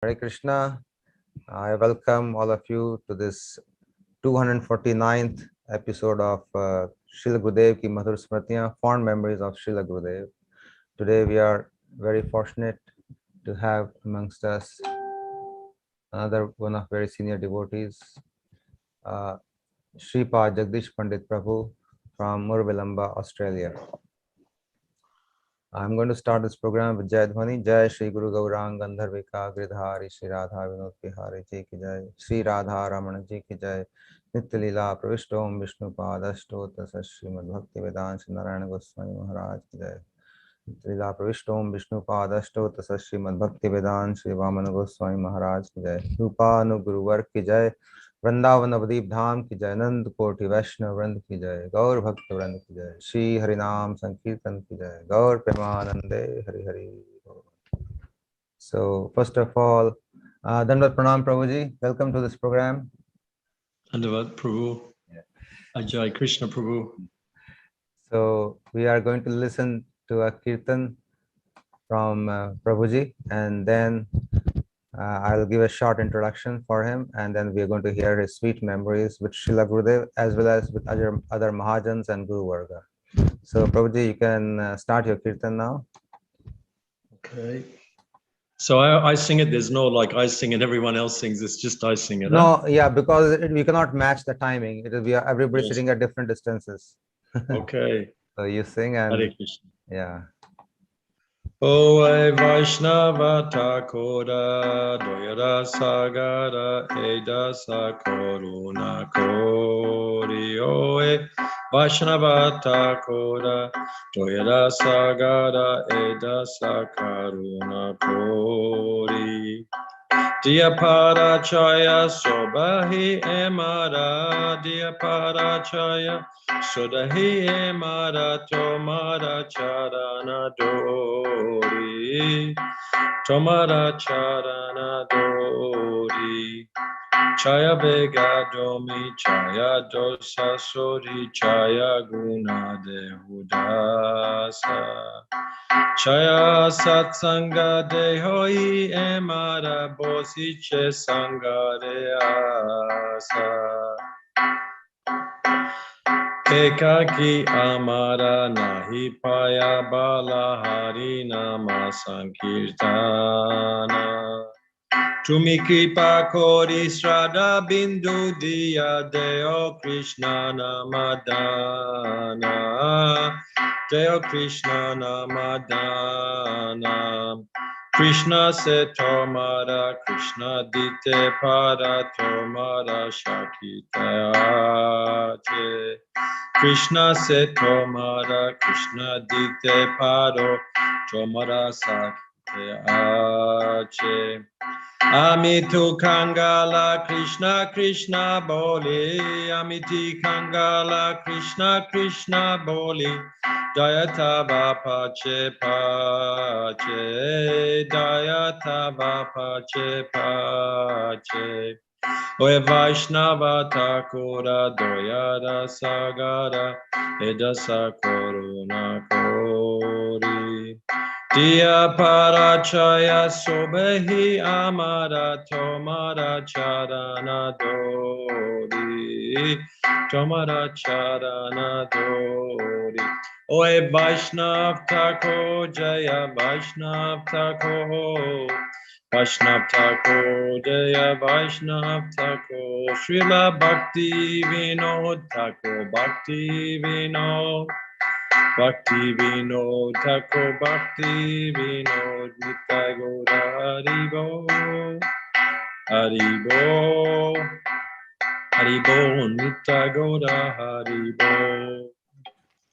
Hare Krishna. I welcome all of you to this 249th episode of Srila Gurudev Ki Madhur Smritiyan, Fond Memories of Srila Gurudev. Today we are very fortunate to have amongst us another one of very senior devotees, Sripad Jagdish Pandit Prabhu from Murwillumbah, Australia. I'm going to start this program with Jai Dhwani. Jai Shri Guru Gaurang Gandharvika Giridhari Shri Radha Vinod Bihari Ji ki Jai. Shri Radha Ramana Ji ki Jai. Nitya Leela Pravishtom Vishnu Padashto Tasa Srimad Bhakti Vedanta Narayana Goswami Maharaj ki Jai. Nitya Leela Pravishtom Vishnu Padashto Tasa Srimad Bhakti Vedanta Shri Vaman Goswami Maharaj ki Jai. Rupa Anu Guruvar ki Jai. Vrindavan Navdeep धाम की जय, नंद कोटि वैष्णव वृंद की जय, गौर भक्त वृंद की जय, श्री हरिनाम संकीर्तन की जय, गौर प्रेमानंदे Hari Hari. So first of all, Dandavat Pranam Prabhuji, welcome to this program. Dandavat Prabhu, Ajay Krishna Prabhu. So we are going to listen to a kirtan from Prabhuji, and then I'll give a short introduction for him, and then we are going to hear his sweet memories with Srila Gurudev as well as with other Mahajans and Guru Varga. So Prabhuji, you can start your kirtan now. Okay. So I sing it, there's no like I sing and everyone else sings, it's just I sing it. No, yeah, because we cannot match the timing. It will be everybody Yes. sitting at different distances. Okay. So you sing and Hare Krishna. Yeah. Oe Vaishnava Thakura Doyara Sagara Eda Sakoruna Kori Oe Vaishnava Thakura Doyara Sagara Eda Sakaruna Kori Dia Parachaya Sobahi Emara Dia Parachaya Sodahi Emara Tomara Charana Dori Tomara Charana Dori Chaya Vega Domi Chaya Dosa Sori Chaya Guna Dehudasa Chaya Satsanga Dehoi Emara Bosiche Sangare Asa Ekaki Amara Nahi Paya Bala Harinama Sankirtana Tumi Kripa Kori Srada Bindu Diya Deo Krishna Namadana Deo Krishna Namadana Krishna se tomara Krishna dite para tomara shakitache Krishna se tomara Krishna dite paro tomara sakitache Amitu Kangala Krishna Krishna Boli Amiti Kangala Krishna Krishna Boli Dayatava Pache Pache Dayatava Pache Pache Oe Vaishnava Thakura Doyara Sagara Edasa Koruna Kori Dia Parachaya Sobehi Amara Tomara Charana Dori Tomara Charana Dori Oe Vaishnav Thako Jaya Vaishnav Thako Vaishnav Thako Jaya Vaishnav Thako Srila Bhakti Vinod Thako Bhakti Vinod Bhakti Vinod Thako Bhakti Vinod Nitya Gaura Haribo Haribo Haribo Nitya Gaura Haribo.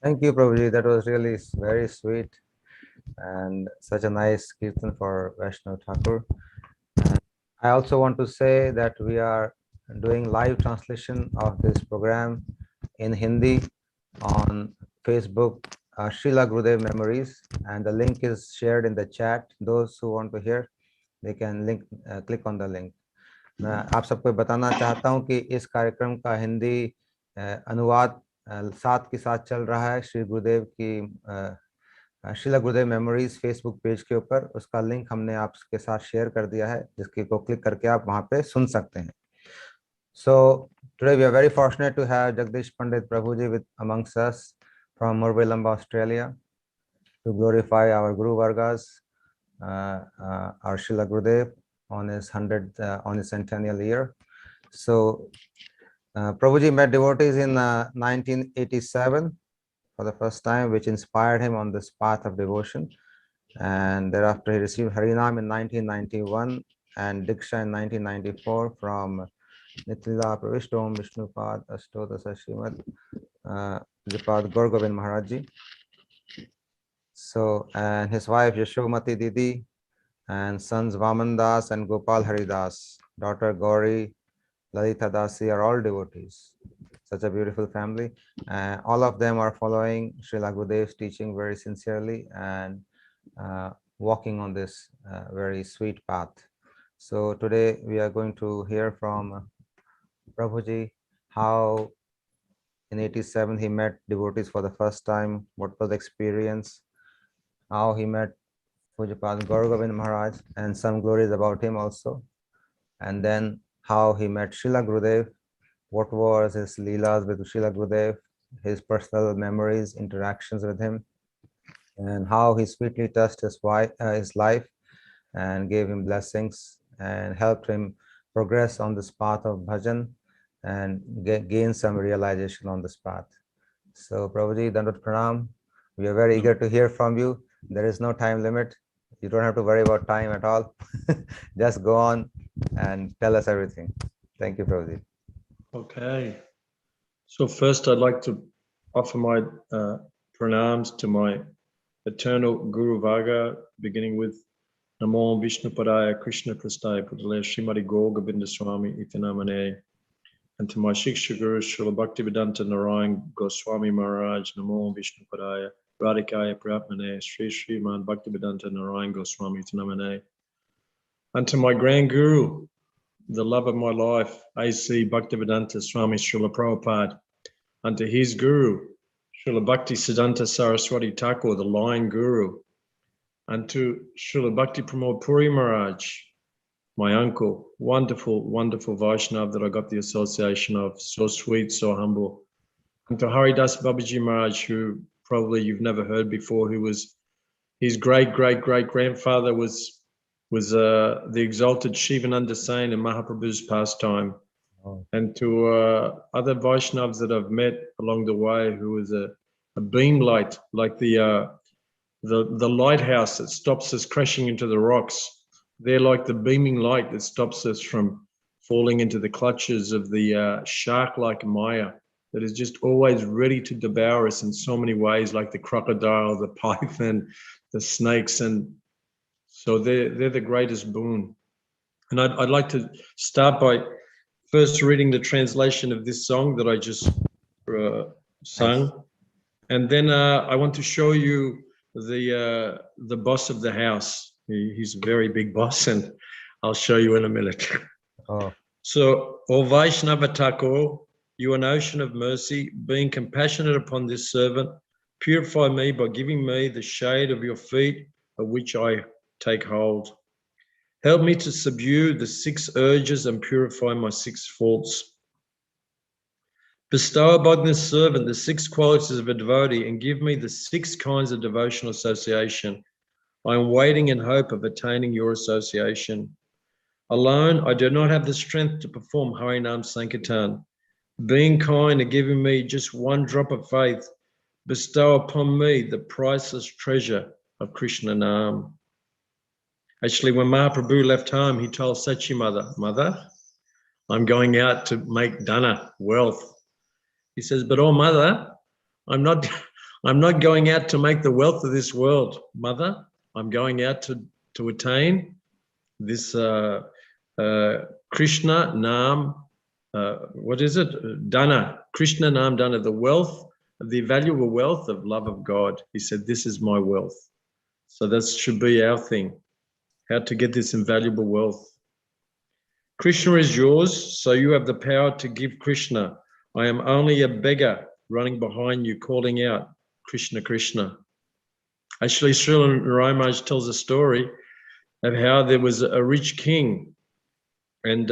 Thank you, Prabhuji. That was really very sweet and such a nice kirtan for Vaishnav Thakur. And I also want to say that we are doing live translation of this program in Hindi on Facebook, Srila Gurudev Memories, and the link is shared in the chat. Those who want to hear, they can click on the link. मैं आप सबको बताना चाहता हूं कि इस कार्यक्रम का हिंदी अनुवाद साथ के साथ चल रहा है श्री गुरुदेव की श्रीला गुरुदेव मेमोरीज फेसबुक पेज के ऊपर उसका लिंक हमने आपके साथ शेयर कर दिया है, जिसके को क्लिक करके आप वहां पे सुन सकते हैं. So today we are very fortunate to have Jagdish Pandit Prabhu with amongst us from Murwillumbah, Australia, to glorify our Guru Vargas, our Srila Gurudev on his on his centennial year. So Prabhuji met devotees in 1987 for the first time, which inspired him on this path of devotion. And thereafter he received harinaam in 1991 and diksha in 1994 from Nitlila Pravishtom Vishnupad Ashtodasa Srimad Sripad Gour Govind Maharaj. So, and his wife Yashomati Didi, and sons Vaman Das and Gopal Das, daughter Gauri Lalita Dasi are all devotees. Such a beautiful family. All of them are following Srila Gurudev's teaching very sincerely and walking on this very sweet path. So today we are going to hear from Prabhuji how in 87 he met devotees for the first time, what was the experience, how he met Pujyapad Gour Govind Maharaj and some glories about him also, and then how he met Srila Gurudev, what was his leelas with Srila Gurudev, his personal memories, interactions with him, and how he sweetly touched his life and gave him blessings and helped him progress on this path of bhajan and gain some realization on this path. So Prabhuji, Dandat Pranam, we are very eager to hear from you. There is no time limit. You don't have to worry about time at all. Just go on and tell us everything. Thank you, Prabhuji. Okay. So first I'd like to offer my pranams to my eternal Guru Varga, beginning with Namo Vishnu Padaya Krishna Prastaya Pudale Srimati Gaur Govind Swami Itinamane, and to my Shiksha Guru Srila Bhaktivedanta Narayan Goswami Maharaj, Namo Vishnu Padaya Radhikaya Prapmane Sri Sriman Bhaktivedanta Narayan Goswami Itinamane, and to my Grand Guru, the love of my life, A.C. Bhaktivedanta Swami Srila Prabhupada, and to his Guru, Srila Bhakti Siddhanta Saraswati Thakur, the Lion Guru, and to Srila Bhakti Pramod Puri Maharaj, my uncle, wonderful, wonderful Vaishnav that I got the association of, so sweet, so humble. And to Haridas Babaji Maharaj, who probably you've never heard before, who was, his great-great-great-grandfather was the exalted Shivananda Sain in Mahaprabhu's pastime. Oh. And to other Vaishnavas that I've met along the way, who was a beam light, like the lighthouse that stops us crashing into the rocks. They're like the beaming light that stops us from falling into the clutches of the shark-like Maya that is just always ready to devour us in so many ways, like the crocodile, the python, the snakes. And so they're the greatest boon. And I'd like to start by first reading the translation of this song that I just sung. Nice. And then I want to show you the boss of the house. He's a very big boss, and I'll show you in a minute. Oh. So, O Vaishnava Thakur, you an ocean of mercy, being compassionate upon this servant, purify me by giving me the shade of your feet, of which I take hold. Help me to subdue the 6 urges and purify my 6 faults. Bestow upon this servant the 6 qualities of a devotee and give me the 6 kinds of devotional association. I am waiting in hope of attaining your association. Alone, I do not have the strength to perform Harinam Sankirtan. Being kind and giving me just 1 drop of faith, bestow upon me the priceless treasure of Krishna Naam. Actually, when Mahaprabhu left home, he told Sachi Mother, I'm going out to make dana, wealth. He says, but oh Mother, I'm not going out to make the wealth of this world, Mother. I'm going out to attain this Krishna Naam, what is it? Dana, Krishna Naam Dana, the wealth, the valuable wealth of love of God. He said, this is my wealth. So that should be our thing, how to get this invaluable wealth. Krishna is yours, so you have the power to give Krishna. I am only a beggar running behind you, calling out, Krishna, Krishna. Actually, Srila Maharaj tells a story of how there was a rich king, and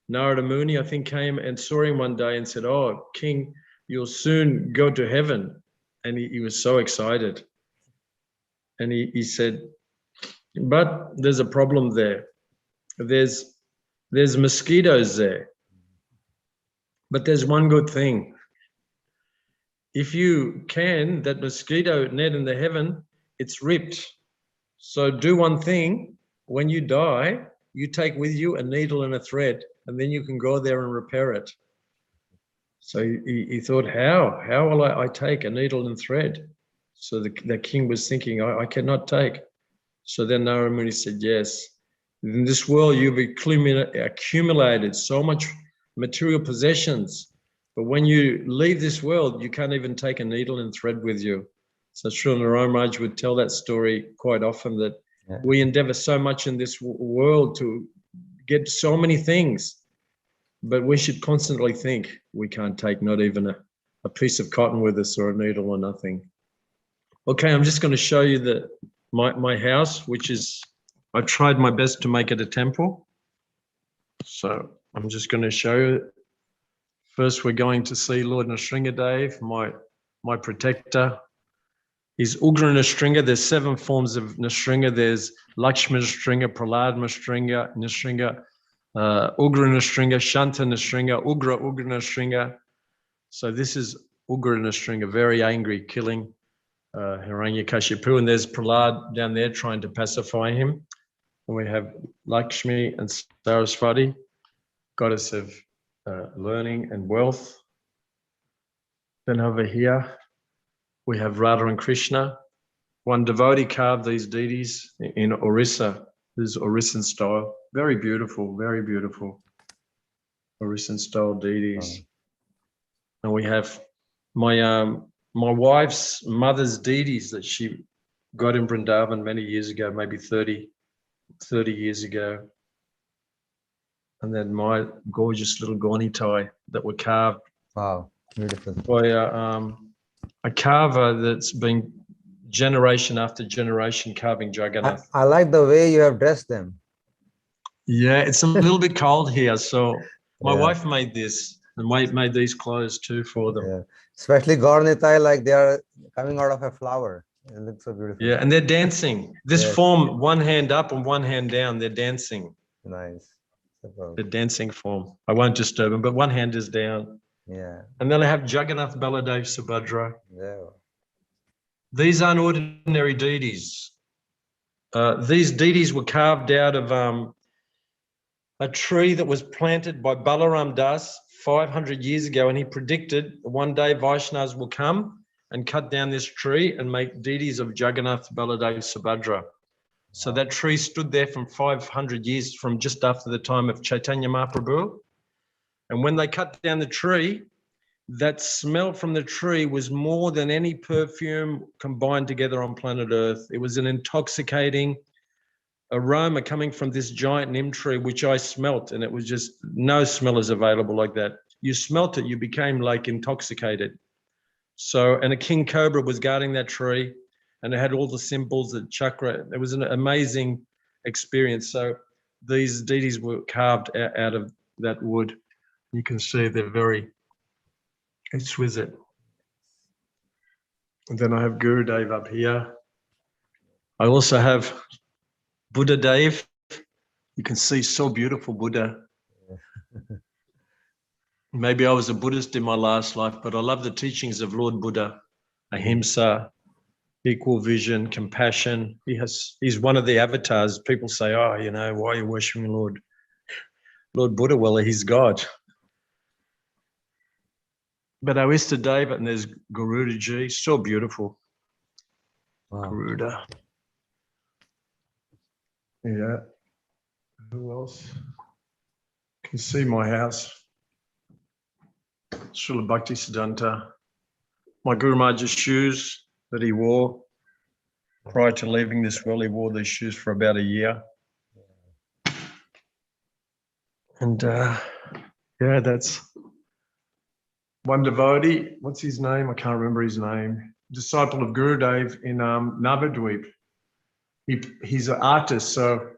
Narada Muni, I think, came and saw him one day and said, "Oh, king, you'll soon go to heaven." And he was so excited. And he said, "But there's a problem there. There's mosquitoes there. But there's one good thing. If you can, that mosquito net in the heaven, it's ripped. So do one thing. When you die, you take with you a needle and a thread, and then you can go there and repair it." So he thought, how will I take a needle and thread? So the king was thinking, I cannot take. So then Narada Muni said, yes, in this world you've accumulated so much material possessions, but when you leave this world, you can't even take a needle and thread with you. So Srila Narayana Maharaj would tell that story quite often, that we endeavor so much in this world to get so many things, but we should constantly think we can't take not even a piece of cotton with us, or a needle, or nothing. Okay, I'm just going to show you my house, which is, I tried my best to make it a temple. So I'm just going to show you. First, we're going to see Lord Nrsingadev, my protector. He's Ugra Nrsinga. There's 7 forms of Nrsinga. There's Lakshmi Nrsinga, Prahlad Nrsinga, Ugra Nrsinga, Shanta Nrsinga, Ugra Nrsinga. So this is Ugra Nrsinga, very angry, killing Hiranyakashipu, and there's Prahlad down there trying to pacify him. And we have Lakshmi and Saraswati, goddess of learning and wealth. Then over here, we have Radha and Krishna. One devotee carved these deities in Orissa. This is Orissan style. Very beautiful, Orissan style deities. And we have my wife's mother's deities that she got in Vrindavan many years ago, maybe 30 years ago. And then my gorgeous little Gaunitai that were carved. Wow, beautiful. By a carver that's been generation after generation carving Jagannath. I like the way you have dressed them. Yeah, it's a little bit cold here, so my wife made this, and made these clothes too for them. Yeah. Especially Gaurnitai, like they are coming out of a flower. It looks so beautiful. Yeah, and they're dancing. This form, one hand up and one hand down, they're dancing. Nice. The dancing form. I won't disturb them, but one hand is down. Yeah. And then I have Jagannath, Baladev, Subhadra. Yeah. These aren't ordinary deities. These deities were carved out of a tree that was planted by Balaram Das 500 years ago, and he predicted one day Vaishnavas will come and cut down this tree and make deities of Jagannath, Baladev, Subhadra. So that tree stood there from 500 years, from just after the time of Chaitanya Mahaprabhu. And when they cut down the tree, that smell from the tree was more than any perfume combined together on planet Earth. It was an intoxicating aroma coming from this giant neem tree, which I smelt, and it was just, no smell is available like that. You smelt it, you became like intoxicated. So, and a king cobra was guarding that tree, and it had all the symbols, the chakra. It was an amazing experience. So these deities were carved out of that wood. You can see they're very exquisite. And then I have Gurudev up here. I also have Buddha Dev. You can see so beautiful Buddha. Maybe I was a Buddhist in my last life, but I love the teachings of Lord Buddha. Ahimsa, equal vision, compassion. He's one of the avatars. People say, oh, you know, why are you worshiping Lord Buddha? Well, he's God. But our Easter Day, and there's Garuda, so beautiful. Wow. Garuda. Yeah. Who else? You can see my house. Srila Bhakti Siddhanta. My Guru Maharaj's shoes that he wore prior to leaving this world. He wore these shoes for about a year. And yeah, that's one devotee. What's his name? I can't remember his name. disciple of Gurudev in Navadweep. He's an artist, so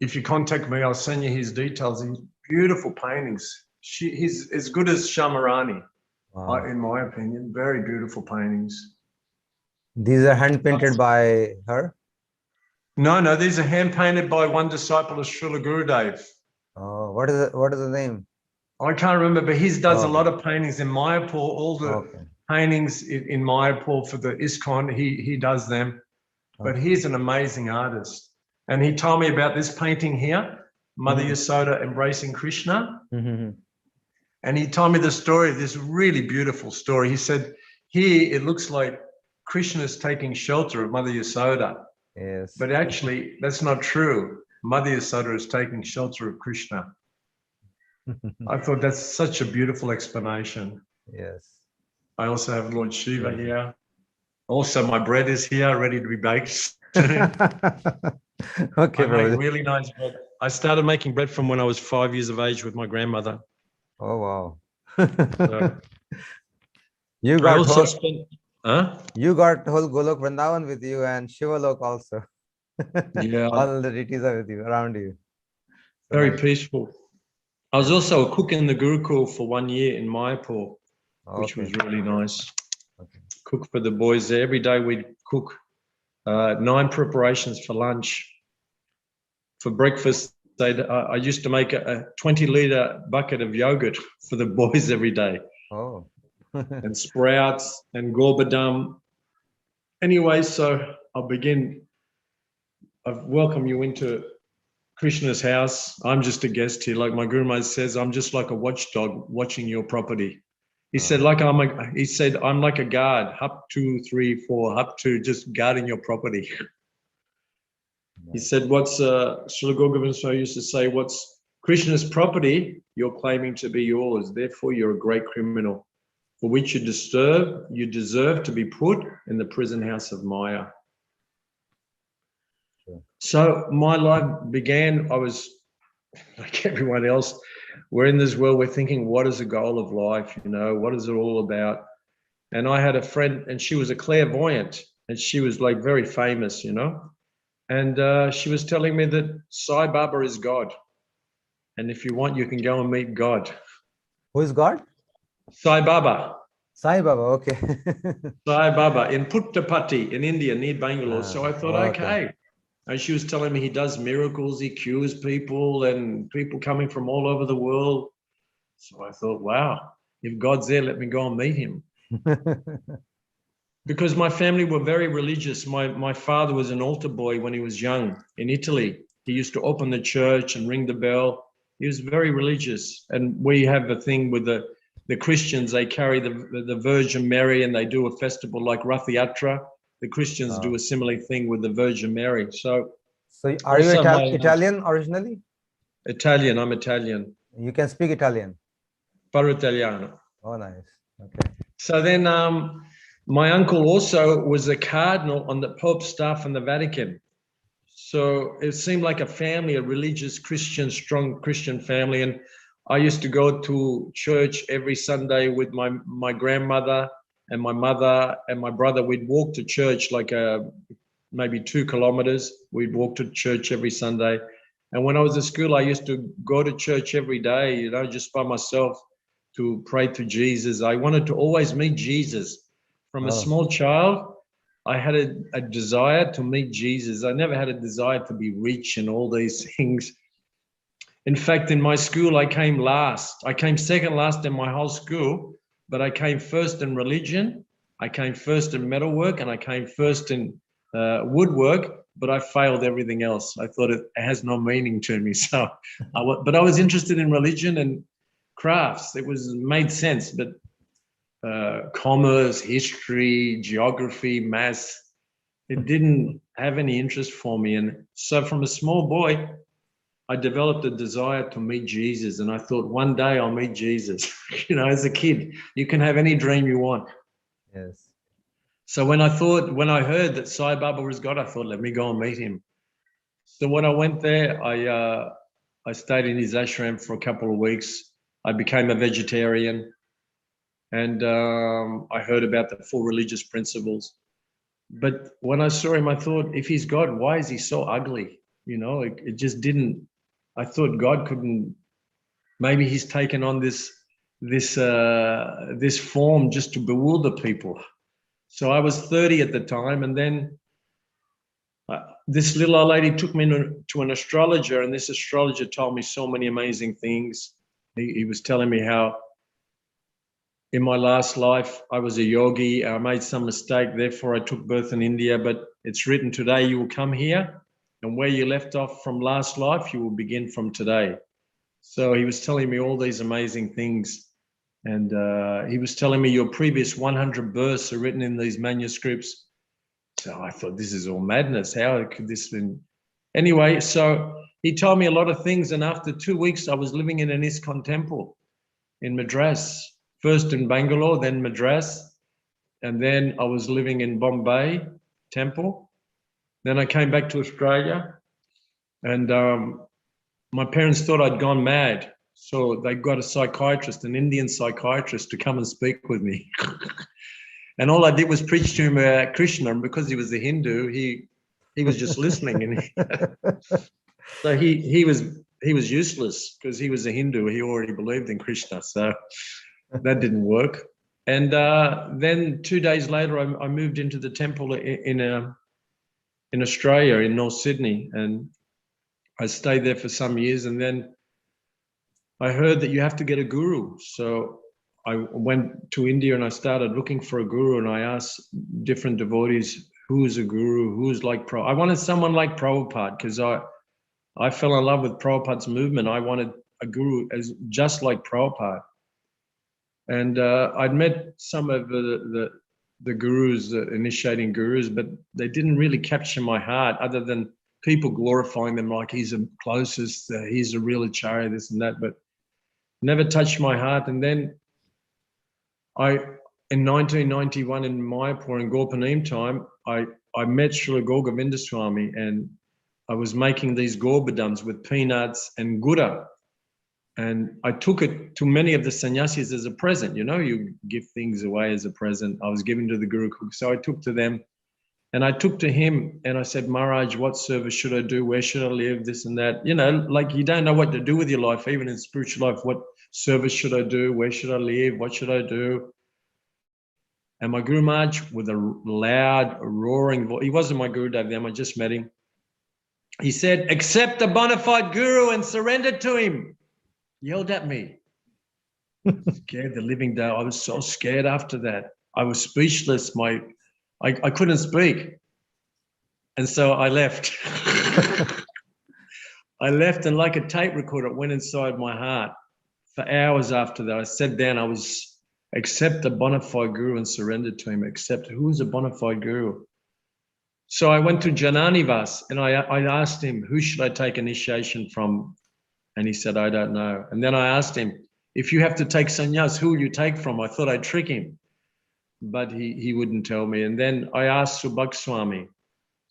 if you contact me, I'll send you his details. He's beautiful paintings. He's as good as Shamarani, Wow. in my opinion. Very beautiful paintings. These are hand painted by her? No, these are hand painted by one disciple of Srila Gurudev. Oh, what is the name? I can't remember, but he does a Okay. lot of paintings in Mayapur. All the paintings in Mayapur for the ISKCON, he does them. But he's an amazing artist. And he told me about this painting here, Mother Yasoda embracing Krishna. And he told me the story, this really beautiful story. He said, here it looks like Krishna's taking shelter of Mother Yasoda. Yes. But actually, that's not true. Mother Yasoda is taking shelter of Krishna. I thought that's such a beautiful explanation. Yes. I also have Lord Shiva here. Also, my bread is here, ready to be baked. Okay, I make really nice bread. I started making bread from when I was 5 years of age with my grandmother. Oh, wow. So, you I got also whole, huh? you got whole Golok Vrindavan with you and Shivalok also. Yeah. All the deities are with you, around you. So Very nice. peaceful. I was also a cook in the Gurukul for 1 year in Mayapur, which was really nice. Cook for the boys there. Every day we'd cook 9 preparations for lunch. For breakfast, I used to make a 20-liter bucket of yogurt for the boys every day. Oh. And sprouts and gorbadam. Anyway, so I'll begin. I welcome you into Krishna's house. I'm just a guest here. Like my Guru Maharaj says, I'm just like a watchdog watching your property. He said, I'm like a guard, up 2, 3, 4, up to just guarding your property. He said, what's Srila Gurudev used to say, what's Krishna's property, you're claiming to be yours. Therefore, you're a great criminal, for which you deserve to be put in the prison house of Maya. So my life began, I was like everyone else, we're in this world, we're thinking, what is the goal of life? You know, what is it all about? And I had a friend and she was a clairvoyant and she was like very famous, you know, and she was telling me that Sai Baba is God. And if you want, you can go and meet God. Who is God? Sai Baba. Sai Baba, okay. Sai Baba in Puttapati in India, near Bangalore. So I thought, okay. And she was telling me he does miracles, he cures people and people coming from all over the world. So I thought, wow, if God's there, let me go and meet him. Because my family were very religious. My father was an altar boy when he was young in Italy. He used to open the church and ring the bell. He was very religious. And we have a thing with the Christians, they carry the Virgin Mary and they do a festival like Rath Yatra. The Christians do a similar thing with the Virgin Mary. So are you Italian originally? Italian, I'm Italian. You can speak Italian? Parlo Italiano. Oh, nice. Okay. So then my uncle also was a cardinal on the Pope's staff in the Vatican. So it seemed like a family, a religious Christian, strong Christian family. And I used to go to church every Sunday with my grandmother and my mother and my brother. We'd walk to church like maybe 2 kilometers. We'd walk to church every Sunday. And when I was at school, I used to go to church every day, you know, just by myself to pray to Jesus. I wanted to always meet Jesus. From a small child, I had a desire to meet Jesus. I never had a desire to be rich and all these things. In fact, in my school, I came last. I came second last in my whole school, but I came first in religion. I came first in metalwork and I came first in woodwork, but I failed everything else. I thought it has no meaning to me. So, but I was interested in religion and crafts. It made sense, but commerce, history, geography, maths, it didn't have any interest for me. And so from a small boy, I developed a desire to meet Jesus. And I thought one day I'll meet Jesus. You know, as a kid, you can have any dream you want. Yes. So when I heard that Sai Baba was God, I thought, let me go and meet him. So when I went there, I stayed in his ashram for a couple of weeks. I became a vegetarian. And I heard about the 4 religious principles. But when I saw him, I thought, if he's God, why is he so ugly? You know, it just didn't. I thought God couldn't. Maybe he's taken on this form just to bewilder people. So I was 30 at the time, and then this little old lady took me to an astrologer, and this astrologer told me so many amazing things. He was telling me how in my last life I was a yogi. I made some mistake, therefore I took birth in India, but it's written today you will come here, and where you left off from last life, you will begin from today. So he was telling me all these amazing things. And he was telling me your previous 100 births are written in these manuscripts. So I thought, this is all madness. How could this be? Anyway, so he told me a lot of things. And after 2 weeks, I was living in an ISKCON temple in Madras, first in Bangalore, then Madras. And then I was living in Bombay temple. Then I came back to Australia, and my parents thought I'd gone mad. So they got a psychiatrist, an Indian psychiatrist, to come and speak with me. And all I did was preach to him about Krishna, and because he was a Hindu, he was just listening. And so he was useless because he was a Hindu. He already believed in Krishna, so that didn't work. And then 2 days later, I moved into the temple in Australia, in North Sydney, and I stayed there for some years. And then I heard that you have to get a guru. So I went to India and I started looking for a guru, and I asked different devotees, who is a guru, who's like Prabhupada. I wanted someone like Prabhupada because I fell in love with Prabhupada's movement. I wanted a guru as just like Prabhupada. And I'd met some of the gurus, the initiating gurus, but they didn't really capture my heart other than people glorifying them like he's the closest, he's a real acharya, this and that, but never touched my heart. And then in 1991 in Mayapur in Gorpanim time, I met Srila Gour Govind Swami, and I was making these gorbadams with peanuts and gura. And I took it to many of the sannyasis as a present. You know, you give things away as a present. I was giving to the Guru Cook. So I took to them, and I took to him and I said, Maharaj, what service should I do? Where should I live? This and that. You know, like you don't know what to do with your life, even in spiritual life. What service should I do? Where should I live? What should I do? And my Guru Maharaj, with a loud, roaring voice, he wasn't my Gurudev then, I just met him. He said, accept a bona fide Guru and surrender to him. Yelled at me. Scared the living day. I was so scared after that. I was speechless. I couldn't speak. And so I left. I left, and like a tape recorder, it went inside my heart. For hours after that, I sat down, I was, accept a bona fide guru and surrendered to him. Accept, who is a bona fide guru? So I went to Jananivas and I asked him, who should I take initiation from? And he said, I don't know. And then I asked him, if you have to take sannyas, who will you take from? I thought I'd trick him, but he wouldn't tell me. And then I asked Subhak Swami.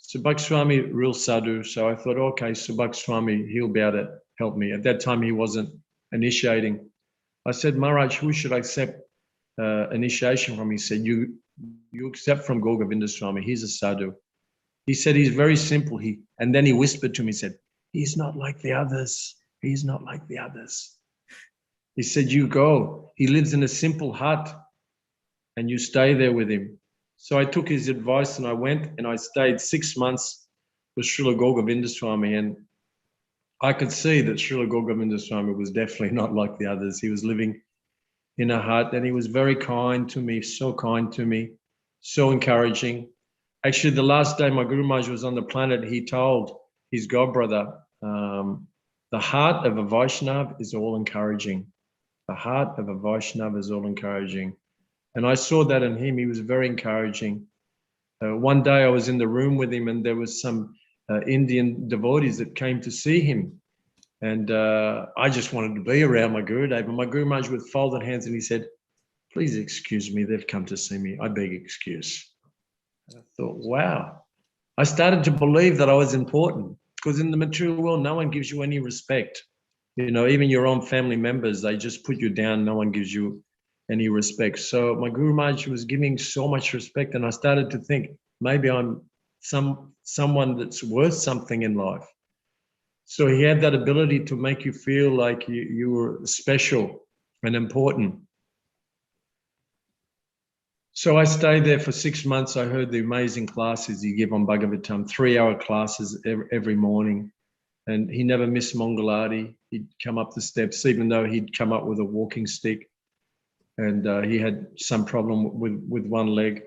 Subhak Swami, real sadhu. So I thought, okay, Subhak Swami, he'll be able to help me. At that time, he wasn't initiating. I said, Maharaj, who should I accept initiation from? He said, you accept from Gour Govind Swami. He's a sadhu. He said, he's very simple. And then he whispered to me, he said, he's not like the others. He's not like the others. He said, you go. He lives in a simple hut and you stay there with him. So I took his advice and I went and I stayed 6 months with Srila Gour Govind Swami, and I could see that Srila Gour Govind Swami was definitely not like the others. He was living in a hut and he was very kind to me, so encouraging. Actually, the last day my Guru Maharaj was on the planet, he told his godbrother, the heart of a Vaishnav is all encouraging. The heart of a Vaishnav is all encouraging. And I saw that in him. He was very encouraging. One day I was in the room with him and there was some Indian devotees that came to see him. And I just wanted to be around my Gurudev. And my Guru Maharaj with folded hands, and he said, please excuse me, they've come to see me. I beg excuse. And I thought, wow. I started to believe that I was important, because in the material world, no one gives you any respect. You know, even your own family members, they just put you down. No one gives you any respect. So my Guru Maharaj was giving so much respect, and I started to think, maybe I'm someone that's worth something in life. So he had that ability to make you feel like you were special and important. So I stayed there for 6 months. I heard the amazing classes he gave on Bhagavatam, 3-hour classes every morning. And he never missed Mangalati. He'd come up the steps, even though he'd come up with a walking stick. And he had some problem with one leg.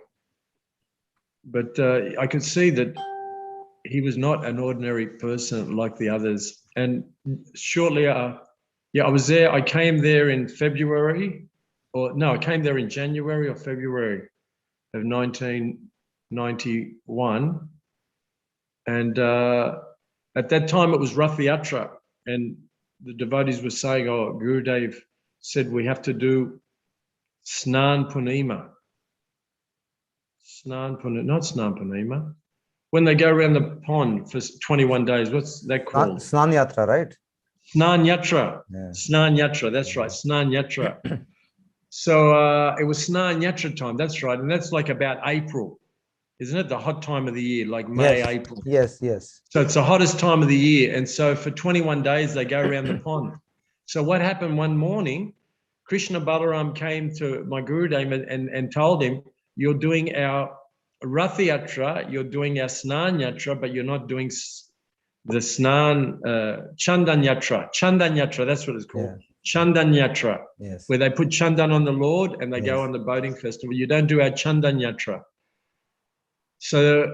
But I could see that he was not an ordinary person like the others. And shortly, I was there. I came there in February. I came there in January or February of 1991. And at that time, it was Rath Yatra. And the devotees were saying, Gurudev said we have to do Snan Punima. Not Snan Punima. When they go around the pond for 21 days, what's that called? Snan Yatra, right? Snan Yatra. Yeah. Snan Yatra, that's right, Snan Yatra. So it was Snan Yatra time, that's right. And that's like about April, isn't it? The hot time of the year, like May, Yes. April. Yes, yes. So it's the hottest time of the year. And so for 21 days, they go around the pond. So what happened one morning, Krishna Balaram came to my Gurudev and told him, you're doing our Rath Yatra, you're doing our Snan Yatra, but you're not doing the Snan, Chandan Yatra. Chandan Yatra, that's what it's called. Yeah. Chandan Yatra, Yes. where they put Chandan on the Lord and they go Yes. on the boating festival. You don't do our Chandan Yatra. So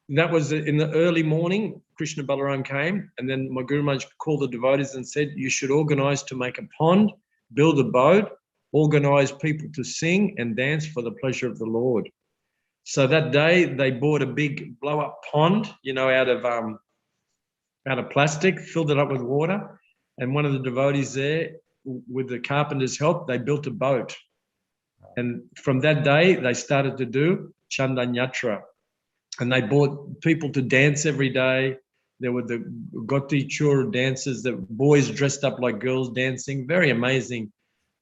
that was in the early morning, Krishna Balaram came, and then my Guru Maharaj called the devotees and said, you should organize to make a pond, build a boat, organize people to sing and dance for the pleasure of the Lord. So that day they bought a big blow-up pond, out of plastic, filled it up with water, and one of the devotees there, with the carpenter's help, they built a boat. And from that day, they started to do Chandan Yatra. And they brought people to dance every day. There were the Goti Chur dances, the boys dressed up like girls dancing, very amazing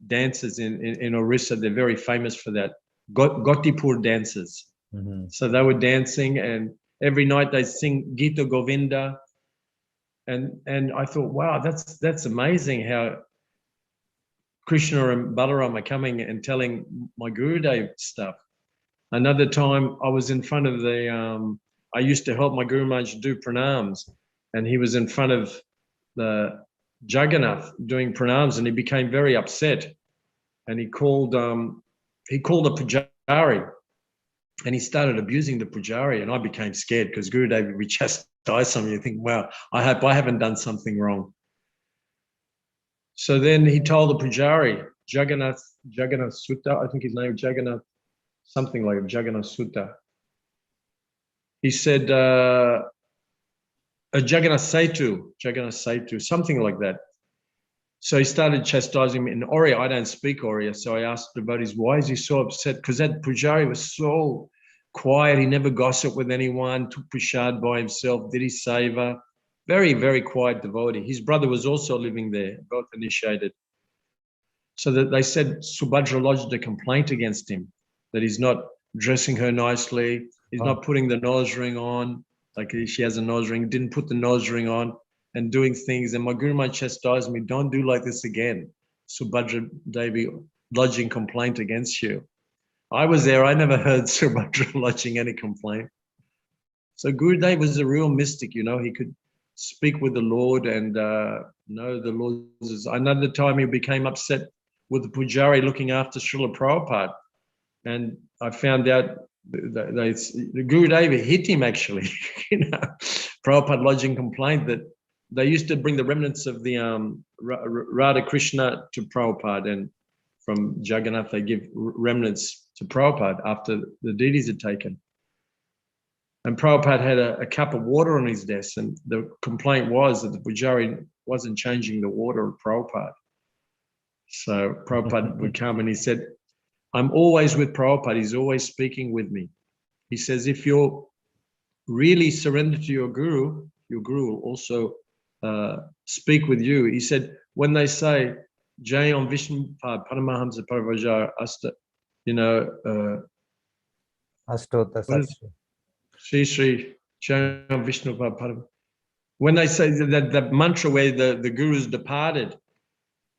dances in Orissa. They're very famous for that. Gotipur dances. Mm-hmm. So they were dancing, and every night they sing Gita Govinda. And I thought, wow, that's amazing how Krishna and Balaram are coming and telling my Gurudev stuff. Another time I was in front of I used to help my Guru Maharaj do pranams, and he was in front of the Jagannath doing pranams, and he became very upset, and he called a pujari, and he started abusing the pujari, and I became scared because Gurudev would be chastised something. You think, wow, I hope I haven't done something wrong. So then he told the pujari, Jagannath Sutta, I think his name was Jagannath, something like Jagannath Sutta. He said, Jagannath Setu, something like that. So he started chastising me in Oriya. I don't speak Oriya. So I asked the devotees, why is he so upset? Because that pujari was so quiet. He never gossiped with anyone, took prasad by himself, did his seva. Very, very quiet devotee. His brother was also living there, both initiated. So that they said Subhadra lodged a complaint against him, that he's not dressing her nicely. He's not putting the nose ring on, like she has a nose ring, didn't put the nose ring on, and doing things. And my Guru Maharaj chastised me, don't do like this again. Subhadra Devi lodging complaint against you. I was there, I never heard Subhadra lodging any complaint. So Gurudev was a real mystic, he could speak with the Lord and know the Lord. Another time he became upset with the pujari looking after Srila Prabhupada. And I found out the Gurudev hit him actually. Prabhupada lodging complaint that they used to bring the remnants of the Radha Krishna to Prabhupada, and from Jagannath they give remnants to Prabhupada after the deities are taken. And Prabhupada had a cup of water on his desk, and the complaint was that the pujari wasn't changing the water of Prabhupada. So Prabhupada would come and he said, I'm always with Prabhupada. He's always speaking with me. He says, if you're really surrendered to your guru will also speak with you. He said, when they say, Jayam Vishnupad Paramahamsa Paravajar Asta, Astota what is Satshri. Sri Sri Jayam Vishnupad Paramahamsa. When they say that mantra where the gurus departed,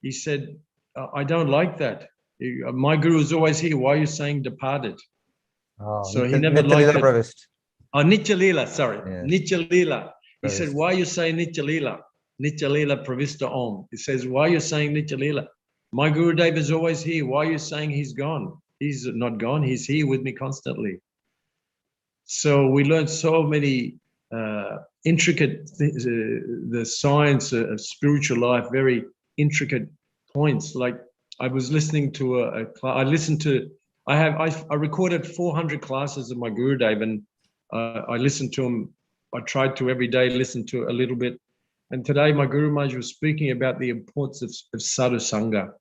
he said, I don't like that. My guru is always here. Why are you saying departed? Oh, So he never liked Nitya it. Pravist. Oh, Nitya Leela, sorry. Yes. Nitya Leela. He said, Pravist. why are you saying Nitya Leela? Nitya Leela Pravista Om. He says, why are you saying Nitya Leela? My Gurudev is always here. Why are you saying he's gone? He's not gone. He's here with me constantly. So we learned so many intricate things, the science of spiritual life, very intricate points. Like I was listening to I recorded 400 classes of my Gurudev, and I listened to them. I tried to every day listen to a little bit. And today my Guru Maharaj was speaking about the importance of sadhu sangha,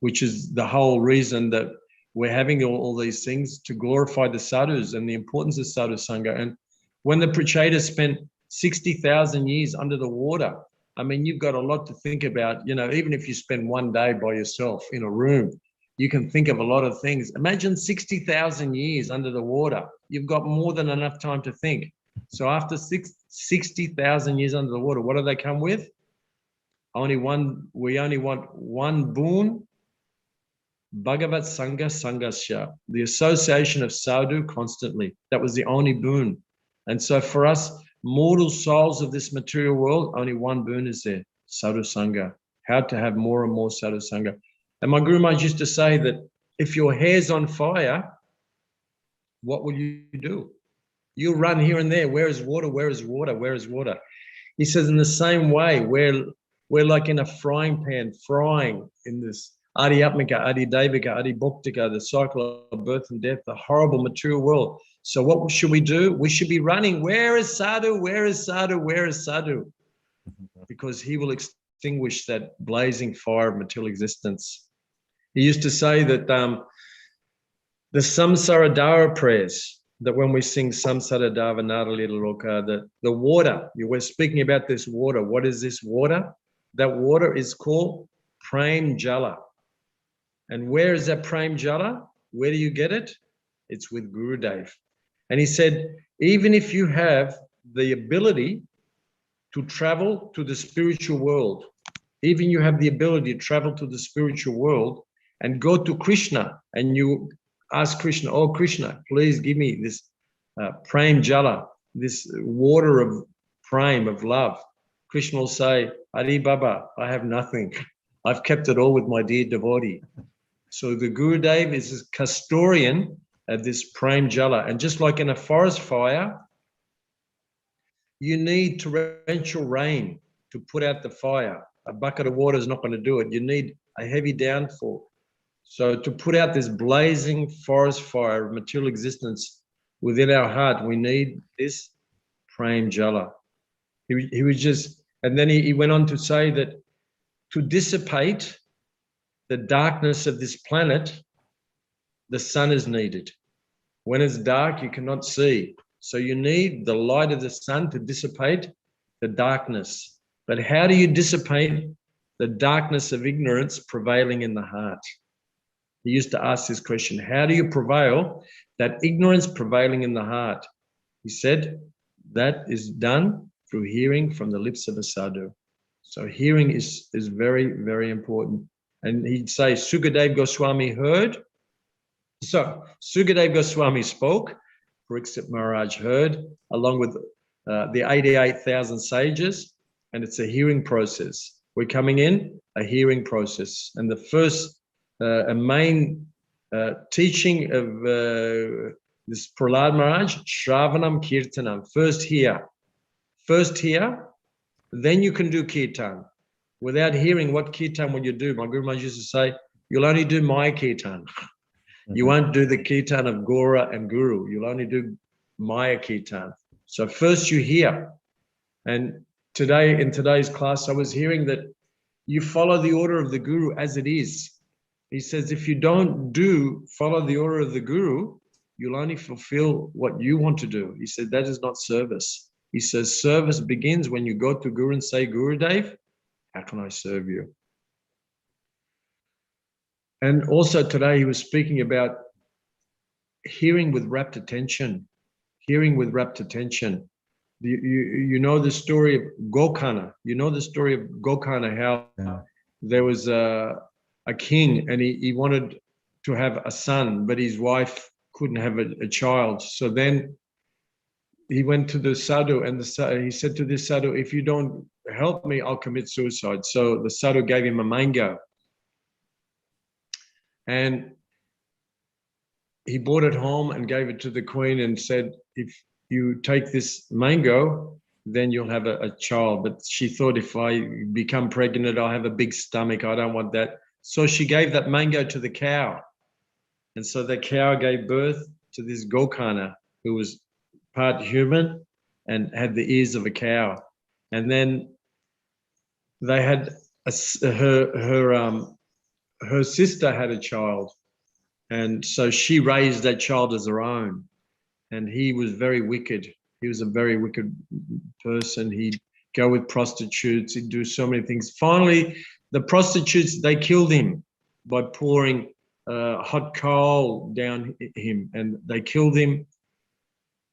which is the whole reason that we're having all these things, to glorify the sadhus and the importance of sadhu sangha. And when the Prachetas spent 60,000 years under the water, I mean, you've got a lot to think about. Even if you spend one day by yourself in a room, you can think of a lot of things. Imagine 60,000 years under the water. You've got more than enough time to think. So after 60,000 years under the water, what do they come with? We only want one boon, Bhagavat Sangha Sangasya, the association of sadhu constantly. That was the only boon. And so for us, mortal souls of this material world, only one boon is there, sadhu sangha. How to have more and more sadhu sangha. And my Guru Maharaj used to say that if your hair's on fire, what will you do? You'll run here and there. Where is water? Where is water? Where is water? He says, in the same way, we're like in a frying pan, frying in this Adi Atmika, Adi Devika, Adi Bhuktika, the cycle of birth and death, the horrible material world. So what should we do? We should be running. Where is sadhu? Where is sadhu? Where is sadhu? Because he will extinguish that blazing fire of material existence. He used to say that the Samsara Dara prayers, that when we sing Samsara Dava Naralita Loka, the water, we're speaking about this water. What is this water? That water is called Prem Jala. And where is that Prem Jala? Where do you get it? It's with Gurudev. And he said, even if you have the ability to travel to the spiritual world, even you have the ability to travel to the spiritual world and go to Krishna, and you ask Krishna, oh Krishna, please give me this Prem Jala, this water of Prem, of love. Krishna will say, Hari Baba, I have nothing. I've kept it all with my dear devotee. So the Gurudev is a custodian of this Prem Jala. And just like in a forest fire, you need torrential rain to put out the fire. A bucket of water is not going to do it. You need a heavy downfall. So to put out this blazing forest fire of material existence within our heart, we need this Prem Jala. He was just, and then he went on to say that to dissipate the darkness of this planet, the sun is needed. When it's dark, you cannot see. So you need the light of the sun to dissipate the darkness. But how do you dissipate the darkness of ignorance prevailing in the heart? He used to ask this question, how do you prevail that ignorance prevailing in the heart? He said, that is done through hearing from the lips of a sadhu. So hearing is very, very important. And he'd say, Sukadev Goswami heard. So Sukadev Goswami spoke, Pariksit Maharaj heard, along with the 88,000 sages, and it's a hearing process. We're coming in a hearing process. And the first a main teaching of this Prahlad Maharaj, Shravanam Kirtanam, first hear, then you can do Kirtan. Without hearing, what Kirtan will you do? My Guru Maharaj used to say, you'll only do my Kirtan. You won't do the Kirtan of Gora and Guru. You'll only do Maya Kirtan. So first you hear. And today, in today's class, I was hearing that you follow the order of the Guru as it is. He says, if you don't follow the order of the Guru, you'll only fulfill what you want to do. He said, that is not service. He says, service begins when you go to Guru and say, Gurudev, how can I serve you? And also today he was speaking about hearing with rapt attention, hearing with rapt attention. You know the story of Gokana. You know the story of Gokana, how there was a king and he wanted to have a son, but his wife couldn't have a child. So then he went to the sadhu and he said to this sadhu, if you don't help me, I'll commit suicide. So the sadhu gave him a mango. And he brought it home and gave it to the queen and said, if you take this mango, then you'll have a child. But she thought, if I become pregnant, I'll have a big stomach. I don't want that. So she gave that mango to the cow. And so the cow gave birth to this Gokana, who was part human and had the ears of a cow. And then they had her sister had a child. And so she raised that child as her own. And he was very wicked. He was a very wicked person. He'd go with prostitutes. He'd do so many things. Finally, the prostitutes, they killed him by pouring hot coal down him. And they killed him.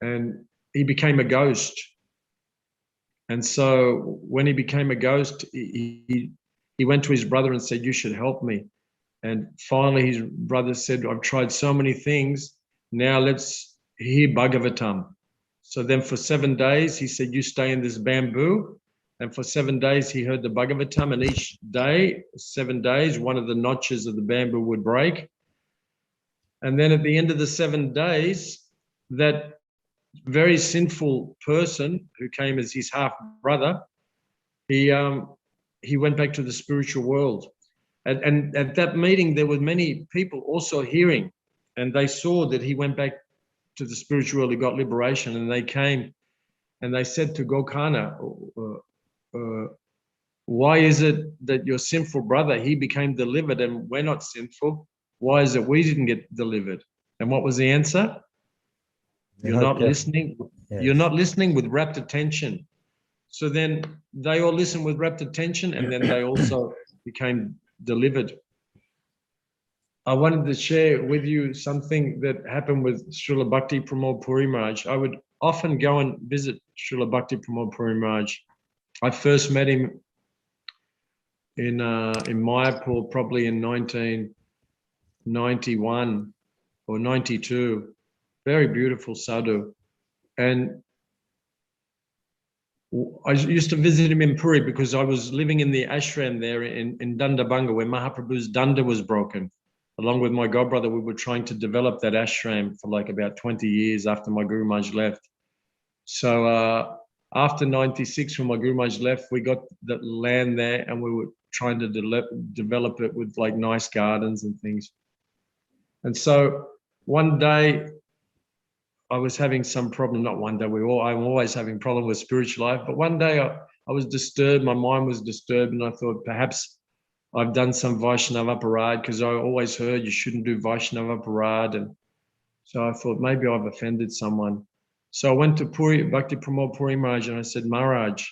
And he became a ghost. And so when he became a ghost, he went to his brother and said, you should help me. And finally, his brother said, I've tried so many things. Now let's hear Bhagavatam. So then for 7 days, he said, you stay in this bamboo. And for 7 days, he heard the Bhagavatam. And each day, 7 days, one of the notches of the bamboo would break. And then at the end of the 7 days, that very sinful person who came as his half brother, he went back to the spiritual world. And at that meeting, there were many people also hearing, and they saw that he went back to the spiritual world, he got liberation, and they came and they said to Gokana, why is it that your sinful brother, he became delivered and we're not sinful? Why is it we didn't get delivered? And what was the answer? You're not listening. Yes. You're not listening with rapt attention. So then they all listened with rapt attention, and then they also became delivered. I wanted to share with you something that happened with Srila Bhakti Pramod Puri Maharaj. I would often go and visit Srila Bhakti Pramod Puri Maharaj. I first met him in Mayapur probably in 1991 or 92. Very beautiful sadhu. And I used to visit him in Puri because I was living in the ashram there in Dandabanga, where Mahaprabhu's danda was broken. Along with my godbrother, we were trying to develop that ashram for like about 20 years after my Guru Maharaj left. So after 96, when my Guru Maharaj left, we got the land there and we were trying to develop it with like nice gardens and things. And so one day, I was having some problem, not one day, I'm always having problem with spiritual life, but one day I was disturbed, my mind was disturbed, and I thought perhaps I've done some Vaishnava Aparad, because I always heard you shouldn't do Vaishnava Aparad. And so I thought maybe I've offended someone. So I went to Bhakti Pramod Puri Maharaj and I said, Maharaj,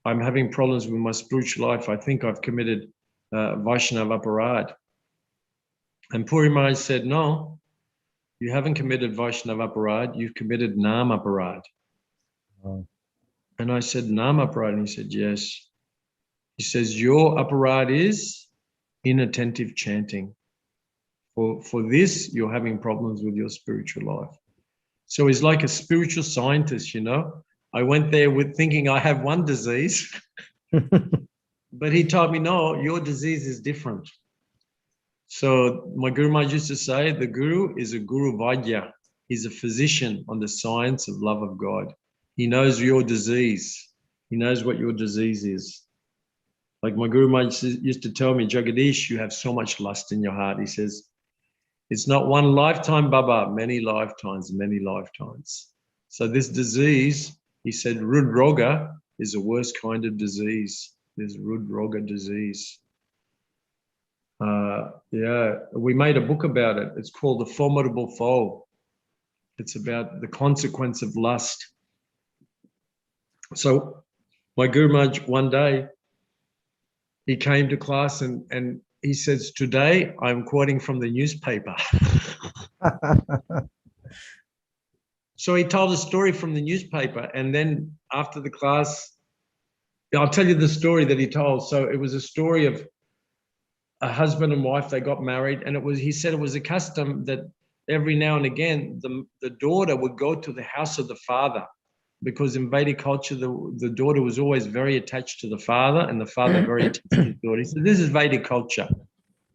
I'm having problems with my spiritual life. I think I've committed Vaishnava Aparad. And Puri Maharaj said, no, you haven't committed Vaishnava Aparad, you've committed Nama Aparad. Oh. And I said, Nama Aparad? And he said, yes. He says, your Aparad is inattentive chanting. For this, you're having problems with your spiritual life. So he's like a spiritual scientist, you know. I went there with thinking I have one disease, but he told me, no, your disease is different. So my Guru Maharaj used to say, the Guru is a Guru Vaidya. He's a physician on the science of love of God. He knows your disease. He knows what your disease is. Like my Guru Maharaj used to tell me, Jagdish, you have so much lust in your heart. He says, it's not one lifetime, Baba, many lifetimes, many lifetimes. So this disease, he said, Rudroga is the worst kind of disease. There's Rudroga disease. Yeah, we made a book about it. It's called The Formidable Foe. It's about the consequence of lust. So my Guru Maharaj, one day, he came to class and he says, today I'm quoting from the newspaper. So he told a story from the newspaper, and then after the class, I'll tell you the story that he told. So it was a story of a husband and wife, they got married, and he said it was a custom that every now and again, the daughter would go to the house of the father, because in Vedic culture, the daughter was always very attached to the father, and the father very attached to his daughter. He said, this is Vedic culture.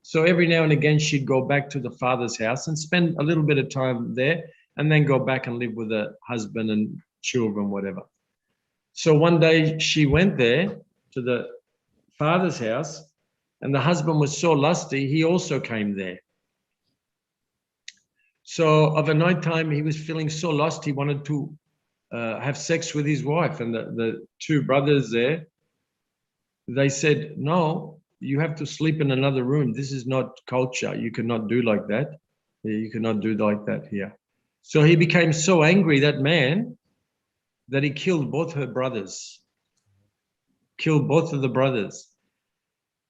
So every now and again, she'd go back to the father's house and spend a little bit of time there, and then go back and live with her husband and children, whatever. So one day she went there to the father's house, and the husband was so lusty, he also came there. So of a night time, he was feeling so lost, he wanted to have sex with his wife. And the two brothers there, they said, no, you have to sleep in another room. This is not culture. You cannot do like that. You cannot do like that here. So he became so angry, that man, that he killed both her brothers. Killed both of the brothers.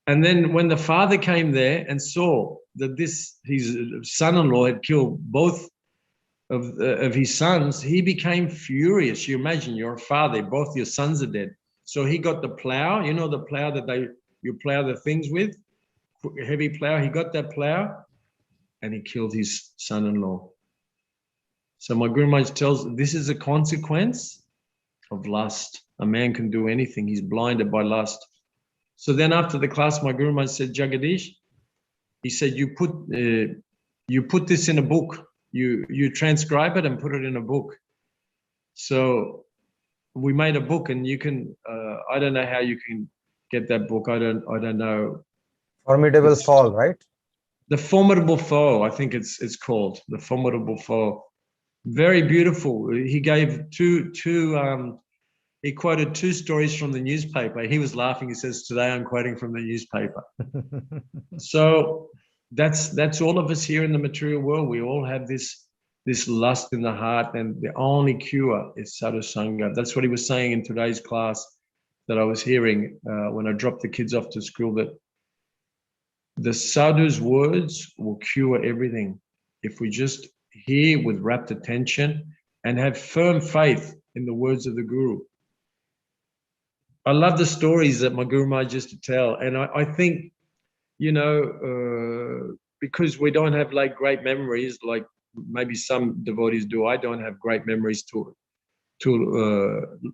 And then when the father came there and saw that his son-in-law had killed both of his sons, he became furious. You imagine, you're a father, both your sons are dead. So he got the plow, you know, the plow that you plow the things with, heavy plow. He got that plow and he killed his son-in-law. So my Guru Maharaj tells, this is a consequence of lust. A man can do anything. He's blinded by lust. So then after the class, my Guru Maharaj said, Jagdish, he said, you put this in a book. You transcribe it and put it in a book. So we made a book, and you can, I don't know how you can get that book. I don't know. Formidable Fall, right? The Formidable Foe, I think it's called, The Formidable Foe. Very beautiful. He gave he quoted two stories from the newspaper. He was laughing. He says, today I'm quoting from the newspaper. So that's all of us here in the material world. We all have this lust in the heart, and the only cure is sadhusanga. That's what he was saying in today's class that I was hearing when I dropped the kids off to school, that the sadhu's words will cure everything. If we just hear with rapt attention and have firm faith in the words of the Guru. I love the stories that my Guru Maharaj used to tell. And I think, you know, because we don't have like great memories, like maybe some devotees do, I don't have great memories to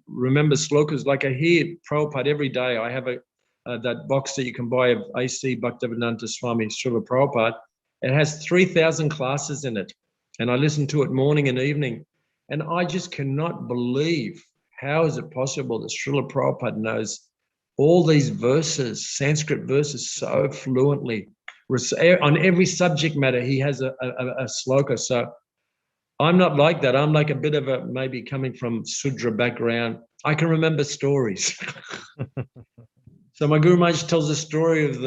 remember slokas. Like I hear Prabhupada every day. I have that box that you can buy of A.C. Bhaktivedanta Swami Srila Prabhupada. It has 3,000 classes in it. And I listen to it morning and evening. And I just cannot believe, how is it possible that Srila Prabhupada knows all these verses, Sanskrit verses, so fluently? On every subject matter, he has a sloka. So I'm not like that. I'm like a bit of a, maybe coming from Sudra background. I can remember stories. So my Guru Maharaj tells the story of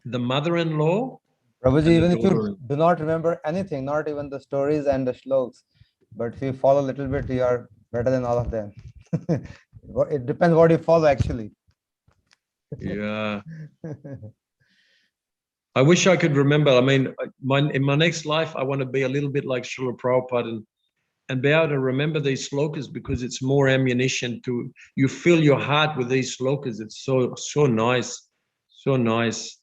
the mother-in-law. Prabhuji, even if you do not remember anything, not even the stories and the shlokas, but if you follow a little bit, you are better than all of them. It depends what you follow, actually. Yeah. I wish I could remember. I mean, in my next life, I want to be a little bit like Srila Prabhupada and be able to remember these slokas, because it's more ammunition to, you fill your heart with these slokas. It's so nice, so nice.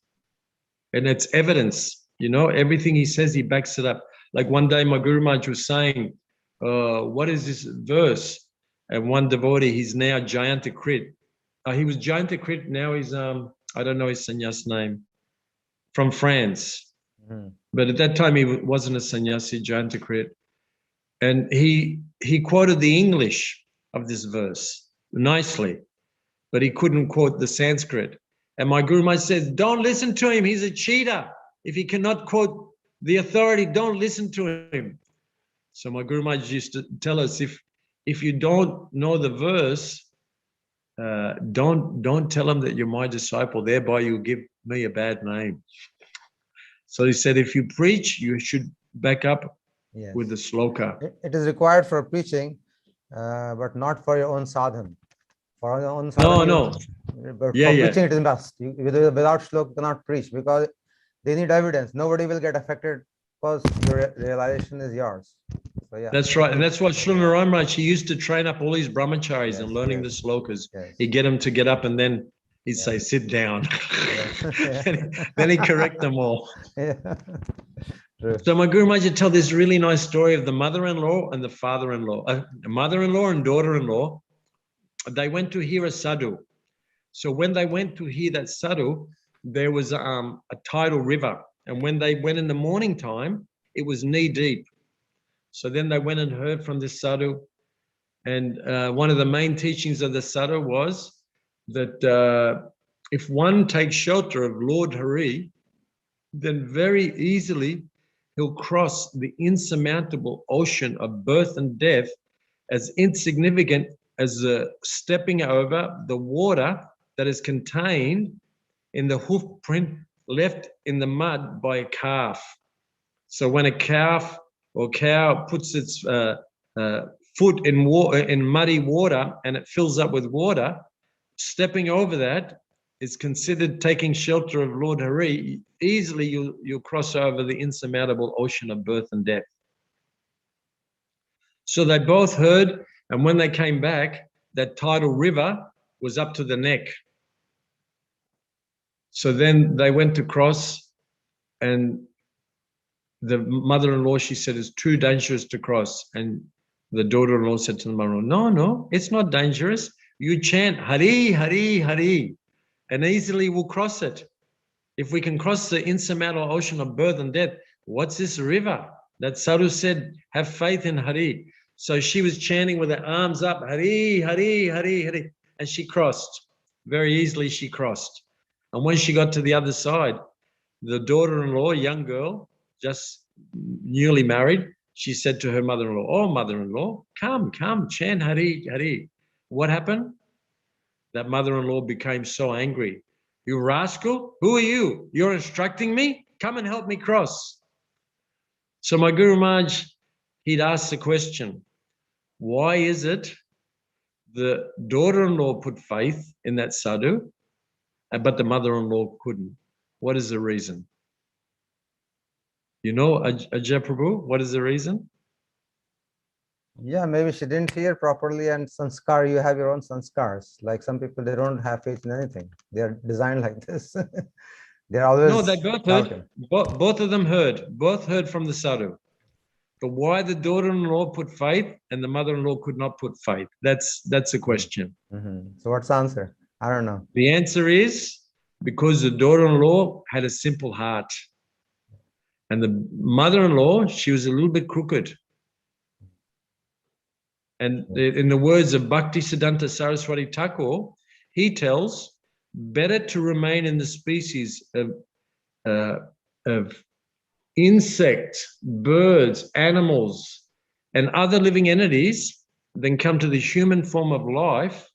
And it's evidence, you know, everything he says, he backs it up. Like one day my Guru Maharaj was saying, what is this verse? And one devotee, he's now Jayantakrit. He was Jayantakrit, now he's, I don't know his sannyas name, from France. Mm-hmm. But at that time he wasn't a sannyasi, Jayantakrit. And he quoted the English of this verse nicely, but he couldn't quote the Sanskrit. And my Guru Maharaj says, don't listen to him. He's a cheater. If he cannot quote the authority, don't listen to him. So my Guru Maharaj used to tell us, if you don't know the verse, don't tell him that you're my disciple. Thereby you'll give me a bad name. So he said, if you preach, you should back up with the sloka. It is required for preaching, but not for your own sadhana. or on No, sadhana, no. but Yeah, for yeah. preaching it is must. Without shlok, you cannot preach because they need evidence. Nobody will get affected because your realization is yours. So yeah. That's right. And that's what Srila Maharaj, he used to train up all these brahmacharis and learning the slokas. He'd get them to get up and then he'd say, sit down. Then he'd correct them all. True. So my Guru Maharaj would tell this really nice story of the mother-in-law and the father-in-law. Mother-in-law and daughter-in-law, they went to hear a sadhu. So when they went to hear that sadhu, there was a tidal river. And when they went in the morning time, it was knee deep. So then they went and heard from this sadhu. And one of the main teachings of the sadhu was that if one takes shelter of Lord Hari, then very easily he'll cross the insurmountable ocean of birth and death as insignificant as stepping over the water that is contained in the hoof print left in the mud by a calf. So when a calf or cow puts its foot in muddy water and it fills up with water, stepping over that is considered taking shelter of Lord Hari. Easily you'll cross over the insurmountable ocean of birth and death. So they both heard, and when they came back, that tidal river was up to the neck. So then they went to cross, and the mother-in-law, she said, it's too dangerous to cross. And the daughter-in-law said to the mother-in-law, no, it's not dangerous. You chant Hari, Hari, Hari, and easily we'll cross it. If we can cross the insurmountable ocean of birth and death, what's this river? That sadhu said, have faith in Hari. So she was chanting with her arms up, Hari, Hari, Hari, Hari, and she crossed. Very easily she crossed. And when she got to the other side, the daughter-in-law, young girl, just newly married, she said to her mother-in-law, oh, mother-in-law, come, chant Hari, Hari. What happened? That mother-in-law became so angry. You rascal, who are you? You're instructing me? Come and help me cross. So my Guru Maharaj, he'd ask the question, why is it the daughter-in-law put faith in that sadhu, but the mother-in-law couldn't? What is the reason? You know, Ajay Prabhu, what is the reason? Yeah, maybe she didn't hear properly, and sanskar, you have your own sanskars. Like some people, they don't have faith in anything. They are designed like this. They're always No, they both heard. Both of them heard. Both heard from the sadhu. But why the daughter-in-law put faith and the mother-in-law could not put faith? That's the question. So what's the answer? I don't know. The answer is because the daughter-in-law had a simple heart. And the mother-in-law, she was a little bit crooked. And in the words of Bhaktisiddhanta Saraswati Thakur, he tells, better to remain in the species of insects, birds, animals, and other living entities than come to the human form of life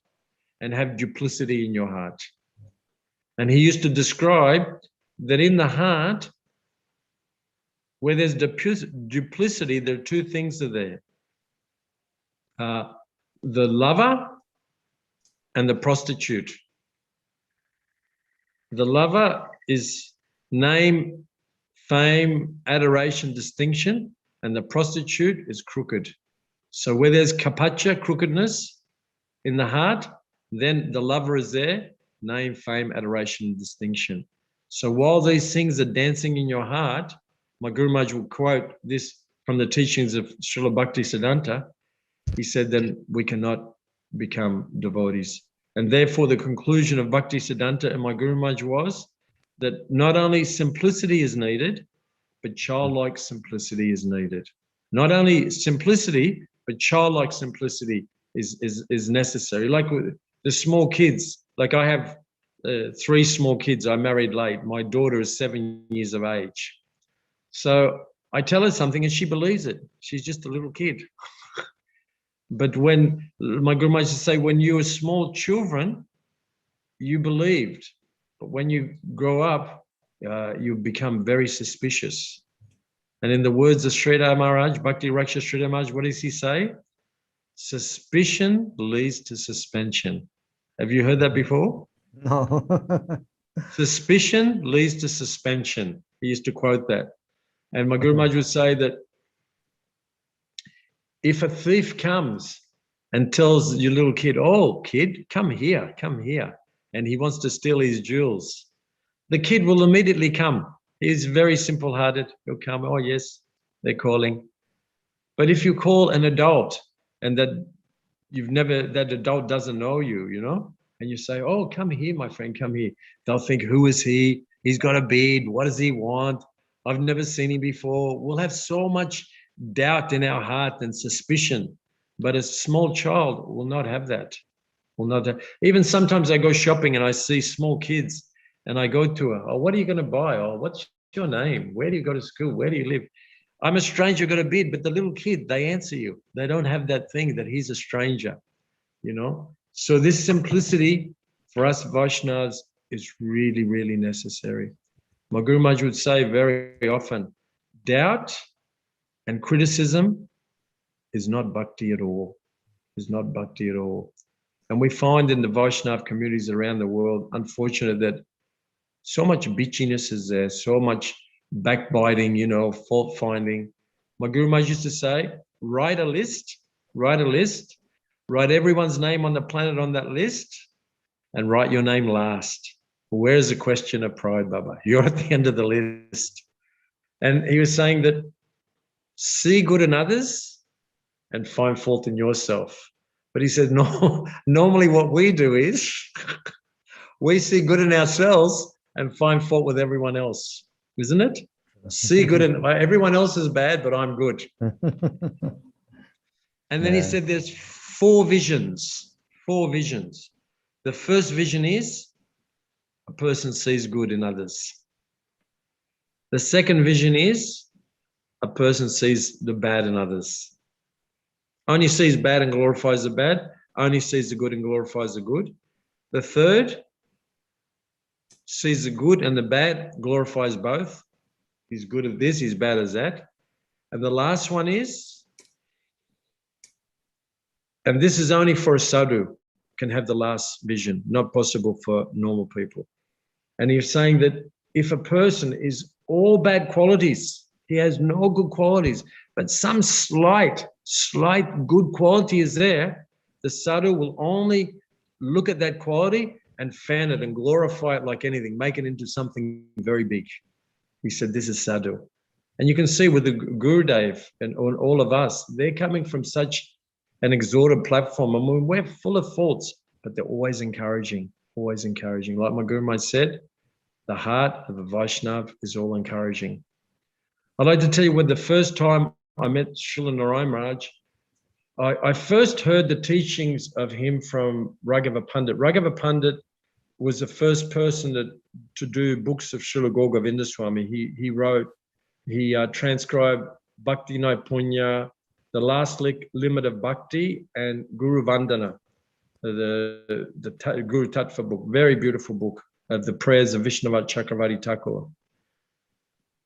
and have duplicity in your heart. And he used to describe that in the heart, where there's duplicity, there are two things are there. The lover and the prostitute. The lover is name, fame, adoration, distinction, and the prostitute is crooked. So where there's kapacha, crookedness in the heart, then the lover is there, name, fame, adoration, distinction. So while these things are dancing in your heart, my Guru Maharaj will quote this from the teachings of Srila Bhaktisiddhanta. He said, then we cannot become devotees. And therefore the conclusion of Bhaktisiddhanta and my Guru Maharaj was that not only simplicity is needed, but childlike simplicity is needed. Not only simplicity, but childlike simplicity is necessary. Like with the small kids, like I have 3 small kids. I married late. My daughter is 7 years of age. So I tell her something and she believes it. She's just a little kid. But when my Guru Maharaj used to say, when you were small children, you believed. But when you grow up, you become very suspicious. And in the words of Sridhar Maharaj, Bhakti Raksha Sridhar Maharaj, what does he say? Suspicion leads to suspension. Have you heard that before? No. Suspicion leads to suspension. He used to quote that. And my Guru Maharaj would say that if a thief comes and tells your little kid, oh, kid, come here, and he wants to steal his jewels, the kid will immediately come. He's very simple-hearted. He'll come, oh, yes, they're calling. But if you call an adult and that adult doesn't know you, you know, and you say, oh, come here, my friend, come here. They'll think, who is he? He's got a beard. What does he want? I've never seen him before. We'll have so much doubt in our heart and suspicion. But a small child will not have that. Will not have. Even sometimes I go shopping and I see small kids and I go to her, oh, what are you going to buy? Oh, what's your name? Where do you go to school? Where do you live? I'm a stranger, got a beard, but the little kid, they answer you. They don't have that thing that he's a stranger, you know? So this simplicity for us Vaishnavas is really, really necessary. My Guru Maharaj would say very often, doubt and criticism is not bhakti at all. Is not bhakti at all. And we find in the Vaishnav communities around the world, unfortunate that so much bitchiness is there, so much backbiting, you know, fault finding. My Guru Maharaj used to say, write a list, write everyone's name on the planet on that list, and write your name last. Where's the question of pride, Baba? You're at the end of the list. And he was saying that see good in others and find fault in yourself. But he said, no, normally what we do is we see good in ourselves and find fault with everyone else, isn't it? See good in everyone else is bad, but I'm good. And then he said there's four visions. The first vision is a person sees good in others. The second vision is a person sees the bad in others. Only sees bad and glorifies the bad. Only sees the good and glorifies the good. The third sees the good and the bad, glorifies both. He's good at this, he's bad as that. And the last one is, and this is only for a sadhu, can have the last vision, not possible for normal people. And he's saying that if a person is all bad qualities, he has no good qualities, but some slight good quality is there, the sadhu will only look at that quality and fan it and glorify it like anything, make it into something very big. He said, this is sadhu. And you can see with the Gurudev and all of us, they're coming from such an exalted platform. I mean, we're full of faults, but they're always encouraging, always encouraging. Like my Guru Maharaj said, the heart of a Vaishnav is all encouraging. I'd like to tell you when the first time I met Srila Narayan Maharaj, I first heard the teachings of him from Raghava Pandit. Raghava Pandit was the first person to do books of Srila Gour Govind Swami. He transcribed Bhakti No Punya, the last limit of Bhakti, and Guru Vandana, the Guru Tattva book, very beautiful book of the prayers of Vishnavat Chakravarti Thakur.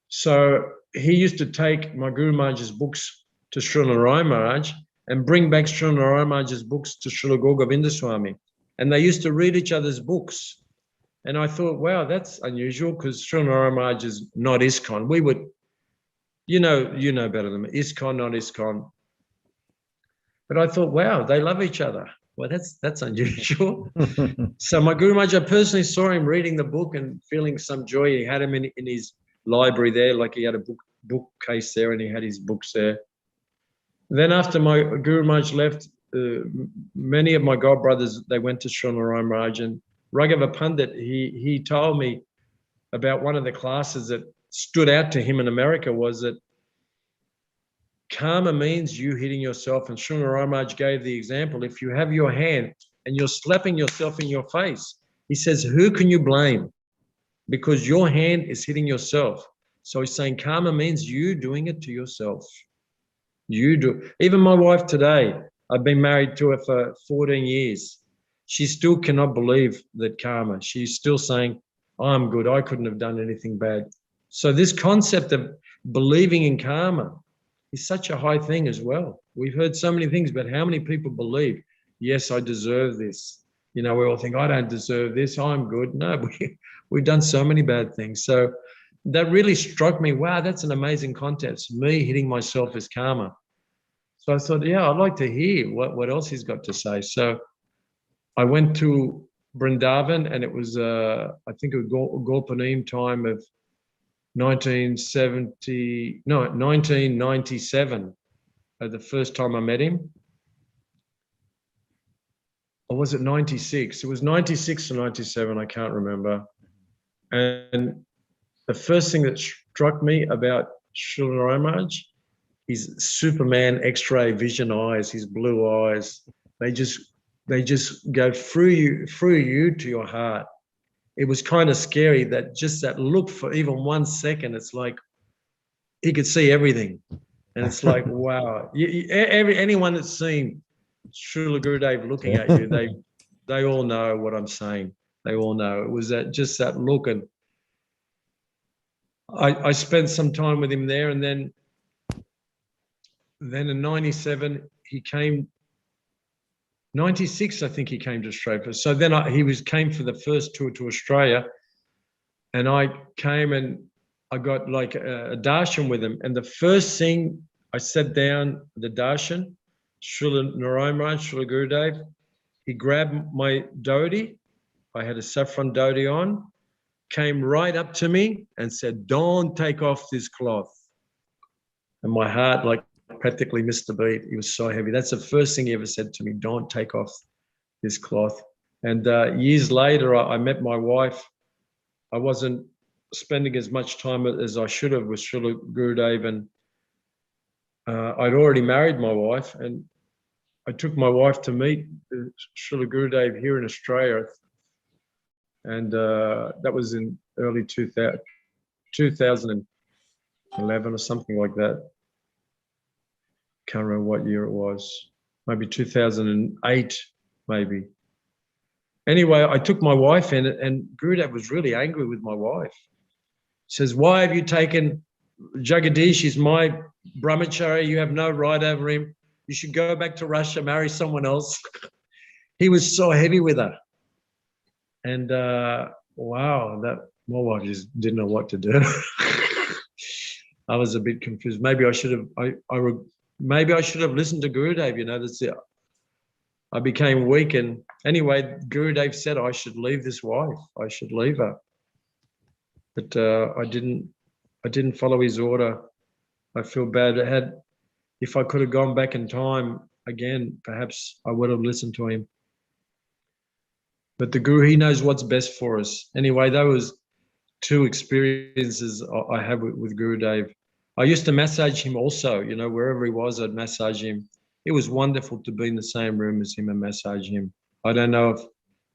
So he used to take my Guru Maharaj's books to Srila Narayan Maharaj and bring back Srila Narayan Maharaj's books to Srila Gour Govind Swami. And they used to read each other's books. And I thought, wow, that's unusual because Srila Narayan Maharaj is not ISKCON. We would, you know better than me, ISKCON, not ISKCON. But I thought, wow, they love each other. Well, that's unusual. So my Guru Maharaj, I personally saw him reading the book and feeling some joy. He had him in his library there, like he had a bookcase there and he had his books there. Then after my Guru Maharaj left, many of my god brothers, they went to Srila Narayan Maharaj, and Raghava Pandit, he told me about one of the classes that stood out to him in America was that karma means you hitting yourself. And Srila Narayan Maharaj gave the example, if you have your hand and you're slapping yourself in your face, he says, who can you blame? Because your hand is hitting yourself. So he's saying karma means you doing it to yourself. You do. Even my wife today, I've been married to her for 14 years. She still cannot believe that karma. She's still saying, I'm good. I couldn't have done anything bad. So this concept of believing in karma is such a high thing as well. We've heard so many things, but how many people believe, yes, I deserve this. You know, we all think, I don't deserve this, I'm good. No, we've done so many bad things. So that really struck me. Wow, that's an amazing context. Me hitting myself as karma. So I thought, yeah, I'd like to hear what else he's got to say. So I went to Vrindavan, and it was, I think it was Gorpanim time of 1997, the first time I met him. Or was it 96? It was 96 or 97, I can't remember. And the first thing that struck me about Srila Maharaj, his Superman X-ray vision eyes, his blue eyes, they just go through you to your heart. It was kind of scary, that just that look for even 1 second. It's like he could see everything, and it's like, wow. Anyone that's seen Srila Gurudev looking at you, they all know what I'm saying. They all know. It was just that look, and I spent some time with him there, and then in 97 he came. 96, I think he came to Australia. So then he came for the first tour to Australia, and I came and I got like a darshan with him. And the first thing I sat down, the darshan, Srila Narayan Maharaj, Srila Gurudev, he grabbed my dhoti. I had a saffron dhoti on, came right up to me and said, "Don't take off this cloth." And my heart like practically missed the beat. He was so heavy. That's the first thing he ever said to me, "Don't take off this cloth." And years later, I met my wife. I wasn't spending as much time as I should have with Srila Gurudev, and I'd already married my wife, and I took my wife to meet Srila Gurudev here in Australia, and that was in early 2011 or something like that. Can't remember what year it was. Maybe 2008, maybe. Anyway, I took my wife in, and Gurudev was really angry with my wife. He says, "Why have you taken Jagdish? He's my brahmachari. You have no right over him. You should go back to Russia, marry someone else." He was so heavy with her. And wow, that my wife just didn't know what to do. I was a bit confused. Maybe I should have, maybe I should have listened to Gurudev, you know, that's it. I became weak, and anyway, Gurudev said I should leave this wife. I should leave her. But I didn't follow his order. I feel bad. If I could have gone back in time again, perhaps I would have listened to him. But the Guru, he knows what's best for us. Anyway, that was 2 experiences I had with Gurudev. I used to massage him also, you know, wherever he was, I'd massage him. It was wonderful to be in the same room as him and massage him. I don't know if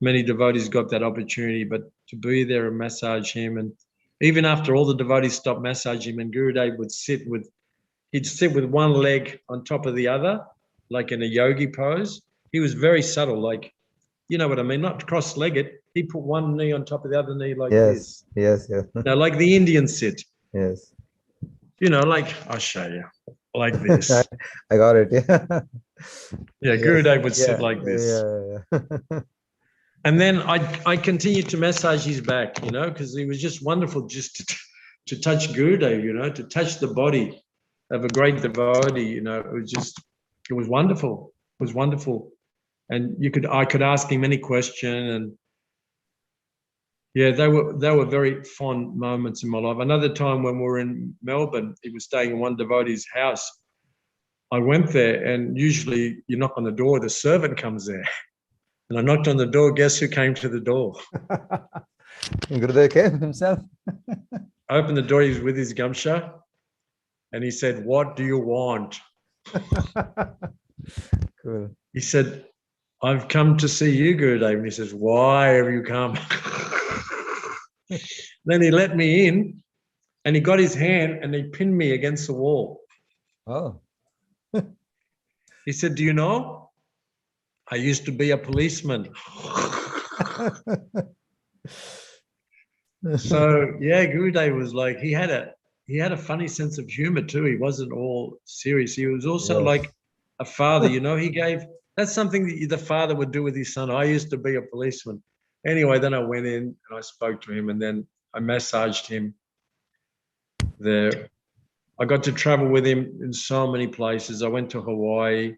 many devotees got that opportunity, but to be there and massage him, and even after all the devotees stopped massaging him, and Gurudev would sit with one leg on top of the other, like in a yogi pose. He was very subtle, like, you know what I mean, not cross-legged. He put one knee on top of the other knee like this. Yes. Now, like the Indians sit. Yes. You know, like, I'll show you, like this. I got it. Yeah. Yeah, Gurudev would sit like this. Yeah. And then I continued to massage his back, you know, because he was just wonderful just to touch Gurudev, you know, to touch the body of a great devotee, you know. It was wonderful. It was wonderful. And I could ask him any question, and yeah, they were very fond moments in my life. Another time when we were in Melbourne, he was staying in one devotee's house. I went there, and usually you knock on the door, the servant comes there. And I knocked on the door, guess who came to the door? Gurudev came himself. I opened the door, he was with his gamsha, and he said, "What do you want?" Cool. He said, "I've come to see you, Gurudev." And he says, "Why have you come?" Then he let me in, and he got his hand and he pinned me against the wall. Oh. He said, "Do you know? I used to be a policeman." So yeah, Gurudev was like, he had a funny sense of humor too. He wasn't all serious. He was also like a father, you know. That's something that the father would do with his son. I used to be a policeman. Anyway, then I went in and I spoke to him, and then I massaged him there. I got to travel with him in so many places. I went to Hawaii.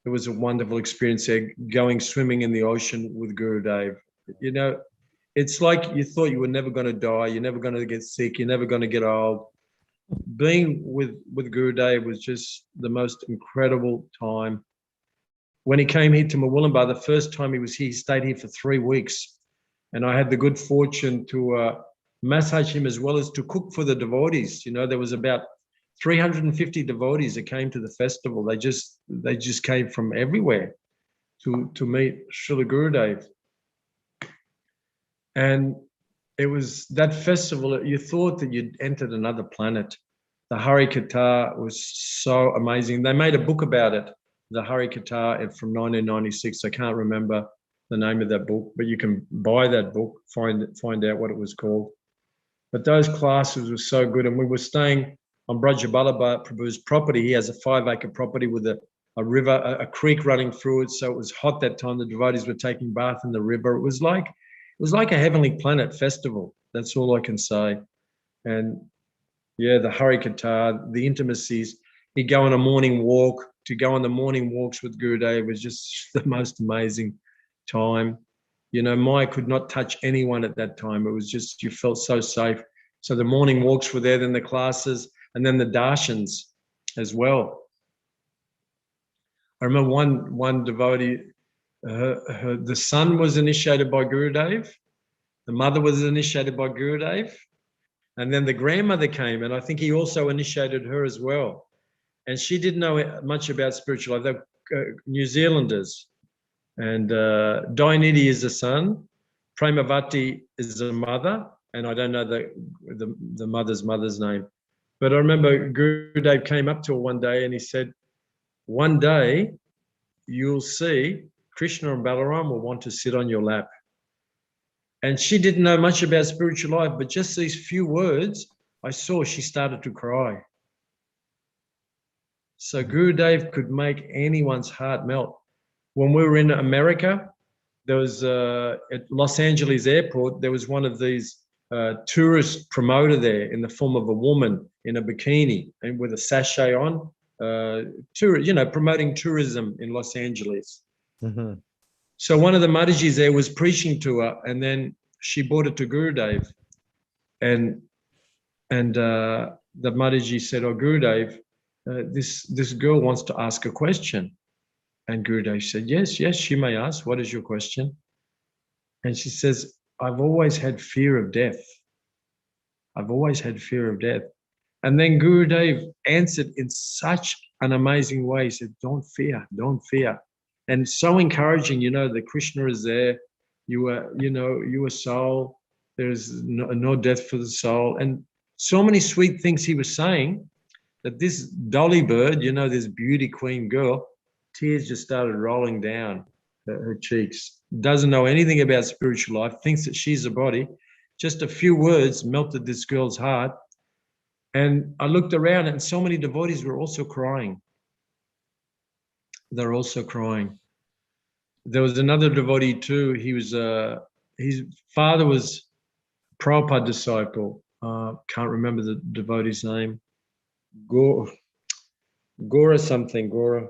It was a wonderful experience there, going swimming in the ocean with Gurudev. You know, it's like you thought you were never going to die. You're never going to get sick. You're never going to get old. Being with Gurudev was just the most incredible time. When he came here to Murwillumbah, the first time he was here, he stayed here for 3 weeks. And I had the good fortune to massage him as well as to cook for the devotees. You know, there was about 350 devotees that came to the festival. They just came from everywhere to meet Srila Gurudev. And it was that festival, you thought that you'd entered another planet. The Hari Katha was so amazing. They made a book about it, the Hari Katha from 1996. I can't remember the name of that book, but you can buy that book, find out what it was called. But those classes were so good. And we were staying on Pujyapad Prabhu's property. He has a 5-acre property with a river, a creek running through it. So it was hot that time. The devotees were taking bath in the river. It was like a heavenly planet festival. That's all I can say. And yeah, the Hari Katha, the intimacies. He'd go on a morning walk. To go on the morning walks with Gurudev was just the most amazing time. You know, Maya could not touch anyone at that time. It was just, you felt so safe. So the morning walks were there, then the classes, and then the darshans as well. I remember one devotee, the son was initiated by Gurudev, the mother was initiated by Gurudev, and then the grandmother came, and I think he also initiated her as well. And she didn't know much about spiritual life. They're New Zealanders. And Dainidhi is the son, Premavati is the mother, and I don't know the mother's name. But I remember Gurudev came up to her one day and he said, one day you'll see Krishna and Balaram will want to sit on your lap. And she didn't know much about spiritual life, but just these few words, I saw she started to cry. So Gurudev could make anyone's heart melt. When we were in America, there was at Los Angeles airport, there was one of these tourist promoter there in the form of a woman in a bikini and with a sachet on, promoting tourism in Los Angeles. Mm-hmm. So one of the Matajis there was preaching to her, and then she brought it to Gurudev. And the Mataji said, oh, Gurudev, this girl wants to ask a question. And Gurudev said, yes, she may ask. What is your question? And she says, I've always had fear of death. I've always had fear of death. And then Gurudev answered in such an amazing way. He said, don't fear, don't fear. And so encouraging, that Krishna is there. You are soul. There's no death for the soul. And so many sweet things he was saying that this Dolly bird, this beauty queen girl, tears just started rolling down her cheeks. Doesn't know anything about spiritual life, thinks that she's a body. Just a few words melted this girl's heart. And I looked around and so many devotees were also crying. They're also crying. There was another devotee too. He was, his father was a Prabhupada disciple. Can't remember the devotee's name. Gora something, Gaurapran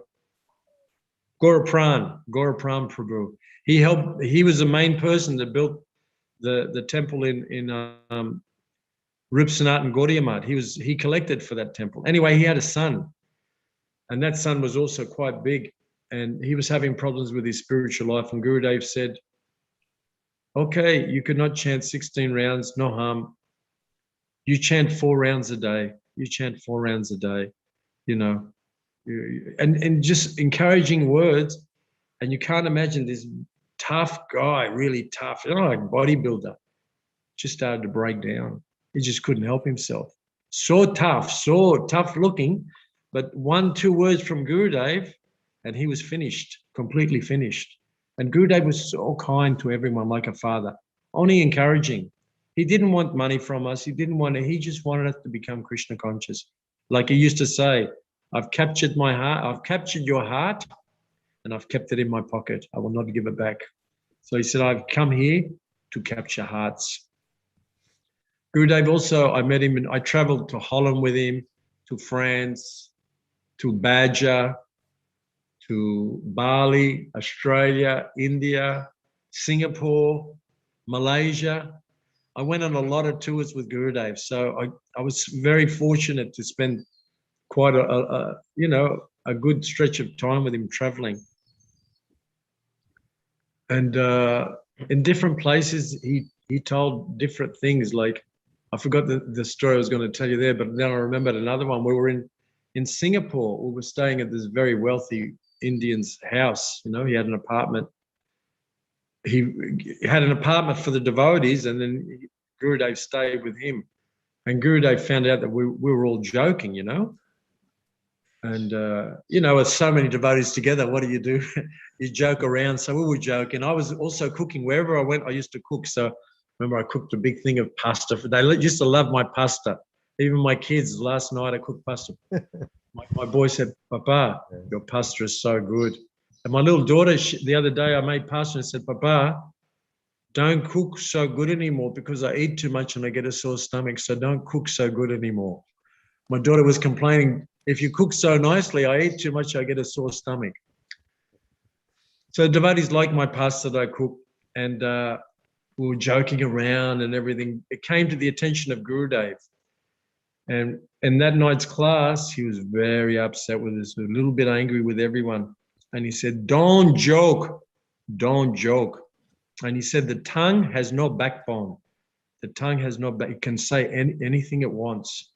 Prabhu. He was the main person that built the temple in Rupsanat and Gaudiya Math. He collected for that temple. Anyway, he had a son, and that son was also quite big, and he was having problems with his spiritual life. And Gurudev said, okay, you could not chant 16 rounds, no harm. You chant 4 rounds a day. You chant 4 rounds a day, and just encouraging words. And you can't imagine this tough guy, really tough, like bodybuilder, just started to break down. He just couldn't help himself. So tough looking, but 1-2 words from Gurudev and he was finished, completely finished. And Gurudev was so kind to everyone, like a father, only encouraging. He didn't want money from us. He just wanted us to become Krishna conscious. Like he used to say, I've captured my heart. I've captured your heart. and I've kept it in my pocket. I will not give it back. So he said, I've come here to capture hearts. Gurudev also, I met him and I traveled to Holland with him, to France, to Badger, to Bali, Australia, India, Singapore, Malaysia. I went on a lot of tours with Gurudev. So I was very fortunate to spend quite a good stretch of time with him traveling. And in different places, he told different things. Like, I forgot the story I was going to tell you there, but then I remembered another one. We were in Singapore. We were staying at this very wealthy Indian's house. You know, he had an apartment. He had an apartment for the devotees, and then Gurudev stayed with him. And Gurudev found out that we were all joking, you know. And, you know, with so many devotees together, what do? You joke around. So we were joking. I was also cooking. Wherever I went, I used to cook. So remember, I cooked a big thing of pasta. They used to love my pasta. Even my kids, last night I cooked pasta. My boy said, Papa, your pasta is so good. And my little daughter, the other day I made pasta and said, Papa, don't cook so good anymore because I eat too much and I get a sore stomach. So don't cook so good anymore. My daughter was complaining, if you cook so nicely, I eat too much, I get a sore stomach. So devotees like my pasta that I cook, and we were joking around and everything. It came to the attention of Gurudev. And in that night's class, he was very upset with us, a little bit angry with everyone. And he said, don't joke, don't joke. And he said, the tongue has no backbone. The tongue has no back. It can say anything it wants.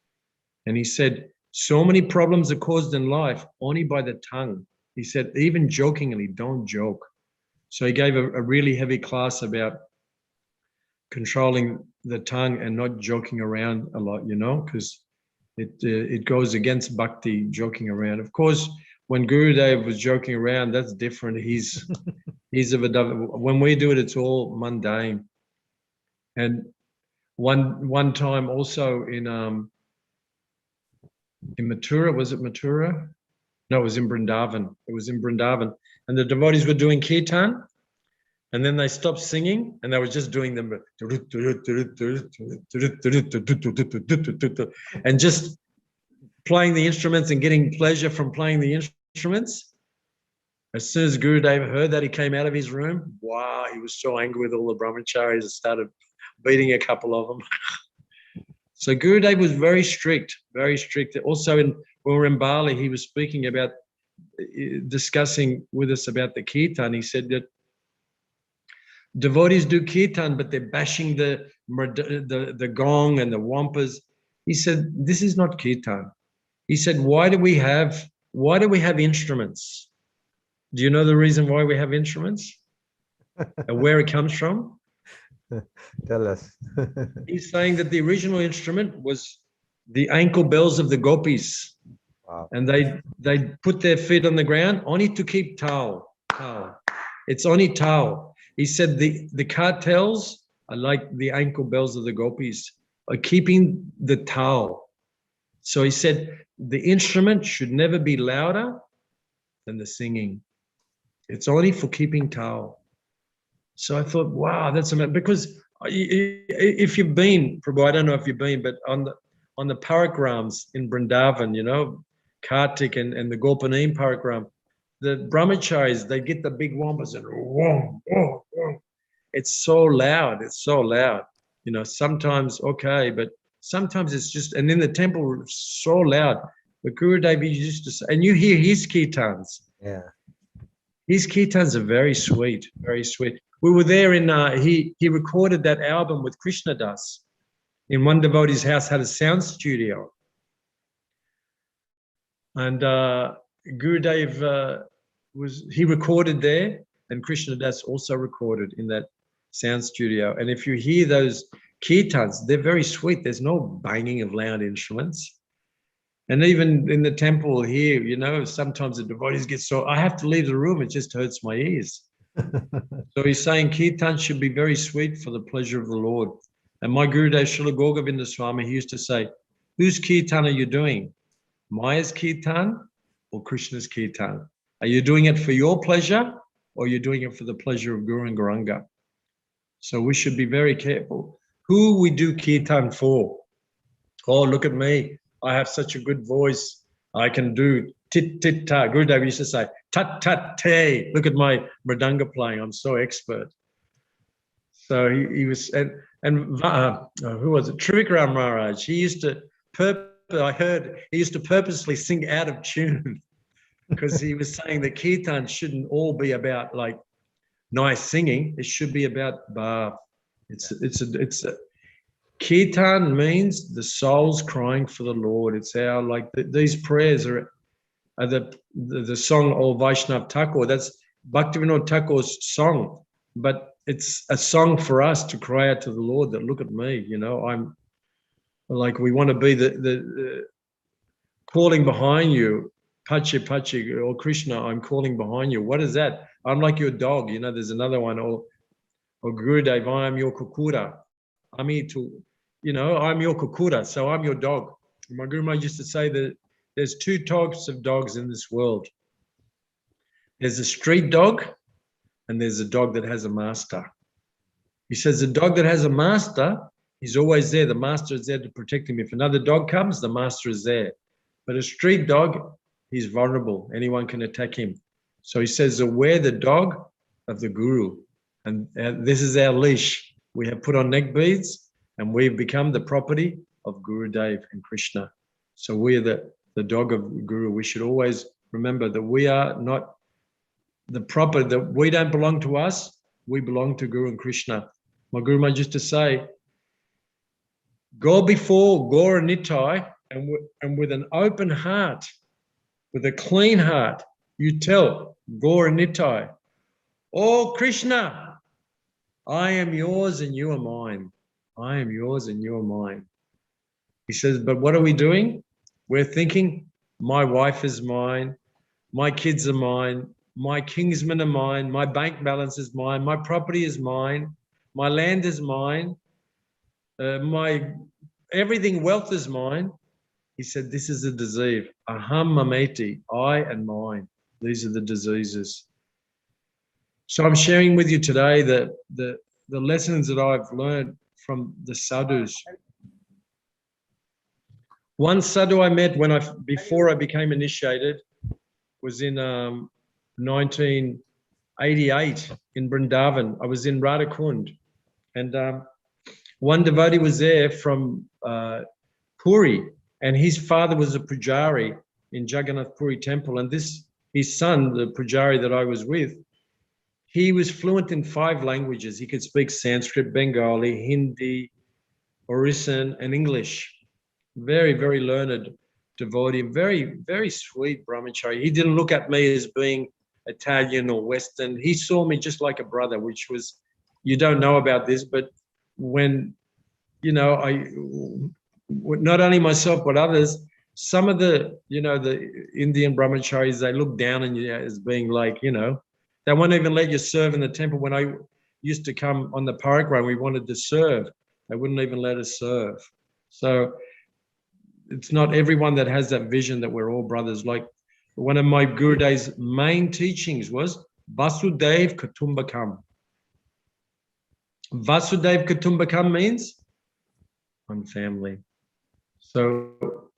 And he said, so many problems are caused in life only by the tongue. He said, even jokingly, don't joke. So he gave a really heavy class about controlling the tongue and not joking around a lot, you know, because it goes against bhakti, joking around. Of course, when Gurudev was joking around, that's different. He's of a, when we do it, it's all mundane. And one time also in Mathura, was it Mathura? No, it was in Vrindavan. It was in Vrindavan. And the devotees were doing kirtan, and then they stopped singing, and they were just doing them, and just playing the instruments and getting pleasure from playing the instruments. As soon as Gurudev heard that, he came out of his room. Wow, he was so angry with all the brahmacharis and started beating a couple of them. So Gurudev was very strict, very strict. Also, when we were in Bali, he was speaking about, discussing with us about the kirtan. He said that devotees do kirtan, but they're bashing the gong and the wampas. He said, this is not kirtan. He said, why do we have instruments? Do you know the reason why we have instruments? And where it comes from? Tell us. He's saying that the original instrument was the ankle bells of the gopis. Wow. And they put their feet on the ground only to keep tau. It's only tau. He said the cartels are like the ankle bells of the gopis, are keeping the tau. So he said the instrument should never be louder than the singing. It's only for keeping tau. So I thought, wow, that's amazing. Because if you've been, Prabhu, I don't know if you've been, but on the parikrams in Vrindavan, you know, Kartik and the Gopanim parigram, the brahmacharis, they get the big wampas and whom, whom, whom. It's so loud. It's so loud. You know, sometimes okay, but sometimes it's just, and in the temple, it's so loud. But Gurudev used to say, and you hear his kirtans. Yeah. His kirtans are very sweet, very sweet. We were there in, he recorded that album with Krishna Das in one devotee's house, had a sound studio. And Gurudev he recorded there, and Krishna Das also recorded in that sound studio. And if you hear those kirtans, they're very sweet. There's no banging of loud instruments. And even in the temple here, you know, sometimes the devotees get so, I have to leave the room, it just hurts my ears. So he's saying kirtan should be very sweet for the pleasure of the Lord. And my Gurudev, Srila Gurudev Govind Swami, he used to say, whose kirtan are you doing? Maya's kirtan or Krishna's kirtan? Are you doing it for your pleasure, or you're doing it for the pleasure of Guru and Guranga? So we should be very careful who we do kirtan for. Oh, look at me. I have such a good voice. I can do tit tit ta. Gurudev used to say, tat tat te. Look at my mridanga playing. I'm so expert. So he was, and who was it? Trivikram Maharaj. He used to, I heard, he used to purposely sing out of tune because he was saying that kirtan shouldn't all be about like nice singing. It should be about bhav. It's a kirtan means the soul's crying for the Lord. It's our, like, these prayers are the song old Vaishnav Thakur. That's Bhaktivinoda Thakur's song, but it's a song for us to cry out to the Lord that, look at me, you know, I'm like, we want to be the calling behind you, Pachi Pachi, or Krishna, I'm calling behind you. What is that? I'm like your dog, you know, there's another one, or Gurudev, I am your kukura. I'm here to, you know, I'm your kukura, so I'm your dog. My Guru Maharaj used to say that there's two types of dogs in this world. There's a street dog, and there's a dog that has a master. He says the dog that has a master, he's always there. The master is there to protect him. If another dog comes, the master is there. But a street dog, he's vulnerable. Anyone can attack him. So he says, we're the dog of the Guru. And this is our leash. We have put on neck beads, and we've become the property of Gurudev and Krishna. So we're the dog of Guru. We should always remember that we are not the property, that we don't belong to us, we belong to Guru and Krishna. My Guru Maharaj used to say, go before Gaur Nitai, and with an open heart, with a clean heart, you tell Gaur Nitai, oh Krishna, I am yours and you are mine. I am yours and you are mine. He says, but what are we doing? We're thinking, my wife is mine, my kids are mine, my kinsmen are mine, my bank balance is mine, my property is mine, my land is mine, my everything, wealth is mine. He said, this is a disease. Aham mameti, I and mine. These are the diseases. So I'm sharing with you today the lessons that I've learned from the sadhus. One sadhu I met before I became initiated was in 1988 in Vrindavan. I was in Radhakund, and one devotee was there from Puri, and his father was a pujari in Jagannath Puri temple, and his son, the pujari that I was with, he was fluent in 5 languages. He could speak Sanskrit, Bengali, Hindi, Orissa, and English. Very, very learned devotee, very, very sweet brahmachari. He didn't look at me as being Italian or Western. He saw me just like a brother, which was, you don't know about this, but when, you know, not only myself, but others, some of the, you know, the Indian brahmacharis, they look down on you as being like, you know, they won't even let you serve in the temple. When I used to come on the parikrama, we wanted to serve. They wouldn't even let us serve. So it's not everyone that has that vision that we're all brothers. Like one of my Gurudev's main teachings was Vasudev Kutumbakam. Vasudev Kutumbakam means one family. So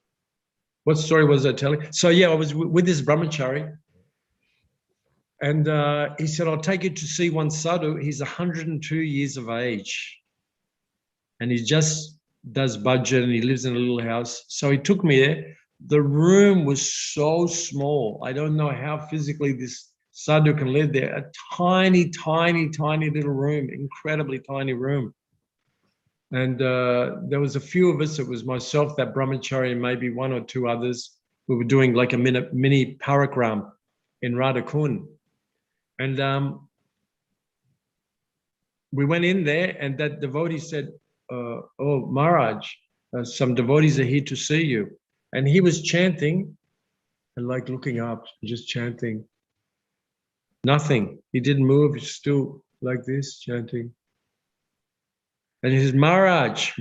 what story was I telling? So yeah, I was with this brahmachari, and he said, I'll take you to see one sadhu. He's 102 years of age, and he just does budget, and he lives in a little house. So he took me there. The room was so small. I don't know how physically this sadhu can live there. A tiny, tiny, tiny little room, incredibly tiny room. And there was a few of us. It was myself, that brahmachari, and maybe 1 or 2 others. We were doing like a mini parakram in Radhakund. And we went in there, and that devotee said, oh, Maharaj, some devotees are here to see you. And he was chanting and like looking up, just chanting. Nothing. He didn't move, still like this, chanting. And he says, Maharaj,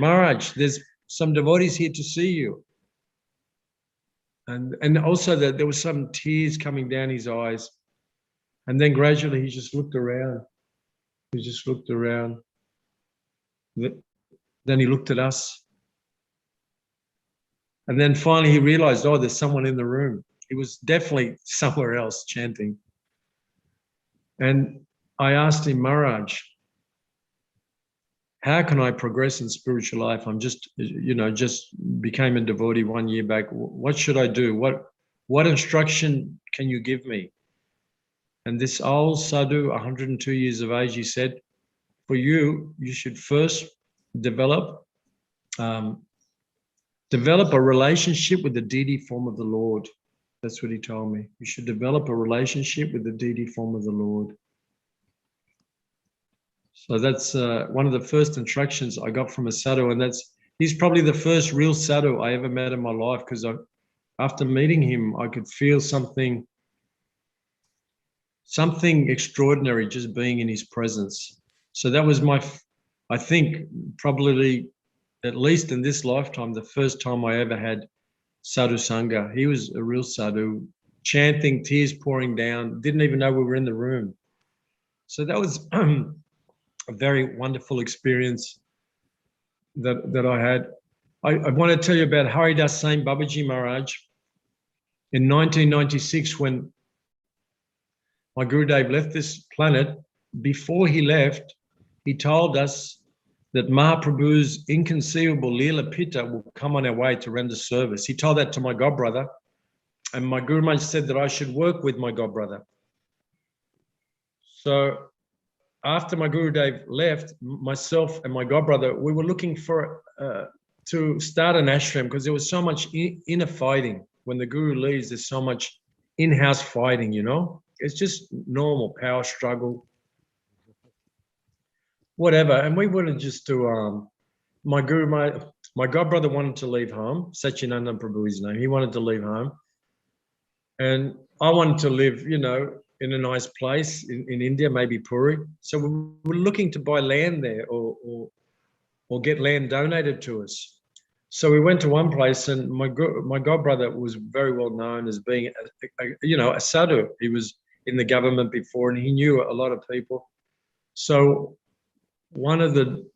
there's some devotees here to see you. And also that there was some tears coming down his eyes. And then gradually he just looked around. He just looked around. Then he looked at us. And then finally he realized, oh, there's someone in the room. He was definitely somewhere else chanting. And I asked him, Maharaj, how can I progress in spiritual life? I'm just became a devotee 1 year back. What should I do? What instruction can you give me? And this old sadhu, 102 years of age, he said, for you, you should first develop a relationship with the deity form of the Lord. That's what he told me. You should develop a relationship with the deity form of the Lord. So that's one of the first instructions I got from a sadhu, and he's probably the first real sadhu I ever met in my life, because after meeting him, I could feel something extraordinary just being in his presence. So that was I think probably, at least in this lifetime, the first time I ever had sadhu sangha. He was a real sadhu, chanting, tears pouring down, didn't even know we were in the room. So that was a very wonderful experience that I had. I want to tell you about Haridas Sain Babaji Maharaj. In 1996, when my Gurudev left this planet, before he left, he told us that Mahaprabhu's inconceivable Leela Pitta will come on our way to render service. He told that to my godbrother, and my Guru Maharaj said that I should work with my godbrother. So after my Gurudev left, myself and my godbrother, we were looking for to start an ashram, because there was so much inner fighting. When the Guru leaves, there's so much in-house fighting, It's just normal power struggle, whatever. And we wanted just to, my godbrother wanted to leave home. Satchidananda Prabhu, his name. He wanted to leave home. And I wanted to live, in a nice place in India, maybe Puri. So we were looking to buy land there or get land donated to us. So we went to one place, and my godbrother was very well known as being, a sadhu. He was in the government before, and he knew a lot of people. So one of the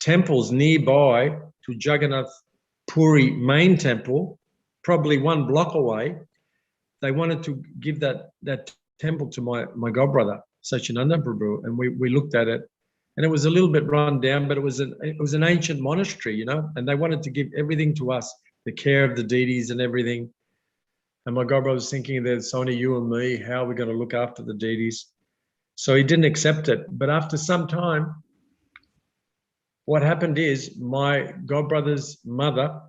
temples nearby to Jagannath Puri main temple, probably 1 block away, they wanted to give that temple to my godbrother, Satchidananda Prabhu, and we looked at it, and it was a little bit run down, but it was an ancient monastery, and they wanted to give everything to us, the care of the deities and everything. And my godbrother was thinking, there's only you and me, how are we going to look after the deities? So he didn't accept it. But after some time, what happened is my godbrother's mother,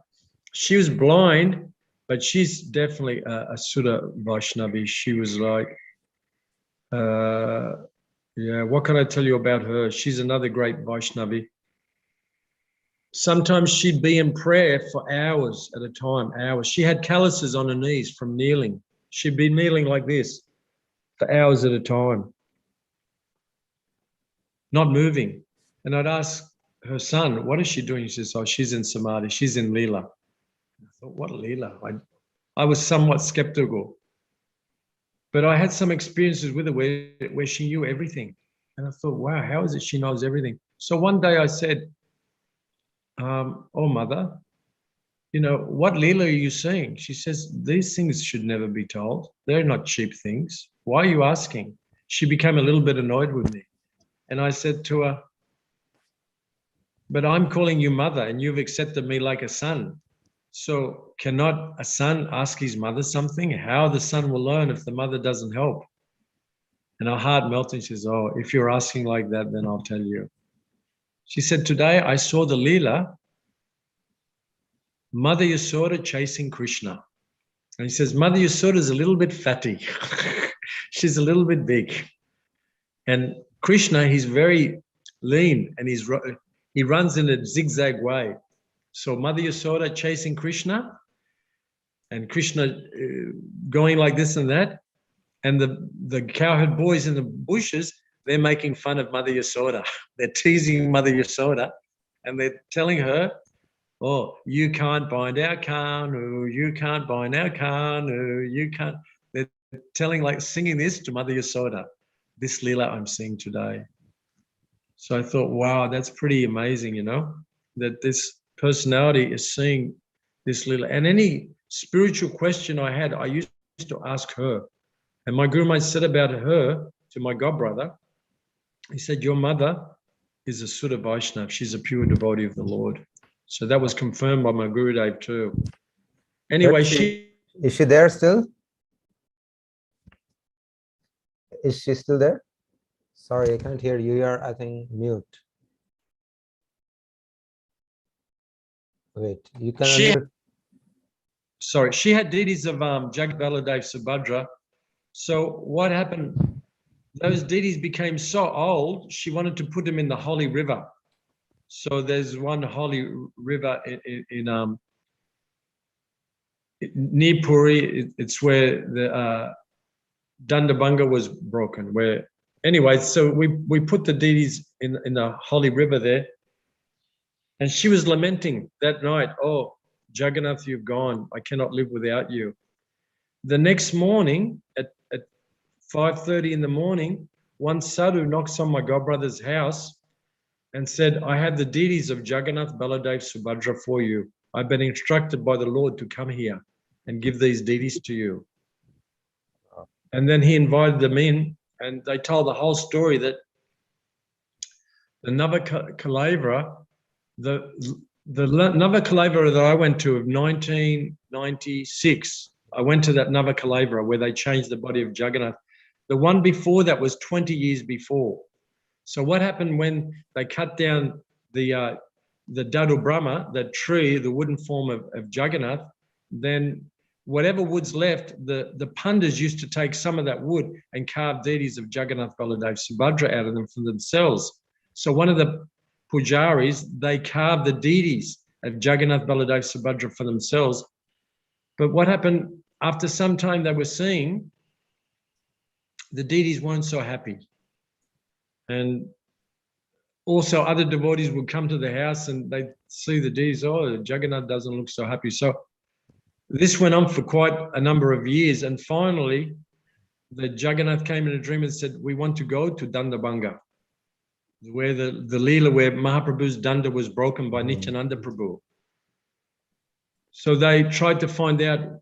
she was blind, but she's definitely a Sudha Vaishnavi. She was like, what can I tell you about her? She's another great Vaishnavi. Sometimes she'd be in prayer for hours at a time, hours. She had calluses on her knees from kneeling. She'd be kneeling like this for hours at a time, not moving. And I'd ask her son, what is she doing? She says, oh, she's in Samadhi, she's in Leela. I thought, what Leela? I was somewhat skeptical. But I had some experiences with her where she knew everything. And I thought, wow, how is it she knows everything? So one day I said, oh, mother, what Leela are you saying? She says, these things should never be told. They're not cheap things. Why are you asking? She became a little bit annoyed with me. And I said to her, but I'm calling you mother and you've accepted me like a son. So cannot a son ask his mother something? How the son will learn if the mother doesn't help? And her heart melted. She says, oh, if you're asking like that, then I'll tell you. She said, today I saw the Leela, Mother Yasoda chasing Krishna. And he says, Mother Yasoda is a little bit fatty. She's a little bit big. And Krishna, he's very lean and he runs in a zigzag way. So Mother Yasoda chasing Krishna, and Krishna going like this and that, and the cowherd boys in the bushes, they're making fun of Mother Yasoda. They're teasing Mother Yasoda, and they're telling her, oh, you can't bind our canoe, you can't bind our canoe, you can't. They're telling, like, singing this to Mother Yasoda, this Leela I'm seeing today. So I thought, wow, that's pretty amazing, you know, that this personality is seeing this Leela. And any spiritual question I had, I used to ask her. And my Guru Maharaj said about her to my godbrother, he said, your mother is a Sudha Vaishnav. She's a pure devotee of the Lord. So that was confirmed by my Gurudev too. Anyway, is she there still? Is she still there? Sorry, I can't hear you. You are, I think, mute. Wait, you can. Sorry, she had deities of Jagat Baladev Subhadra. So what happened? Those deities became so old, she wanted to put them in the holy river. So there's one holy river in near Puri. It's where the Dandabanga was broken. Where anyway, so we put the deities in the holy river there, and she was lamenting that night. Oh, Jagannath, you've gone. I cannot live without you. The next morning at 5:30 in the morning, one sadhu knocks on my godbrother's house and said, I have the deities of Jagannath, Baladev, Subhadra for you. I've been instructed by the Lord to come here and give these deities to you. And then he invited them in, and they told the whole story that the Navakalavara, the Navakalavara that I went to of 1996, I went to that Navakalavara where they changed the body of Jagannath. The one before that was 20 years before. So what happened when they cut down the Dadu Brahma, the tree, the wooden form of Jagannath, then whatever wood's left, the Pandits used to take some of that wood and carve deities of Jagannath, Baladev, Subhadra out of them for themselves. So one of the pujaris, they carved the deities of Jagannath, Baladev, Subhadra for themselves. But what happened after some time, they were seeing the deities weren't so happy. And also other devotees would come to the house and they'd see the deities, oh, Jagannath doesn't look so happy. So this went on for quite a number of years. And finally, the Jagannath came in a dream and said, we want to go to Dandabanga, where the Leela, where Mahaprabhu's Danda was broken by Nityananda Prabhu. So they tried to find out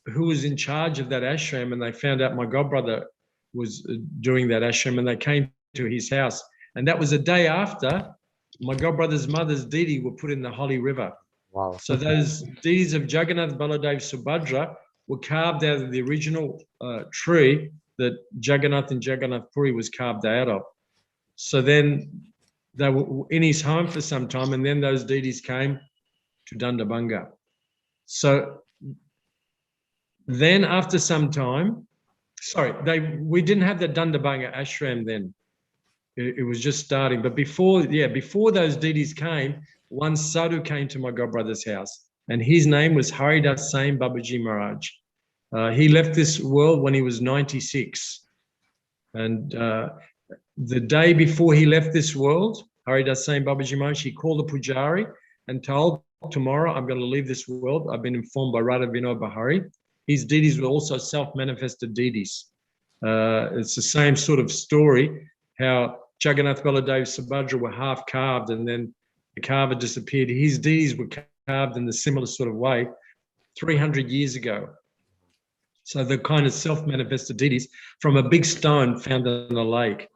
who was in charge of that ashram, and they found out my godbrother was doing that ashram, and they came to his house. And that was a day after my godbrother's mother's deity were put in the holy river. Wow. So those deities of Jagannath, Baladev, Subhadra were carved out of the original tree that Jagannath and Jagannath Puri was carved out of. So then they were in his home for some time, and then those deities came to Dandabanga. So then after some time, we didn't have the Dandabanga ashram then. It was just starting. But before those deities came, one sadhu came to my godbrother's house, and his name was Haridas Babaji Maharaj. He left this world when he was 96. And the day before he left this world, Haridas Babaji Maharaj, he called the pujari and told, tomorrow I'm going to leave this world. I've been informed by Radha Vinod Bahari. His deities were also self-manifested deities. It's the same sort of story, how Jagannath, Baladev, Subhadra were half carved and then the carver disappeared. His deities were carved in a similar sort of way 300 years ago. So the kind of self-manifested deities from a big stone found in a lake.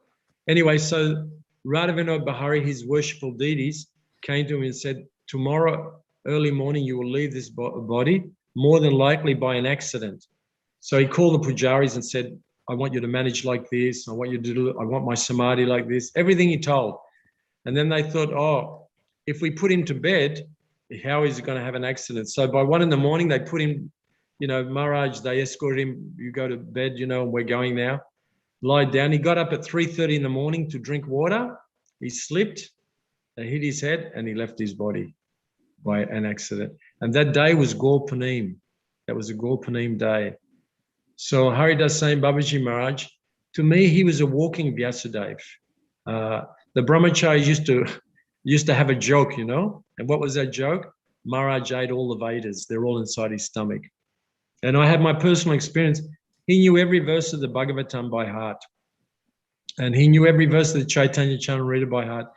Anyway, so Radha Vinod Bahari, his worshipful deities, came to him and said, tomorrow early morning you will leave this body, more than likely by an accident. So he called the pujaris and said, I want you to manage like this. I want you to do, I want my samadhi like this, everything he told. And then they thought, oh, if we put him to bed, how is he going to have an accident? So by 1 a.m, they put him, Maharaj, they escorted him, you go to bed, and we're going now. Lie down. He got up at 3:30 in the morning to drink water. He slipped, they hit his head, and he left his body by an accident. And that day was Gaur Punim. That was a Gaur Punim day. So Haridas Babaji Maharaj, to me, he was a walking Vyasadeva. The brahmacharis used to have a joke, and what was that joke? Maharaj ate all the Vedas. They're all inside his stomach. And I had my personal experience. He knew every verse of the Bhagavatam by heart. And he knew every verse of the Chaitanya Charitamrita by heart.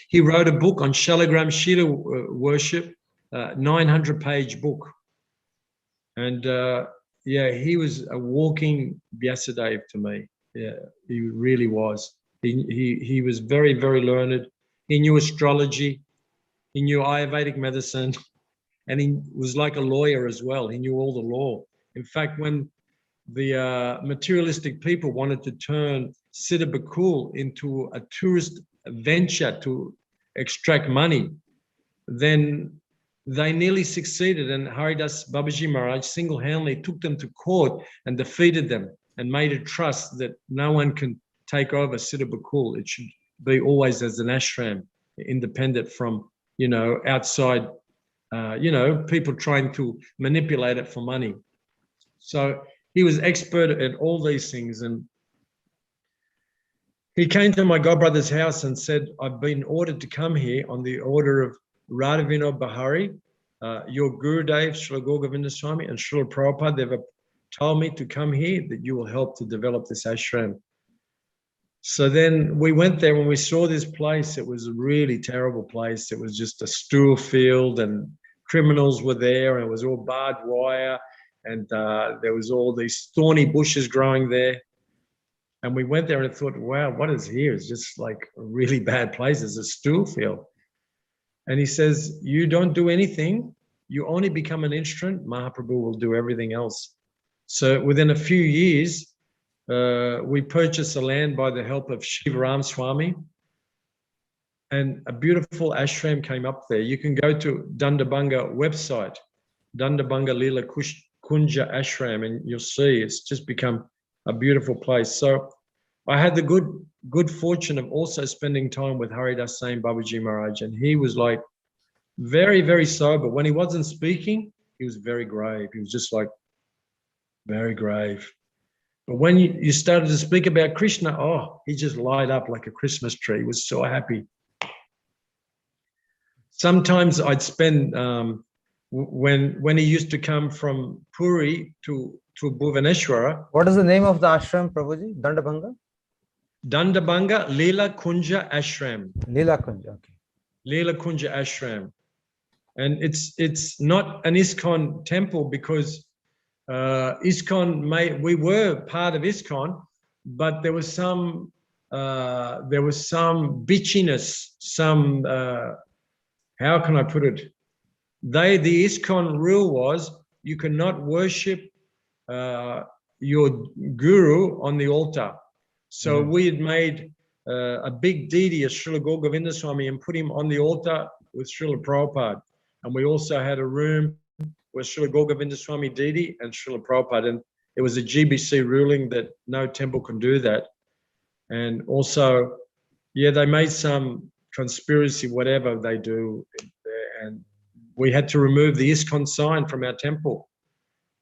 He wrote a book on Shalagram Shila worship, 900-page book. And yeah, he was a walking Vyasadeva to me. Yeah, he really was. He was very, very learned. He knew astrology. He knew Ayurvedic medicine. And he was like a lawyer as well. He knew all the law. In fact, when the materialistic people wanted to turn Siddha Bakul into a tourist venture to extract money, then they nearly succeeded, and Haridas Babaji Maharaj single-handedly took them to court and defeated them and made a trust that no one can take over Siddha Bakul. It should be always as an ashram, independent from, you know, outside, you know, people trying to manipulate it for money. So he was expert at all these things. And he came to my godbrother's house and said, I've been ordered to come here on the order of Radhavino Bahari, your Gurudev, Srila Gour Govind Swami, and Srila Prabhupada. They've told me to come here, that you will help to develop this ashram. So then we went there. When we saw this place, it was a really terrible place. It was just a stool field and criminals were there, and it was all barbed wire, and there was all these thorny bushes growing there. And we went there and thought, wow, what is here? It's just like a really bad place. It's a stool field. And he says, you don't do anything. You only become an instrument. Mahaprabhu will do everything else. So within a few years, we purchased the land by the help of Shivaram Swami. And a beautiful ashram came up there. You can go to Dandabanga website, Dandabanga Lila Kunja Ashram, and you'll see it's just become a beautiful place. So I had the good fortune of also spending time with Haridas Sain Babaji Maharaj, and he was like very, very sober. When he wasn't speaking, he was very grave. He was just like very grave. But when you started to speak about Krishna, oh, he just light up like a Christmas tree. He was so happy. Sometimes I'd spend, when he used to come from Puri to Bhuvaneshwara. What is the name of the ashram, Prabhuji? Dandabanga? Dandabanga Lila Kunja Ashram. Lila Kunja, okay. Lila Kunja Ashram. And it's not an ISKCON temple, because ISKCON we were part of ISKCON, but there was some bitchiness, some how can I put it? The ISKCON rule was you cannot worship your guru on the altar. So we had made a big deity of Srila Gour Govind Swami and put him on the altar with Srila Prabhupada. And we also had a room with Srila Gour Govind Swami Didi and Srila Prabhupada. And it was a GBC ruling that no temple can do that. And also, yeah, they made some conspiracy, whatever they do. And we had to remove the ISKCON sign from our temple,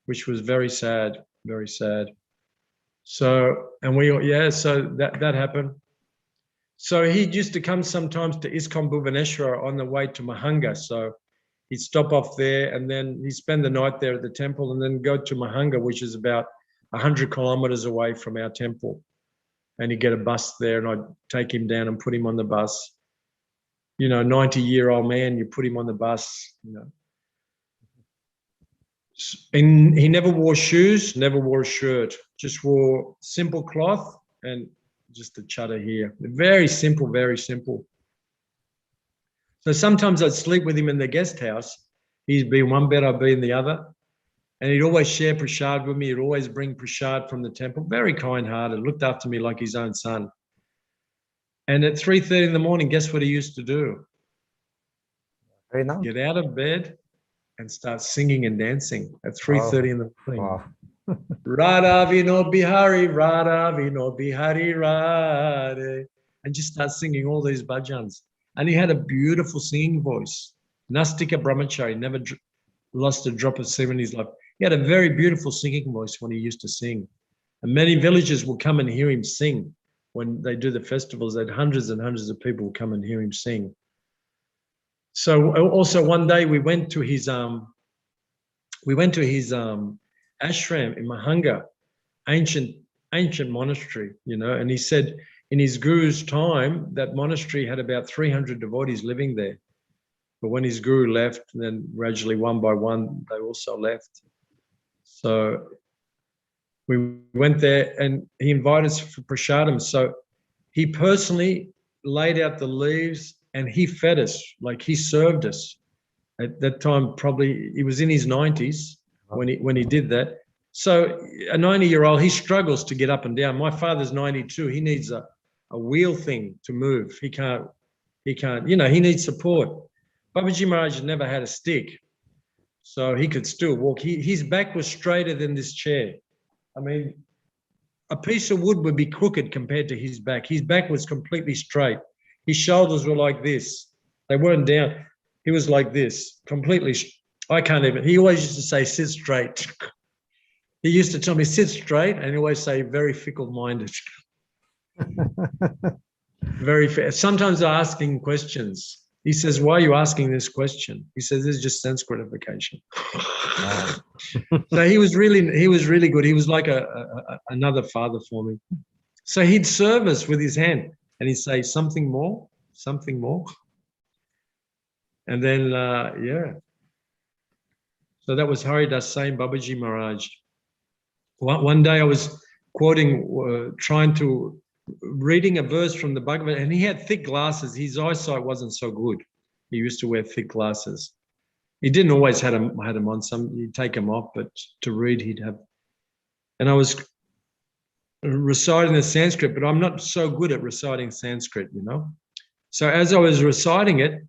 which was very sad, very sad. So, and so that happened. So he used to come sometimes to ISKCON Bhuvaneshwara on the way to Mahanga. So he'd stop off there, and then he'd spend the night there at the temple, and then go to Mahanga, which is about 100 kilometers away from our temple. And he'd get a bus there, and I'd take him down and put him on the bus. You know, 90-year-old man, you put him on the bus, you know. And he never wore shoes, never wore a shirt, just wore simple cloth and just a chadar here. Very simple, very simple. So sometimes I'd sleep with him in the guest house. He'd be in one bed, I'd be in the other. And he'd always share prasad with me. He'd always bring prasad from the temple. Very kind-hearted, looked after me like his own son. And at 3:30 in the morning, guess what he used to do? Harinaam? Get out of bed and start singing and dancing at 3:30 in the morning. Wow. Radha Vinod Bihari, Radha Vinod Bihari, Radhe. And just start singing all these bhajans. And he had a beautiful singing voice. Nastika Brahmachari, never lost a drop of semen in his life. He had a very beautiful singing voice when he used to sing. And many villagers will come and hear him sing. When they do the festivals, that hundreds and hundreds of people will come and hear him sing. So also one day we went to his ashram in Mahanga, ancient monastery, you know, and he said in his guru's time that monastery had about 300 devotees living there. But when his guru left, then gradually one by one they also left. So we went there and he invited us for prasadam. So he personally laid out the leaves and he fed us, like he served us. At that time, probably he was in his 90s when he did that. So a 90-year-old, he struggles to get up and down. My father's 92. He needs a wheel thing to move. He can't, you know, he needs support. Babaji Maharaj never had a stick, so he could still walk. His back was straighter than this chair. I mean, a piece of wood would be crooked compared to his back. His back was completely straight. His shoulders were like this. They weren't down. He was like this, completely. I can't even. He always used to say, sit straight. He used to tell me, sit straight, and he always say, very fickle-minded. Very fair. Sometimes asking questions. He says, why are you asking this question? He says, this is just Sanskritification. Wow. So he was really good. He was like another father for me. So he'd serve us with his hand and he'd say, something more, something more. And then, yeah. So that was Haridas saying Babaji Maharaj. One day I was quoting, reading a verse from the Bhagavad, and he had thick glasses. His eyesight wasn't so good. He used to wear thick glasses. He didn't always had them on. He'd take them off, but to read he'd have. And I was reciting the Sanskrit, but I'm not so good at reciting Sanskrit, you know. So as I was reciting it,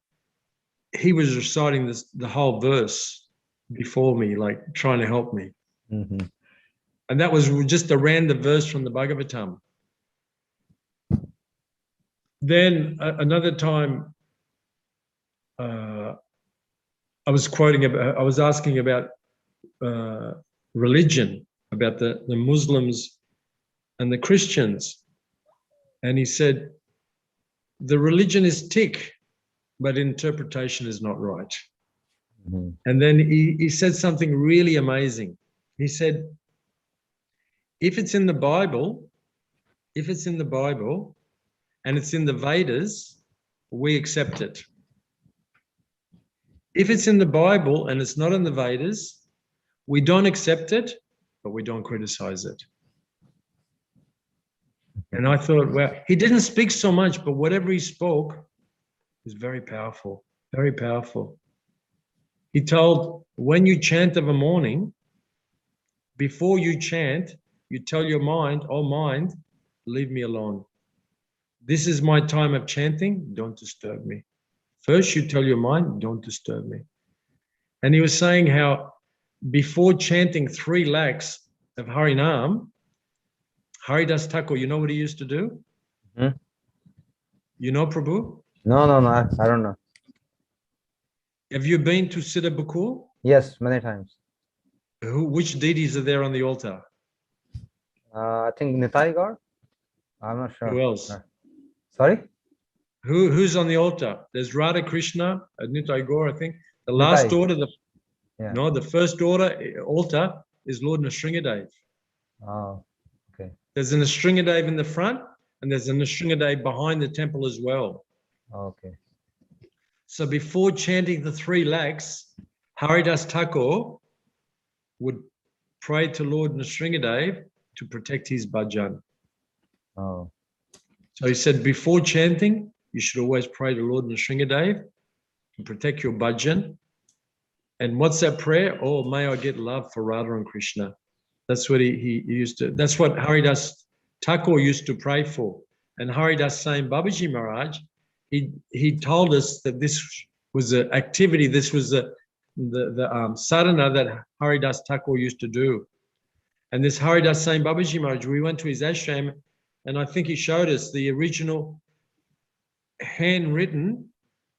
he was reciting the whole verse before me, like trying to help me. Mm-hmm. And that was just a random verse from the Bhagavatam. Then another time, I was asking about religion, about the Muslims and the Christians. And he said, the religion is tick, but interpretation is not right. Mm-hmm. And then he said something really amazing. He said, if it's in the Bible, and it's in the Vedas, we accept it. If it's in the Bible and it's not in the Vedas, we don't accept it, but we don't criticize it. And I thought, well, he didn't speak so much, but whatever he spoke was very powerful, very powerful. He told, when you chant of a morning, before you chant, you tell your mind, oh mind, leave me alone. This is my time of chanting, don't disturb me. First, you tell your mind, don't disturb me. And he was saying how before chanting 3 lakhs of harinaam, Haridas Thakur, you know what he used to do? Mm-hmm. You know, Prabhu? No, I don't know. Have you been to Siddha Bakur? Yes, many times. Which deities are there on the altar? I think Nitai God? I'm not sure. Who else? Sorry? Who's on the altar? There's Radha Krishna, Nitai Gaur, I think. The last Nitai. order, Yeah. the first altar is Lord Nrsingadev. Oh, okay. There's an Nrsingadev in the front, and there's an Nrsingadev behind the temple as well. Okay. So before chanting the 3 lakhs, Haridas Thakur would pray to Lord Nrsingadev to protect his bhajan. Oh. So he said, before chanting, you should always pray to Lord Nrsingadev to protect your bhajan. And what's that prayer? Oh, may I get love for Radha and Krishna. That's what he used to, that's what Haridas Thakur used to pray for. And Haridas saying, Babaji Maharaj, he told us that this was an activity, this was the sadhana that Haridas Thakur used to do. And this Haridas saying, Babaji Maharaj, we went to his ashram, and I think he showed us the original handwritten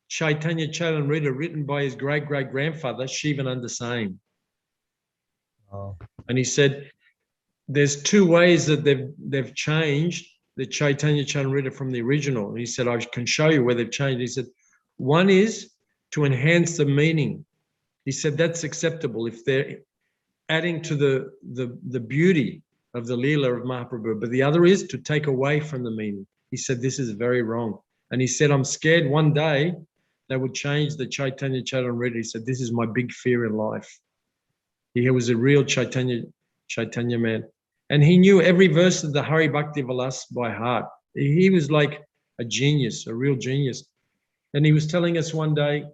Chaitanya Charitamrita written by his great-great-grandfather, Shivananda Sain. Oh. And he said, there's 2 ways that they've changed the Chaitanya Charitamrita from the original. And he said, I can show you where they've changed. He said, one is to enhance the meaning. He said that's acceptable if they're adding to the beauty of the Leela of Mahaprabhu. But the other is to take away from the meaning. He said this is very wrong. And he said, I'm scared one day they would change the Chaitanya Charitamrita. He said, this is my big fear in life. He was a real Chaitanya man. And he knew every verse of the Hari Bhakti Vilas by heart. He was like a genius, a real genius. And he was telling us one day,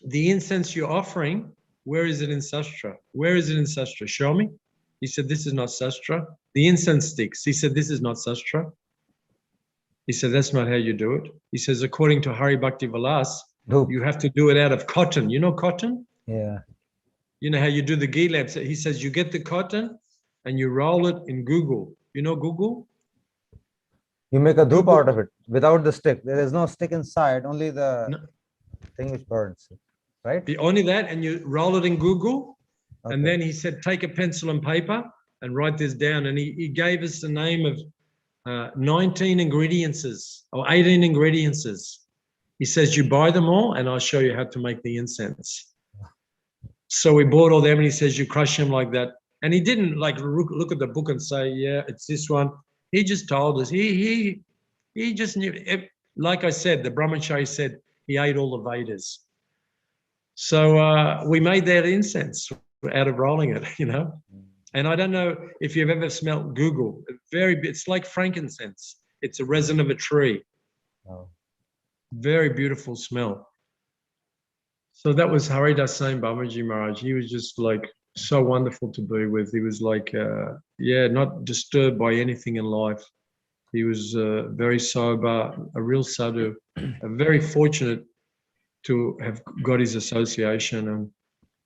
the incense you're offering, where is it in Sastra? Where is it in Sastra? Show me. He said, this is not Sastra. The incense sticks. He said, this is not Sastra. He said, that's not how you do it. He says, according to Hari Bhakti Vilas, you have to do it out of cotton. You know cotton? Yeah. You know how you do the ghee lamps? He says, you get the cotton and you roll it in Google. You know Google? You make a dhoop out of it without the stick. There is no stick inside, only the thing which burns, right? Only that, and you roll it in Google. Okay. And then he said, take a pencil and paper and write this down. And he gave us the name of 19 ingredients or 18 ingredients. He says, you buy them all and I'll show you how to make the incense. So we bought all them and he says, you crush them like that. And he didn't like look at the book and say, yeah, it's this one. He just told us. He just knew. Like I said, the Brahmachari said he ate all the Vedas. So we made that incense out of rolling it, you know. And I don't know if you've ever smelled Google. It's like frankincense. It's a resin of a tree. Oh. Very beautiful smell. So that was Haridas Sain Babaji Maharaj. He was just like so wonderful to be with. He was like, not disturbed by anything in life. He was very sober, a real sadhu, very fortunate to have got his association. And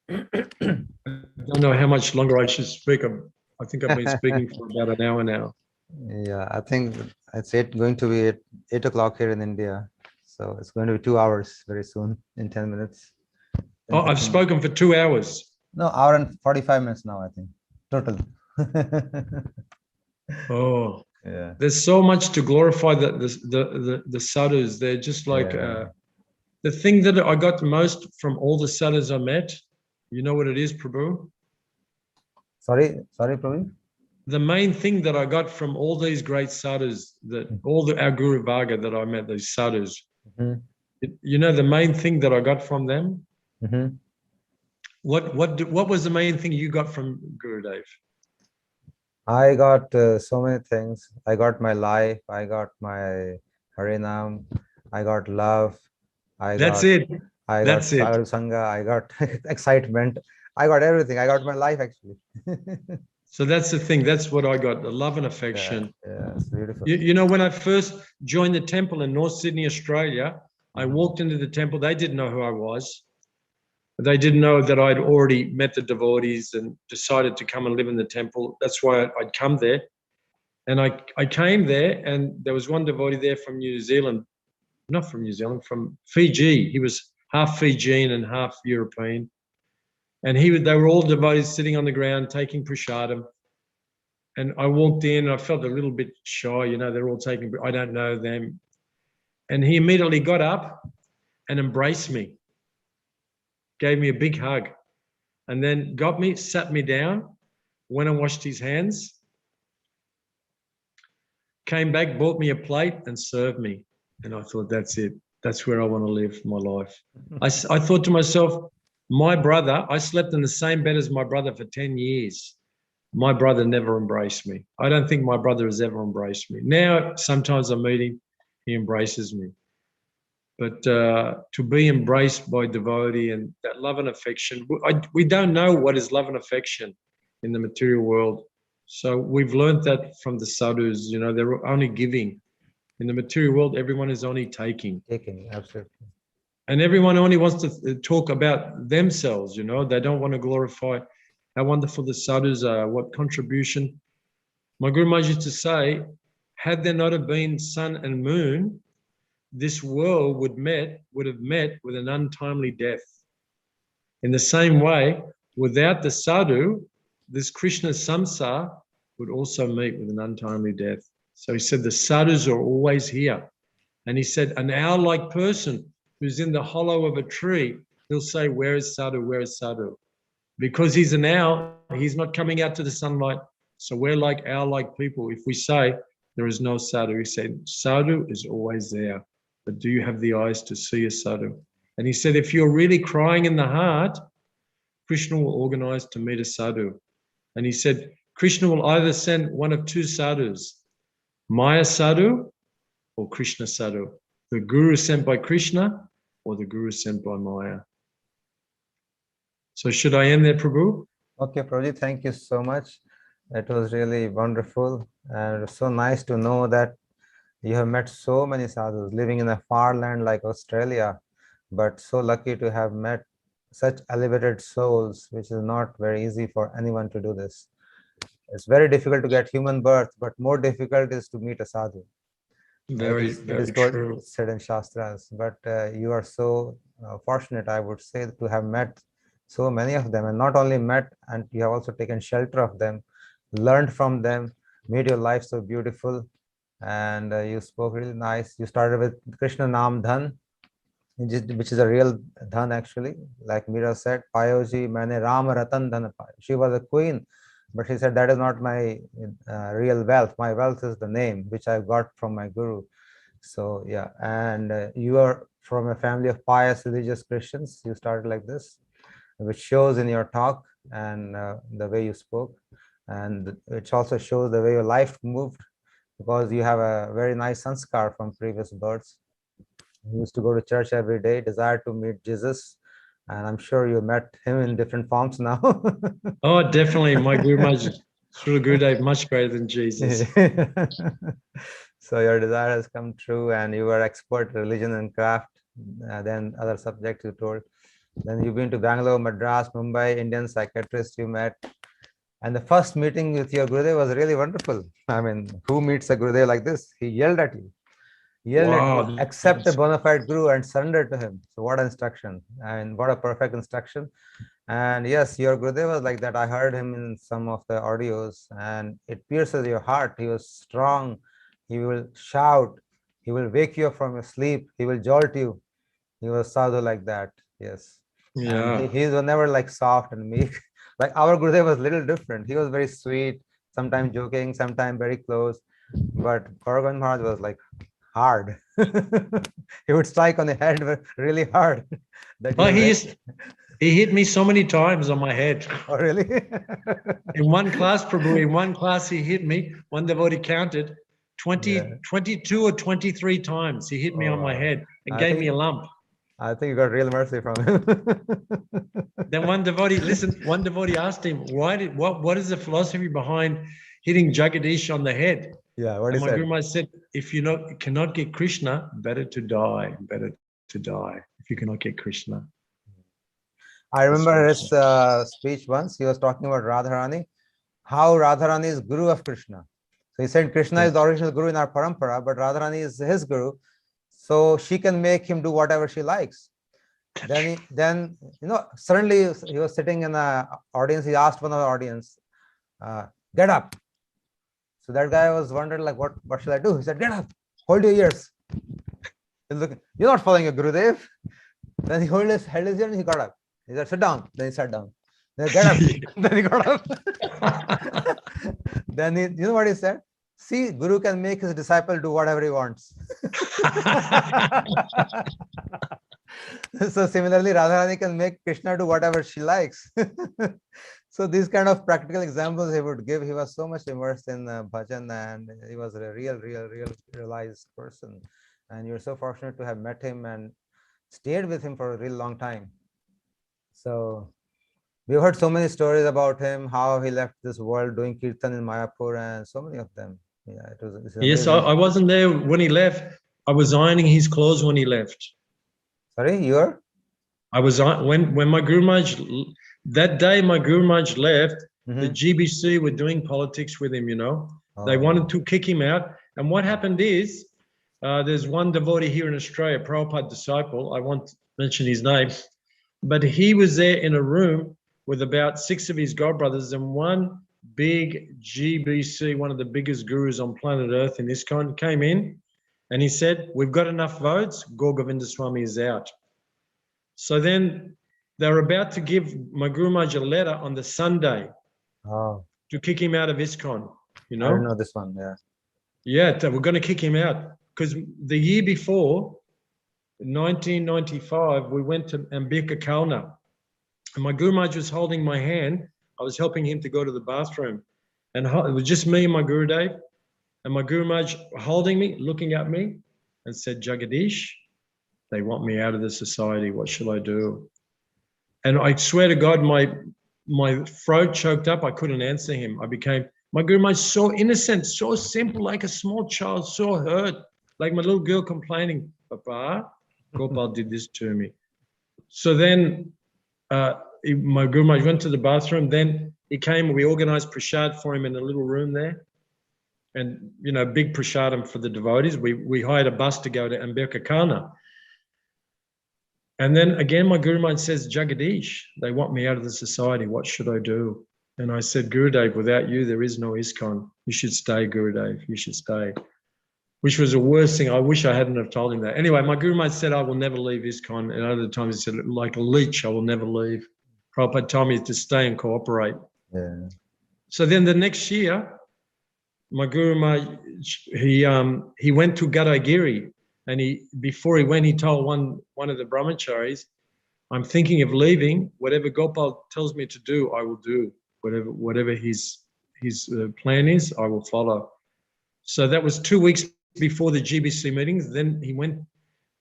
I don't know how much longer I should speak. I think I've been speaking for about an hour now. Yeah, I think it's going to be 8 o'clock here in India. So it's going to be 2 hours very soon, in 10 minutes. Oh, I've spoken for 2 hours. No, hour and 45 minutes now, I think, total. Oh, yeah. There's so much to glorify the sadhus. They're just like the thing that I got the most from all the sadhus I met. You know what it is, Prabhu? Sorry, Prabhu? The main thing that I got from all these great sadhus, our Guru Varga that I met, these sadhus, you know, the main thing that I got from them. What was the main thing you got from Gurudev? I got so many things. I got my life. I got my harinaam. I got love. I got sadhu sangha. I got excitement. I got everything. I got my life actually. So that's the thing. That's what I got, the love and affection. Yeah, it's beautiful. You know, when I first joined the temple in North Sydney, Australia, I walked into the temple. They didn't know who I was. They didn't know that I'd already met the devotees and decided to come and live in the temple. That's why I'd come there. And I came there, and there was one devotee there from New Zealand, not from New Zealand, from Fiji. He was half Fijian and half European. And they were all devotees sitting on the ground taking prasadam. And I walked in, and I felt a little bit shy. You know, they're all taking, I don't know them. And he immediately got up and embraced me, gave me a big hug, and then got me, sat me down, went and washed his hands, came back, bought me a plate and served me. And I thought, that's it. That's where I want to live my life. I thought to myself, my brother, I slept in the same bed as my brother for 10 years. My brother never embraced me. I don't think my brother has ever embraced me. Now, sometimes I meet him, he embraces me. But to be embraced by devotee and that love and affection, we don't know what is love and affection in the material world. So we've learned that from the sadhus, you know, they're only giving. In the material world, everyone is only taking. Taking, absolutely. And everyone only wants to talk about themselves, you know. They don't want to glorify how wonderful the sadhus are, what contribution. My Guru Maharaj used to say, had there not have been sun and moon, this world would have met with an untimely death. In the same way, without the sadhu, this Krishna samsara would also meet with an untimely death. So he said the sadhus are always here. And he said, an owl-like person who's in the hollow of a tree, he'll say, where is sadhu, where is sadhu? Because he's an owl, he's not coming out to the sunlight. So we're like owl-like people. If we say there is no sadhu, he said, sadhu is always there. But do you have the eyes to see a sadhu? And he said, if you're really crying in the heart, Krishna will organize to meet a sadhu. And he said, Krishna will either send one of two sadhus, Maya sadhu or Krishna sadhu. The guru sent by Krishna or the guru sent by Maya. So should I end there, Prabhu? Okay, Prabhuji, thank you so much. It was really wonderful and so nice to know that you have met so many sadhus living in a far land like Australia, but so lucky to have met such elevated souls, which is not very easy for anyone to do this. It's very difficult to get human birth, but more difficult is to meet a sadhu. Very true. Said in Shastras, but you are so fortunate, I would say, to have met so many of them, and not only met, and you have also taken shelter of them, learned from them, made your life so beautiful, and you spoke really nice. You started with Krishna Naam Dhan, which is a real dhan actually. Like Meera said, Payoji, Maine Ram Ratan Dhan Payo. She was a queen, but she said that is not my real wealth. My wealth is the name which I got from my guru. So yeah, and you are from a family of pious religious Christians. You started like this, which shows in your talk and the way you spoke, and which also shows the way your life moved, because you have a very nice sanskar from previous births. You used to go to church every day, desired to meet Jesus, and I'm sure you met him in different forms now. Oh, definitely. My Guru Maharaj, Srila Gurudev, much greater than Jesus. So your desire has come true, and you are expert religion and craft, then other subjects you told. Then you've been to Bangalore, Madras, Mumbai, Indian psychiatrist you met. And the first meeting with your Gurudev was really wonderful. I mean, who meets a Gurudev like this? He yelled at you. Wow, Accept a bona fide guru and surrender to him. So what instruction, and what a perfect instruction. And yes, your Gurudev was like that. I heard him in some of the audios, and it pierces your heart. He was strong. He will shout. He will wake you up from your sleep. He will jolt you. He was sadhu like that. Yes. yeah. And he was never like soft and meek. Like our Gurudev was a little different. He was very sweet, sometimes joking, sometimes very close. But Gaur Govind Maharaj was like hard. He would strike on the head really hard. Oh, he hit me so many times on my head. Oh, really? In one class, Prabhu, in one class, he hit me. One devotee counted 22 or 23 times. He hit me on my head and gave me a lump. I think you got real mercy from him. Then one devotee asked him, what is the philosophy behind hitting Jagdish on the head? Yeah, what he my said? Guru Maharaj said, if you cannot get Krishna, better to die if you cannot get Krishna. I remember his speech once. He was talking about Radharani, how Radharani is Guru of Krishna. So he said Krishna is the original Guru in our parampara, but Radharani is his Guru. So she can make him do whatever she likes. Then suddenly he was sitting in the audience. He asked one of the audience, get up. So that guy was wondering, like, what should I do? He said, get up, hold your ears. You're not following your Gurudev. Then he held his ear and he got up. He said, sit down. Then he sat down. Then get up. Then he got up. Then you know what he said? See, Guru can make his disciple do whatever he wants. So similarly, Radharani can make Krishna do whatever she likes. So these kind of practical examples he would give. He was so much immersed in bhajan, and he was a real realized person. And you're so fortunate to have met him and stayed with him for a real long time. So we've heard so many stories about him, how he left this world doing kirtan in Mayapur, and so many of them. Yeah, it was. Yes, I wasn't there when he left. I was ironing his clothes when he left. Sorry, you were? I was when my Guru Maharaj, that day my Guru Maharaj left, the GBC were doing politics with him, They wanted to kick him out. And what happened is, there's one devotee here in Australia, Prabhupada disciple, I won't mention his name, but he was there in a room with about 6 of his godbrothers, and one big GBC, one of the biggest gurus on planet Earth in this kind, came in And he said, we've got enough votes, Gour Govinda Swami is out. So then they were about to give my Guru Maharaj a letter on the Sunday to kick him out of ISKCON, you know? I don't know this one, yeah. Yeah, we're going to kick him out. Because the year before, 1995, we went to Ambika Kalna. And my Guru Maharaj was holding my hand. I was helping him to go to the bathroom. And it was just me and my Gurudev. And my Guru Maharaj holding me, looking at me, and said, Jagdish, they want me out of the society. What shall I do? And I swear to God, my throat choked up. I couldn't answer him. My Guru Maharaj so innocent, so simple, like a small child, so hurt, like my little girl complaining, Papa, Gopal did this to me. So then my Guru Maharaj went to the bathroom. Then he came, we organized prasad for him in a little room there. And, you know, big prasadam for the devotees. We hired a bus to go to Ambika Kalna. And then again, my Guru Maharaj says, Jagdish, they want me out of the society. What should I do? And I said, Gurudev, without you, there is no ISKCON. You should stay, Gurudev. You should stay. Which was the worst thing. I wish I hadn't have told him that. Anyway, my Guru Maharaj said, I will never leave ISKCON. And other times he said, like a leech, I will never leave. Prabhupada told me to stay and cooperate. Yeah. So then the next year, my Guru Maharaj, he went to Gadagiri, and before he went, he told one of the brahmacharis, I'm thinking of leaving. Whatever Gopal tells me to do, I will do. Whatever his plan is, I will follow. So that was 2 weeks before the GBC meetings. Then I went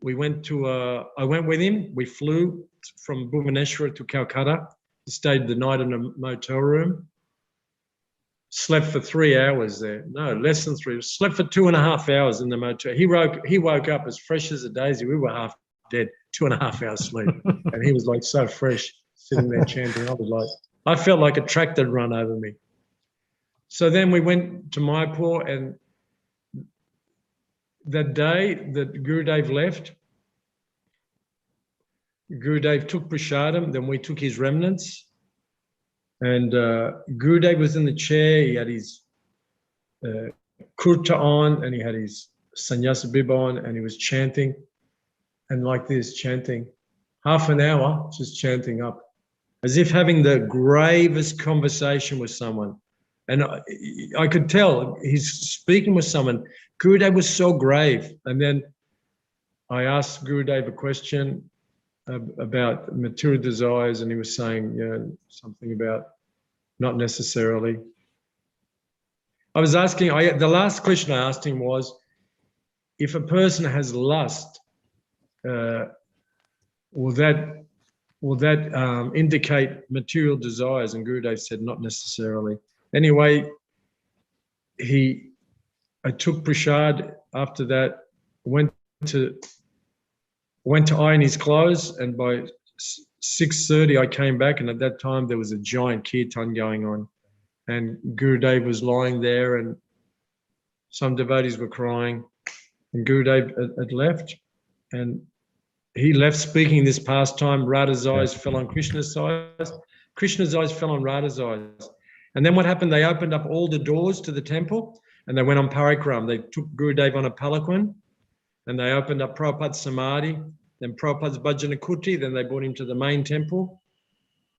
with him. We flew from Bhubaneswar to Calcutta. He stayed the night in a motel room. Slept for 3 hours there. No, less than 3. Slept for 2.5 hours in the motel. He woke up as fresh as a daisy. We were half dead. 2.5 hours sleep. And he was like so fresh, sitting there chanting. I felt like a tractor had run over me. So then we went to Mayapur, and that day that Gurudev left, Gurudev took prasadam, then we took his remnants. And Gurudev was in the chair. He had his kurta on, and he had his sannyasa bib on, and he was chanting, and like this, chanting, half an hour, just chanting up, as if having the gravest conversation with someone. And I could tell he's speaking with someone. Gurudev was so grave. And then I asked Gurudev a question about material desires, and he was saying, something about not necessarily. I was asking, the last question I asked him was, if a person has lust, will that indicate material desires? And Gurudev said, not necessarily. Anyway, I took prasad. After that, went to iron his clothes, and by 6:30 I came back, and at that time there was a giant kirtan going on, and Gurudev was lying there, and some devotees were crying, and Gurudev had left, and he left speaking this pastime. Radha's eyes fell on Krishna's eyes. Krishna's eyes fell on Radha's eyes. And then what happened? They opened up all the doors to the temple, and they went on parikram. They took Gurudev on a palanquin, and they opened up Prabhupada's Samadhi, then Prabhupada's Bhajana Kuti, then they brought him to the main temple.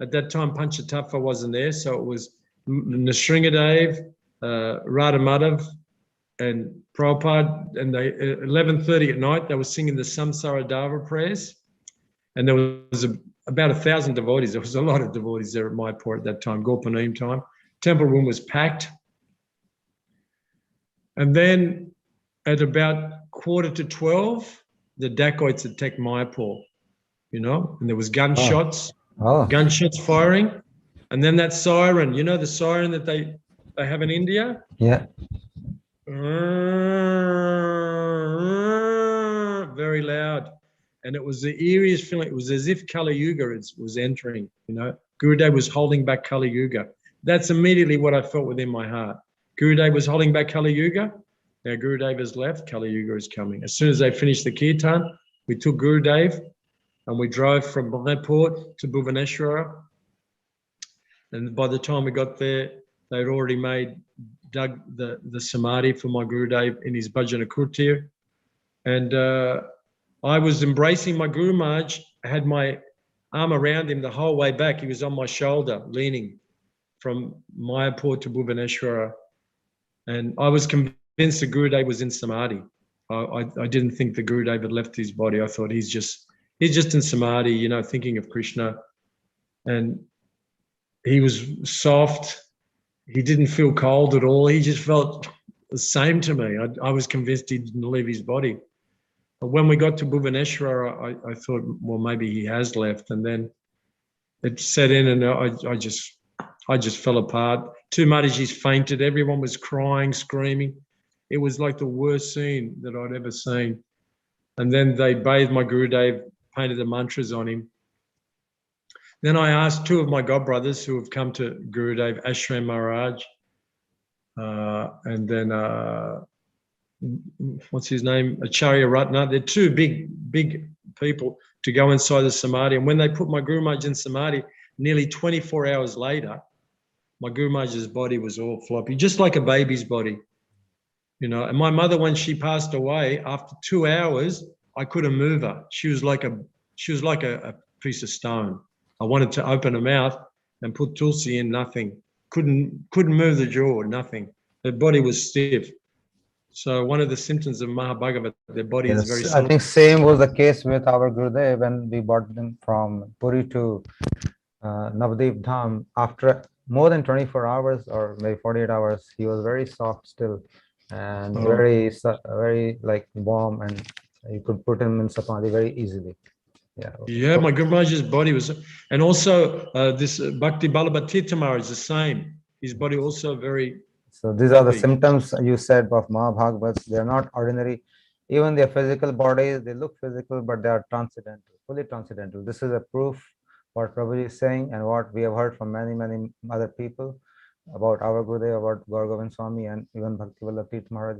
At that time, Panchatattva wasn't there, so it was Nrsingadev, Radha Madhav, and Prabhupada, and they 11:30 at night, they were singing the Samsara Dava prayers, and there was about 1,000 devotees. There was a lot of devotees there at Mayapur at that time, Gorpaneem time. Temple room was packed. And then at about 11:45, the dacoits attacked Mayapur, and there was gunshots, gunshots firing. And then that siren, the siren that they have in India? Yeah. Very loud. And it was the eeriest feeling. It was as if Kali Yuga was entering, Gurudev was holding back Kali Yuga. That's immediately what I felt within my heart. Gurudev was holding back Kali Yuga. Now Gurudev has left, Kali Yuga is coming. As soon as they finished the kirtan, we took Gurudev and we drove from Mayapur to Bhubaneswar. And by the time we got there, they'd already dug the Samadhi for my Gurudev in his Bhajana Kurtir. And I was embracing my Guru Maharaj. I had my arm around him the whole way back. He was on my shoulder, leaning from Mayapur to Bhubaneswara. And I was convinced the Gurudev was in Samadhi. I didn't think the Gurudev had left his body. I thought he's just in Samadhi, you know, thinking of Krishna. And he was soft. He didn't feel cold at all. He just felt the same to me. I was convinced he didn't leave his body. But when we got to Bhubaneswara, I thought, well, maybe he has left. And then it set in, and I just fell apart. Two Maharaji's fainted. Everyone was crying, screaming. It was like the worst scene that I'd ever seen. And then they bathed my Gurudev, painted the mantras on him. Then I asked two of my godbrothers who have come to Gurudev, Ashram Maharaj, and then what's his name, Acharya Ratna. They're two big people to go inside the Samadhi. And when they put my Guru Maharaj in Samadhi, nearly 24 hours later, my Guru Maharaj's body was all floppy, just like a baby's body, you know. And my mother, when she passed away, after 2 hours, I couldn't move her. She was like a piece of stone. I wanted to open her mouth and put tulsi in, nothing. Couldn't move the jaw, nothing. Her body was stiff. So one of the symptoms of Mahabhagavat, their body is very I think same was the case with our Gurudev when we brought them from Puri to Navadip Dham. After more than 24 hours or maybe 48 hours, he was very soft still and very like warm, and you could put him in Samadhi very easily. Yeah, my Guru Maharaj's body was, and also this Bhakti Balabhatirtha Maharaj is the same. His body also very. So these are the symptoms you said of Mahabhagavats. They are not ordinary. Even their physical bodies, they look physical, but they are transcendental, fully transcendental. This is a proof what Prabhuji is saying and what we have heard from many other people about our Gurudev, about Gaur Govind Swami, and even Bhakti Vallabh Maharaj.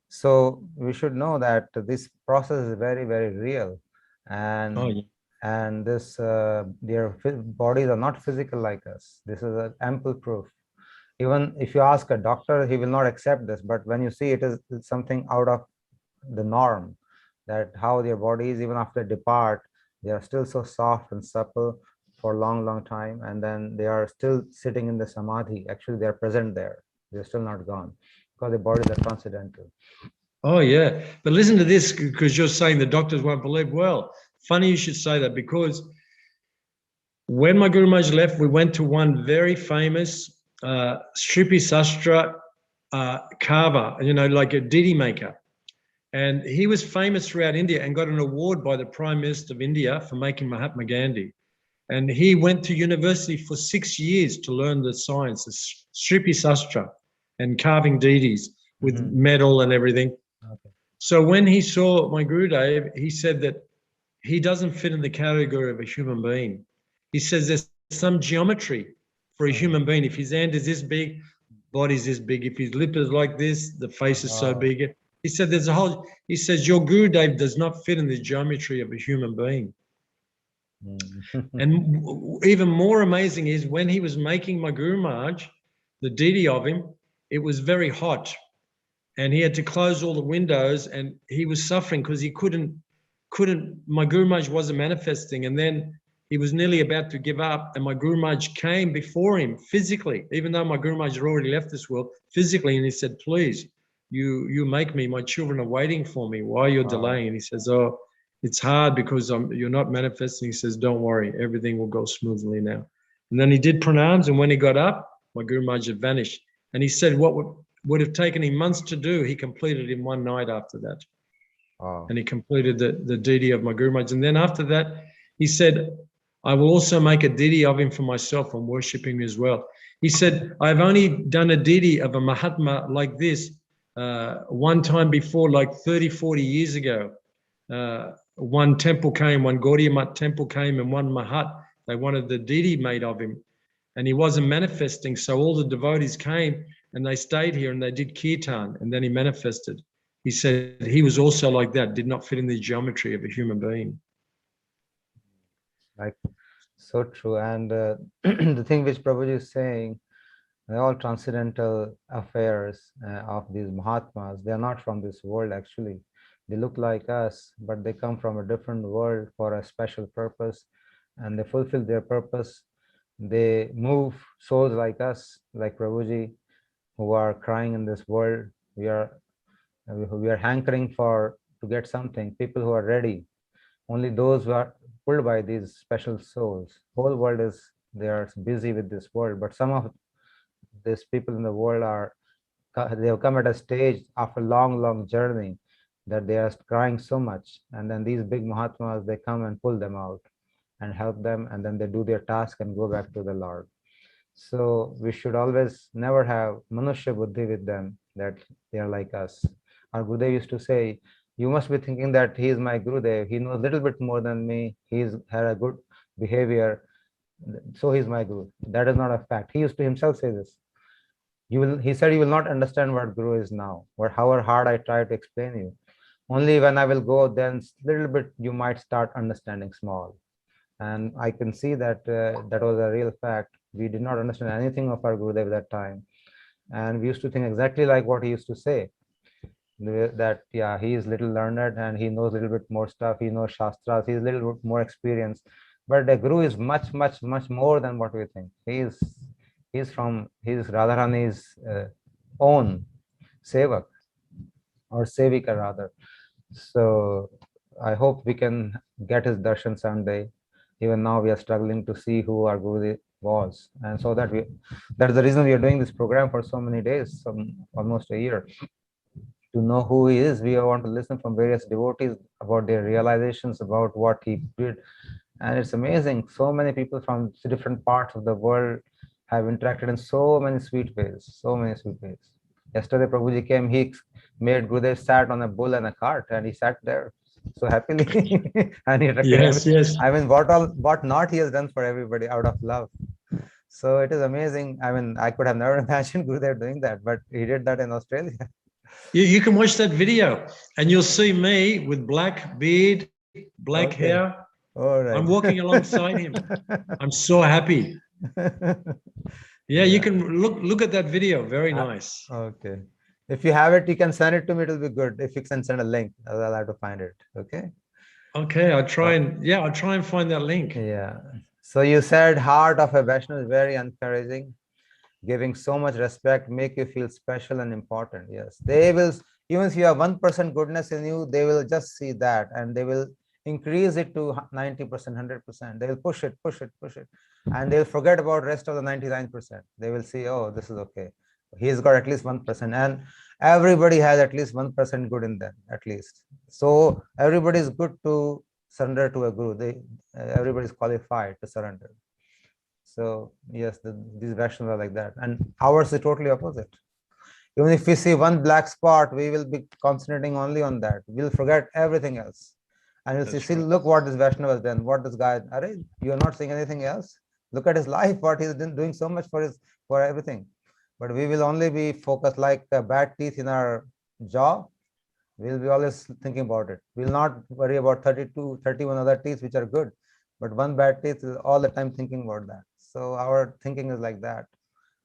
So we should know that this process is very real, and and this their bodies are not physical like us. This is an ample proof. Even if you ask a doctor, he will not accept this, but when you see it is something out of the norm, that how their bodies, even after they depart, they are still so soft and supple for a long time, and then they are still sitting in the samadhi. Actually, they are present there. They're still not gone because the bodies are transcendental. Oh yeah, but listen to this, because you're saying the doctors won't believe. Well, funny you should say that, because when my Guru Maharaj left, we went to one very famous Sripi Sastra carver, you know, like a Didi maker. And he was famous throughout India and got an award by the Prime Minister of India for making Mahatma Gandhi. And he went to university for 6 years to learn the science of Sripi Sastra and carving Didis with metal and everything. Okay. So when he saw my Gurudev, he said that he doesn't fit in the category of a human being. He says there's some geometry for a human being. If his hand is this big, body's this big. If his lip is like this, the face is so big. He said there's a whole, he says your Gurudev does not fit in the geometry of a human being. And even more amazing is when he was making my Guru Maharaj, the Didi of him, it was very hot. And he had to close all the windows, and he was suffering because he couldn't, my Guru Maharaj wasn't manifesting. And then he was nearly about to give up, and my Guru Maharaj came before him physically, even though my Guru Maharaj had already left this world, physically. And he said, please, you make me, my children are waiting for me. Why you're delaying? And he says, oh, it's hard because you're not manifesting. He says, don't worry, everything will go smoothly now. And then he did pranams, and when he got up, my Guru Maharaj had vanished. And he said what would have taken him months to do, he completed in one night after that. And he completed the Didi of my Guru Maharaj. And then after that, he said, I will also make a Didi of him for myself. I'm worshipping him as well. He said, I've only done a Didi of a Mahatma like this one time before, like 30, 40 years ago. One temple came, one Gaudiya Math temple came, and one Mahat, they wanted the Didi made of him. And he wasn't manifesting, so all the devotees came and they stayed here and they did kirtan, and then he manifested. He said he was also like that, did not fit in the geometry of a human being. Like, so true. And the thing which Prabhuji is saying, they're all transcendental affairs of these Mahatmas. They are not from this world, actually. They look like us, but they come from a different world for a special purpose, and they fulfill their purpose. They move souls like us, like Prabhuji, who are crying in this world. We are hankering for to get something. People who are ready. Only those who are pulled by these special souls. Whole world is they are busy with this world, but some of these people in the world they have come at a stage after a long journey that they are crying so much, and then these big Mahatmas, they come and pull them out and help them, and then they do their task and go back to the Lord. So we should always never have Manushya Buddhi with them, that they are like us. Our Gurudev used to say, you must be thinking that he is my Gurudev, he knows a little bit more than me, he's had a good behavior, so he's my Guru. That is not a fact. He used to himself say this. He said, you will not understand what Guru is now, or however hard I try to explain you. Only when I will go, then little bit you might start understanding small. And I can see that that was a real fact. We did not understand anything of our Gurudev at that time. And we used to think exactly like what he used to say, that, yeah, he is little learned and he knows a little bit more stuff. He knows Shastras, he's a little bit more experienced. But the Guru is much more than what we think. He's Radharani's own Sevak, or Sevika rather. So I hope we can get his darshan someday. Even now we are struggling to see who our Guru was, and so that's the reason we are doing this program for so many days, almost a year, to know who he is. We want to listen from various devotees about their realizations about what he did. And it's amazing, so many people from different parts of the world have interacted in so many sweet ways. Yesterday Prabhuji came, he made Gurudev sat on a bull and a cart, and he sat there so happily. And he Yes. I mean, what not he has done for everybody out of love. So it is amazing. I mean, I could have never imagined Gurudev doing that, but he did that in Australia. You can watch that video and you'll see me with black beard, black hair. All right. I'm walking alongside him. I'm so happy. Yeah, you can look at that video. Very nice. Okay. If you have it, you can send it to me. It'll be good. If you can send a link, I'll have to find it. Okay. Okay, I'll try and find that link. Yeah. So you said heart of a Vaishnava is very encouraging, giving so much respect, make you feel special and important. Yes. They will, even if you have 1% goodness in you, they will just see that and they will increase it to 90%, 100%. They will push it. And they'll forget about rest of the 99%. They will see, oh, this is okay. He's got at least 1%. And everybody has at least 1% good in them, at least. So everybody is good to surrender to a Guru. Everybody is qualified to surrender. So yes, these Vaishnavas are like that. And ours is totally opposite. Even if we see one black spot, we will be concentrating only on that. We'll forget everything else. And you'll see, look what this Vaishnava has done, what this guy, you're not seeing anything else. Look at his life, what he's doing so much for everything. But we will only be focused like bad teeth in our jaw. We'll be always thinking about it. We'll not worry about 32, 31 other teeth, which are good. But one bad teeth is all the time thinking about that. So our thinking is like that.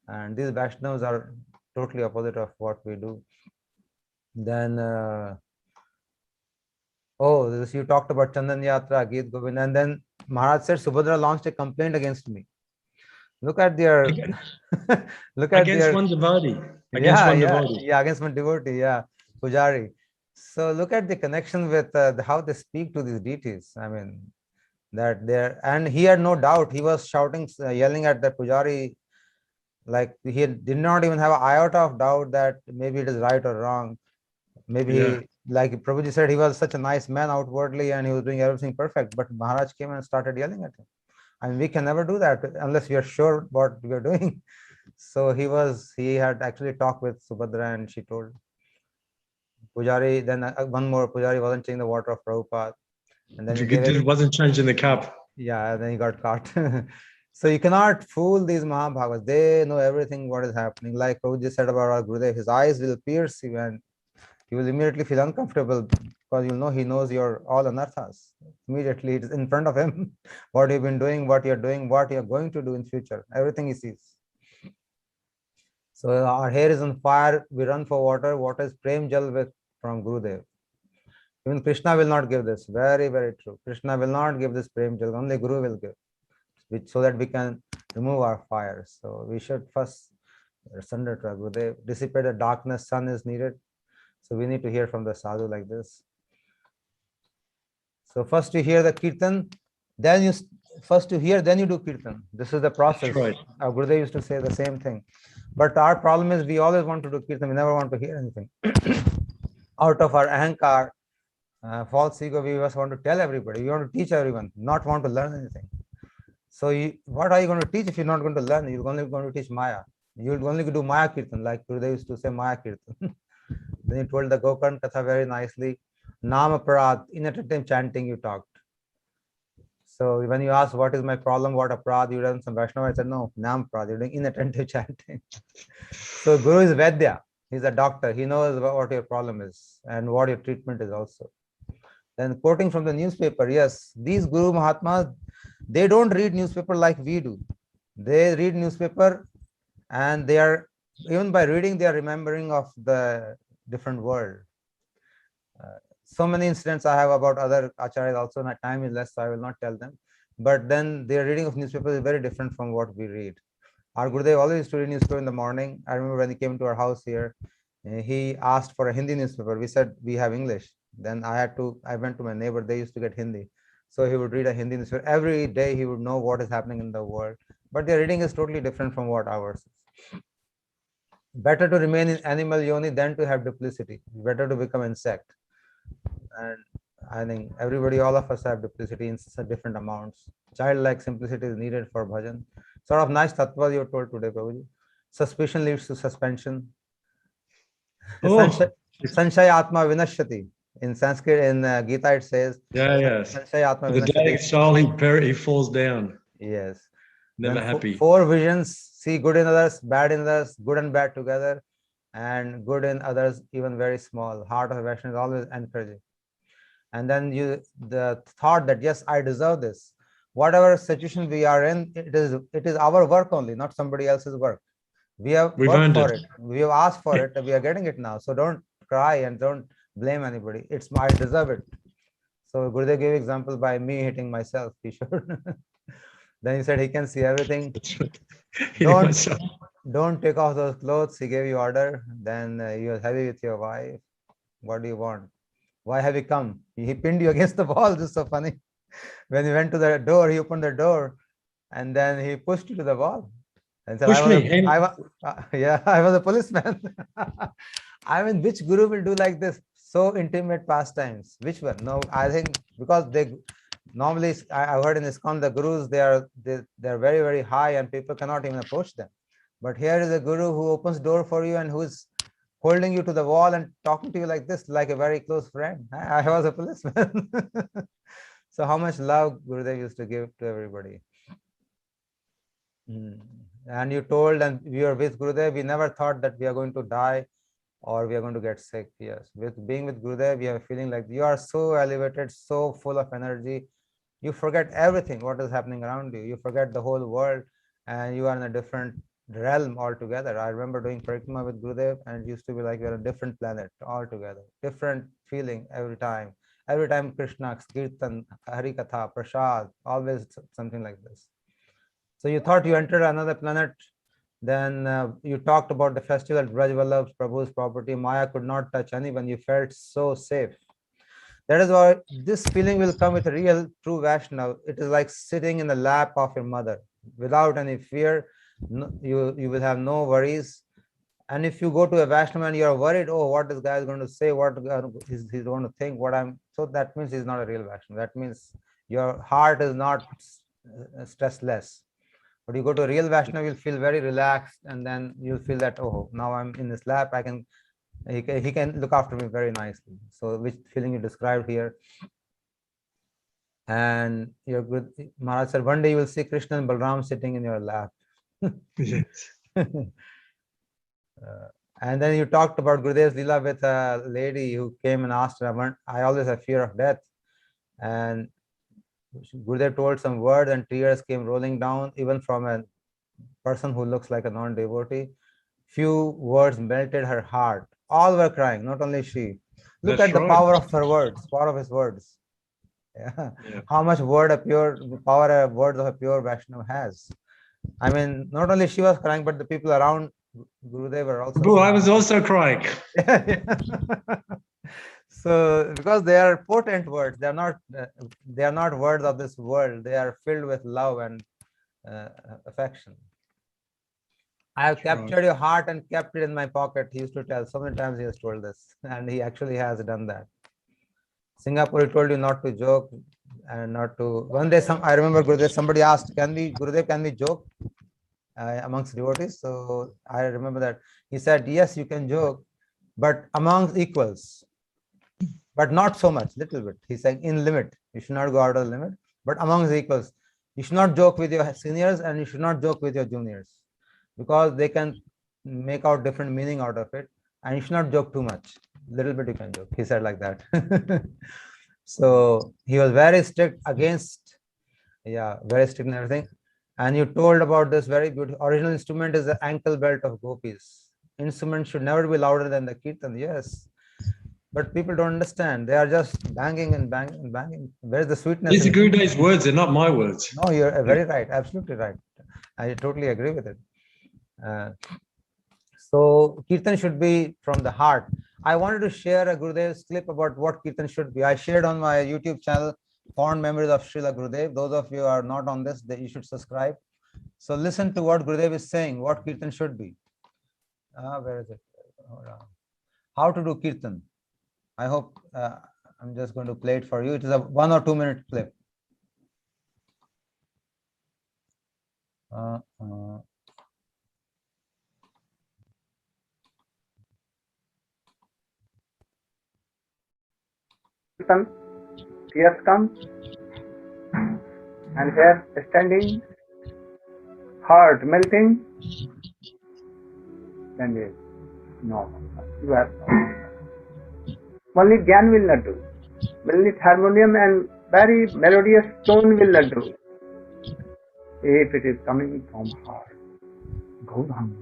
And these Vaishnavas are totally opposite of what we do. Then, you talked about Chandan Yatra, Geet Govind, and then Maharaj said Subhadra launched a complaint against me. Look at their against one devotee. Against one devotee, Pujari. So look at the connection with how they speak to these deities. I mean, that there, and he had no doubt. He was shouting, yelling at the Pujari, like he did not even have an iota of doubt that maybe it is right or wrong. Maybe like Prabhuji said, he was such a nice man outwardly and he was doing everything perfect. But Maharaj came and started yelling at him. And we can never do that unless we are sure what we are doing. So he had actually talked with Subhadra and she told Pujari, then one more Pujari wasn't changing the water of Prabhupada. And then he wasn't changing the cup. Yeah, and then he got caught. So you cannot fool these Mahabhagavas. They know everything what is happening. Like Prabhuji said about our Gurudev, his eyes will pierce you and you will immediately feel uncomfortable because you'll know he knows your all anarthas. Immediately it is in front of him, what you've been doing, what you're doing, what you're going to do in future. Everything he sees. So our hair is on fire. We run for water. Water is prem jal from Gurudev. Even Krishna will not give this. Very, very true. Krishna will not give this prem jal. Only Guru will give, so that we can remove our fires. So we should first surrender to our Gurudev. Dissipate the darkness. Sun is needed. So we need to hear from the sadhu like this. So first you hear the kirtan, then you first you hear, then you do kirtan. This is the process. Right. Our Gurudev used to say the same thing. But our problem is we always want to do kirtan. We never want to hear anything. Out of our ahankar, false ego, we just want to tell everybody. We want to teach everyone, not want to learn anything. So what are you going to teach if you're not going to learn? You're only going to teach Maya. You're only going to do Maya kirtan, like Gurudev used to say Maya kirtan. Then you told the Gokarn Katha very nicely. Nam aparad, inattentive chanting you talked. So when you ask what is my problem, what aparad, you done some Vaishnava, I said no, Nam aparad, you're doing inattentive chanting. So Guru is Vaidya, he's a doctor, he knows what your problem is and what your treatment is also. Then quoting from the newspaper, yes, these Guru Mahatmas, they don't read newspaper like we do. They read newspaper and they are, even by reading, they are remembering of the different world. So many incidents I have about other acharyas also. My time is less, so I will not tell them. But then their reading of newspapers is very different from what we read. Our Gurudev always used to read newspaper in the morning. I remember when he came to our house here, he asked for a Hindi newspaper. We said we have English. Then I went to my neighbor. They used to get Hindi, so he would read a Hindi newspaper every day. He would know what is happening in the world. But their reading is totally different from what ours is. Better to remain in animal yoni than to have duplicity. Better to become insect. And I think everybody, all of us have duplicity in different amounts. Childlike simplicity is needed for bhajan. Sort of nice tattva you told today, Prabhuji. Suspicion leads to suspension. Sanshaya Atma Vinashyati. In Sanskrit, in Gita, it says, yes. Sanshaya Atma The day of soul, he falls down. Yes. Never happy. Four visions: see good in others, bad in others, good and bad together, and good in others, even very small. Heart of Vaishnava is always encouraging. And then the thought that yes, I deserve this. Whatever situation we are in, it is our work only, not somebody else's work. We've worked for it. We have asked for it. We are getting it now. So don't cry and don't blame anybody. I deserve it. So Gurudev gave example by me hitting myself. He should. Then he said he can see everything. Don't take off those clothes. He gave you order. Then you are heavy with your wife. What do you want? Why have you come? He pinned you against the wall. This is so funny. When you went to the door, he opened the door and then he pushed you to the wall. And said, I was a policeman. I mean, which guru will do like this? So intimate pastimes. Which one? No, I think because they normally, I've heard in ISKCON, the gurus, they're very, very high and people cannot even approach them. But here is a guru who opens door for you and who's holding you to the wall and talking to you like this, like a very close friend. I was a policeman. So how much love Gurudev used to give to everybody. And you told, and we were with Gurudev, we never thought that we are going to die or we are going to get sick. Yes, with being with Gurudev, we have a feeling like you are so elevated, so full of energy. You forget everything, what is happening around you. You forget the whole world and you are in a different realm altogether. I remember doing parikrama with Gurudev and it used to be like we're on a different planet altogether. Different feeling every time. Every time Krishna, Kirtan, Hari Katha, Prasad, always something like this. So you thought you entered another planet. Then you talked about the festival at Braj Vallabh, Prabhu's property. Maya could not touch anyone. You felt so safe. That is why this feeling will come with a real true Vaishnava. It is like sitting in the lap of your mother without any fear. No, you will have no worries. And if you go to a Vaishnava and you are worried, oh, what this guy is going to say, what he's going to think, so that means he's not a real Vaishnava. That means your heart is not stressless. But you go to a real Vaishnava, you'll feel very relaxed, and then you'll feel that, oh, now I'm in this lap, he can look after me very nicely. So which feeling you described here. And you're good. Maharaj said, one day you will see Krishna and Balram sitting in your lap. Yes. And then you talked about Gurudev's Leela with a lady who came and asked her, I always have fear of death. And Gurudev told some words and tears came rolling down, even from a person who looks like a non-devotee. Few words melted her heart. All were crying, not only she. Look That's at the right. power of her words, power of his words. Yeah. Yeah. How much power words of a pure Vaishnava has. I mean, not only she was crying, but the people around Gurudev were also Prabhu, I crying. was also crying. So, because they are potent words, they are not words of this world. They are filled with love and affection. I have captured your heart and kept it in my pocket. He used to tell. So many times he has told this, and he actually has done that. Singapore, he told you not to joke and not to. One day, I remember Gurudev. Somebody asked, Gurudev, can we joke amongst devotees? So I remember that he said, yes, you can joke, but amongst equals, but not so much, little bit. He's saying in limit. You should not go out of the limit, but amongst equals. You should not joke with your seniors and you should not joke with your juniors, because they can make out different meaning out of it, and you should not joke too much. Little bit you can joke. He said like that. So he was very strict against, very strict and everything. And you told about this very beautiful original instrument is the ankle belt of gopis. Instrument should never be louder than the kirtan. Yes, but people don't understand. They are just banging and banging and banging. Where's the sweetness? These are Gurudev's words, they're not my words. No, you're very right. Absolutely right. I totally agree with it. So kirtan should be from the heart. I wanted to share a Gurudev's clip about what kirtan should be. I shared on my YouTube channel, Fond Memories of Srila Gurudev. Those of you who are not on this, you should subscribe. So listen to what Gurudev is saying, what kirtan should be. Where is it? How to do kirtan. I hope I'm just going to play it for you. It is a 1 or 2 minute clip. Tears come, and here standing, heart melting, then yes, no, you have no. Only Gyan will not do. Only harmonium and very melodious tone will not do. If it is coming from heart, Gauranga.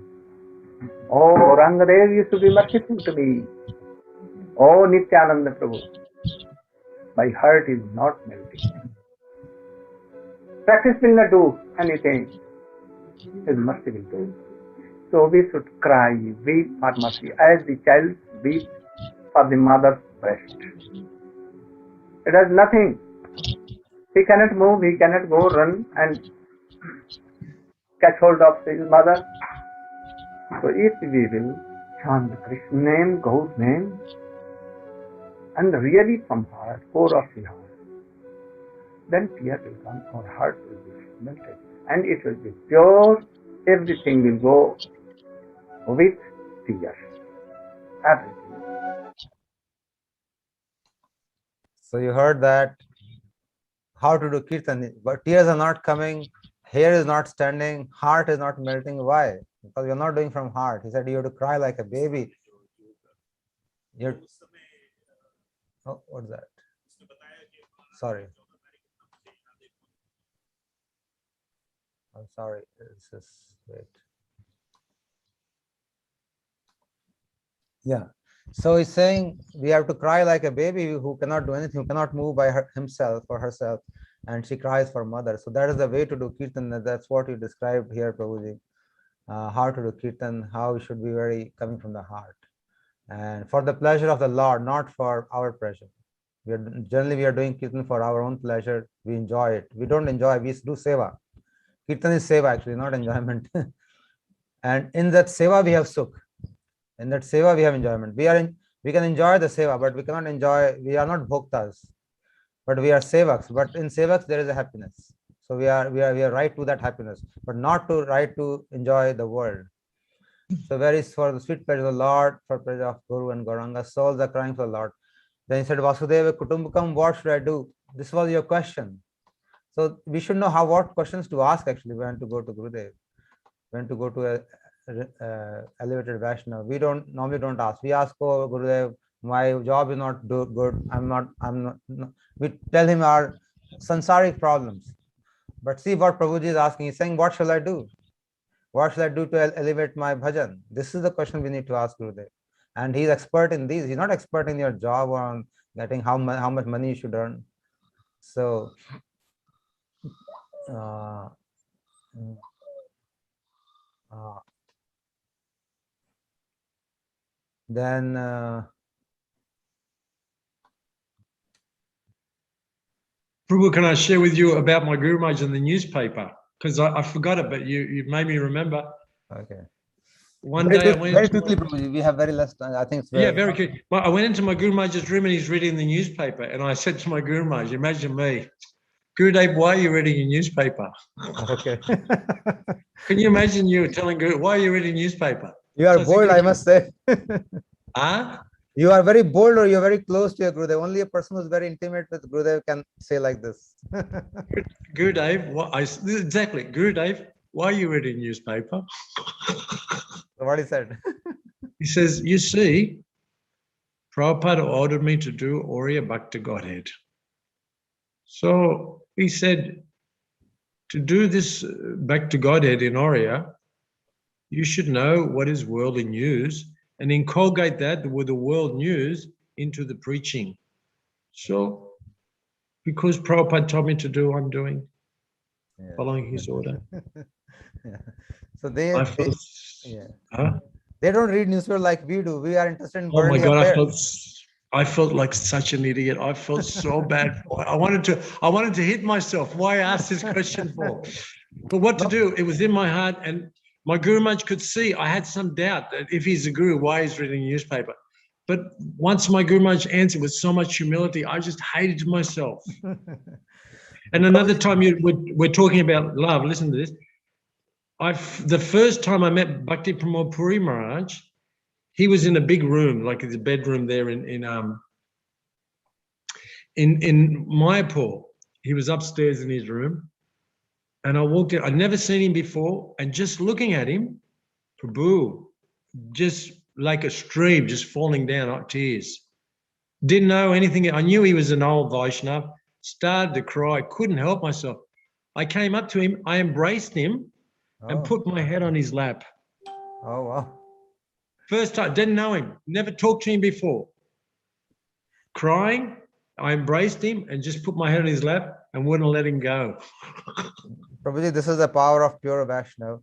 Oh, Aurangadev, you should be merciful to me. Oh, Nityananda Prabhu, my heart is not melting. Practice will not do anything. His mercy will do. So we should cry, weep for mercy, as the child weeps for the mother's breast. It has nothing. He cannot move, he cannot go run and catch hold of his mother. So if we will chant Krishna's name, God's name, and really from heart, core of the heart, then tears will come, our heart will be melted, and it will be pure. Everything will go with tears. Everything. So you heard that how to do kirtan, but tears are not coming, hair is not standing, heart is not melting. Why? Because you're not doing from heart. He said you have to cry like a baby. Oh, what's that? Sorry. I'm sorry. This is wait. Yeah. So he's saying we have to cry like a baby who cannot do anything, who cannot move by himself or herself, and she cries for mother. So that is the way to do kirtan. That's what you described here, Prabhuji. How to do kirtan, how we should be very coming from the heart, and for the pleasure of the Lord, not for our pleasure. We are doing kirtan for our own pleasure. We enjoy it. We don't enjoy. We do seva. Kirtan is seva actually, not enjoyment. And in that seva we have sukh. In that seva we have enjoyment. We can enjoy the seva, but we cannot enjoy. We are not bhoktas, but we are sevaks. But in sevaks there is a happiness. So we are right to that happiness, but not to right to enjoy the world. So where is for the sweet pleasure of the Lord, for pleasure of Guru and Gauranga, souls are crying for the Lord. Then he said, Vasudeva Kutumbakam, what should I do? This was your question. So we should know what questions to ask actually when to go to Gurudev, when to go to a elevated Vaishnava. We normally don't ask. We ask, oh Gurudev, my job is not good. I'm not. We tell him our sansaric problems. But see what Prabhuji is asking. He's saying, what shall I do? What shall I do to elevate my bhajan? This is the question we need to ask Gurudev. and he's expert in these. He's not expert in your job or on getting how much money you should earn. So then Prabhu, can I share with you about my Guru Maharaj in the newspaper? Because I forgot it, but you made me remember. Okay. One day I went very quickly, Prabhuji. We have very less time. I think it's very, very quick. I went into my Guru Maharaj's room and he's reading the newspaper. And I said to my Guru Maharaj, imagine me, Gurudev, why are you reading your newspaper? Okay. Can you imagine you telling Guru, why are you reading newspaper? You are bold, I must say. Huh? You are very bold, or you're very close to your Gurudev. Only a person who's very intimate with Gurudev can say like this. Gurudev, exactly. Gurudev, why are you reading newspaper? So what he said? He says, you see, Prabhupada ordered me to do Oriya Bhakti Godhead. So he said, to do this back to Godhead in Oriya, you should know what is worldly news and inculcate that with the world news into the preaching. So, because Prabhupada told me to do, I'm doing, following his order. Yeah. So they don't read newspaper like we do. We are interested in oh my God, affairs. I felt like such an idiot. I felt so bad. I wanted to hit myself. Why ask this question for? But what to do? It was in my heart, and my Guru Maharaj could see I had some doubt that if he's a guru, why he's reading a newspaper. But once my Guru Maharaj answered with so much humility, I just hated myself. And another time we're talking about love. Listen to this. The first time I met Bhakti Pramod Puri Maharaj, he was in a big room, like the bedroom there in Mayapur. He was upstairs in his room, and I walked in. I'd never seen him before, and just looking at him, Prabhu, just like a stream, just falling down like tears. Didn't know anything. I knew he was an old Vaishnava. Started to cry. Couldn't help myself. I came up to him. I embraced him and put my head on his lap. Oh, wow. First time, didn't know him, never talked to him before. Crying, I embraced him and just put my head on his lap and wouldn't let him go. Prabhuji, this is the power of pure Vaishnava.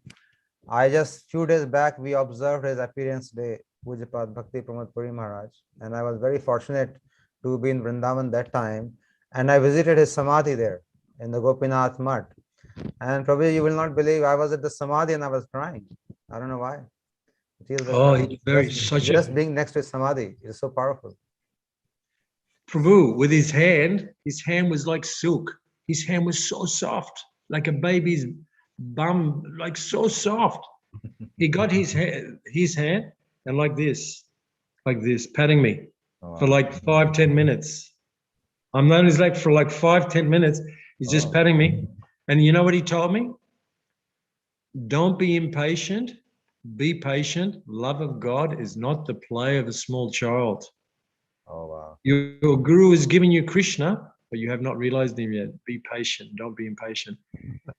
I just few days back, we observed his appearance day, Pujyapad Bhakti Pramod Puri Maharaj, and I was very fortunate to be in Vrindavan that time, and I visited his samadhi there in the Gopinath Mutt. And Prabhuji, you will not believe, I was at the samadhi and I was crying. I don't know why. Just being next to his samadhi is so powerful. Prabhu, with his hand was like silk. His hand was so soft, like a baby's bum, like so soft. He got his hand and like this, patting me for like 5-10 minutes. I'm on his leg for like 5-10 minutes. He's just patting me. And you know what he told me? Don't be impatient. Be patient. Love of God is not the play of a small child. Oh, wow. Your guru is giving you Krishna, but you have not realized him yet. Be patient. Don't be impatient.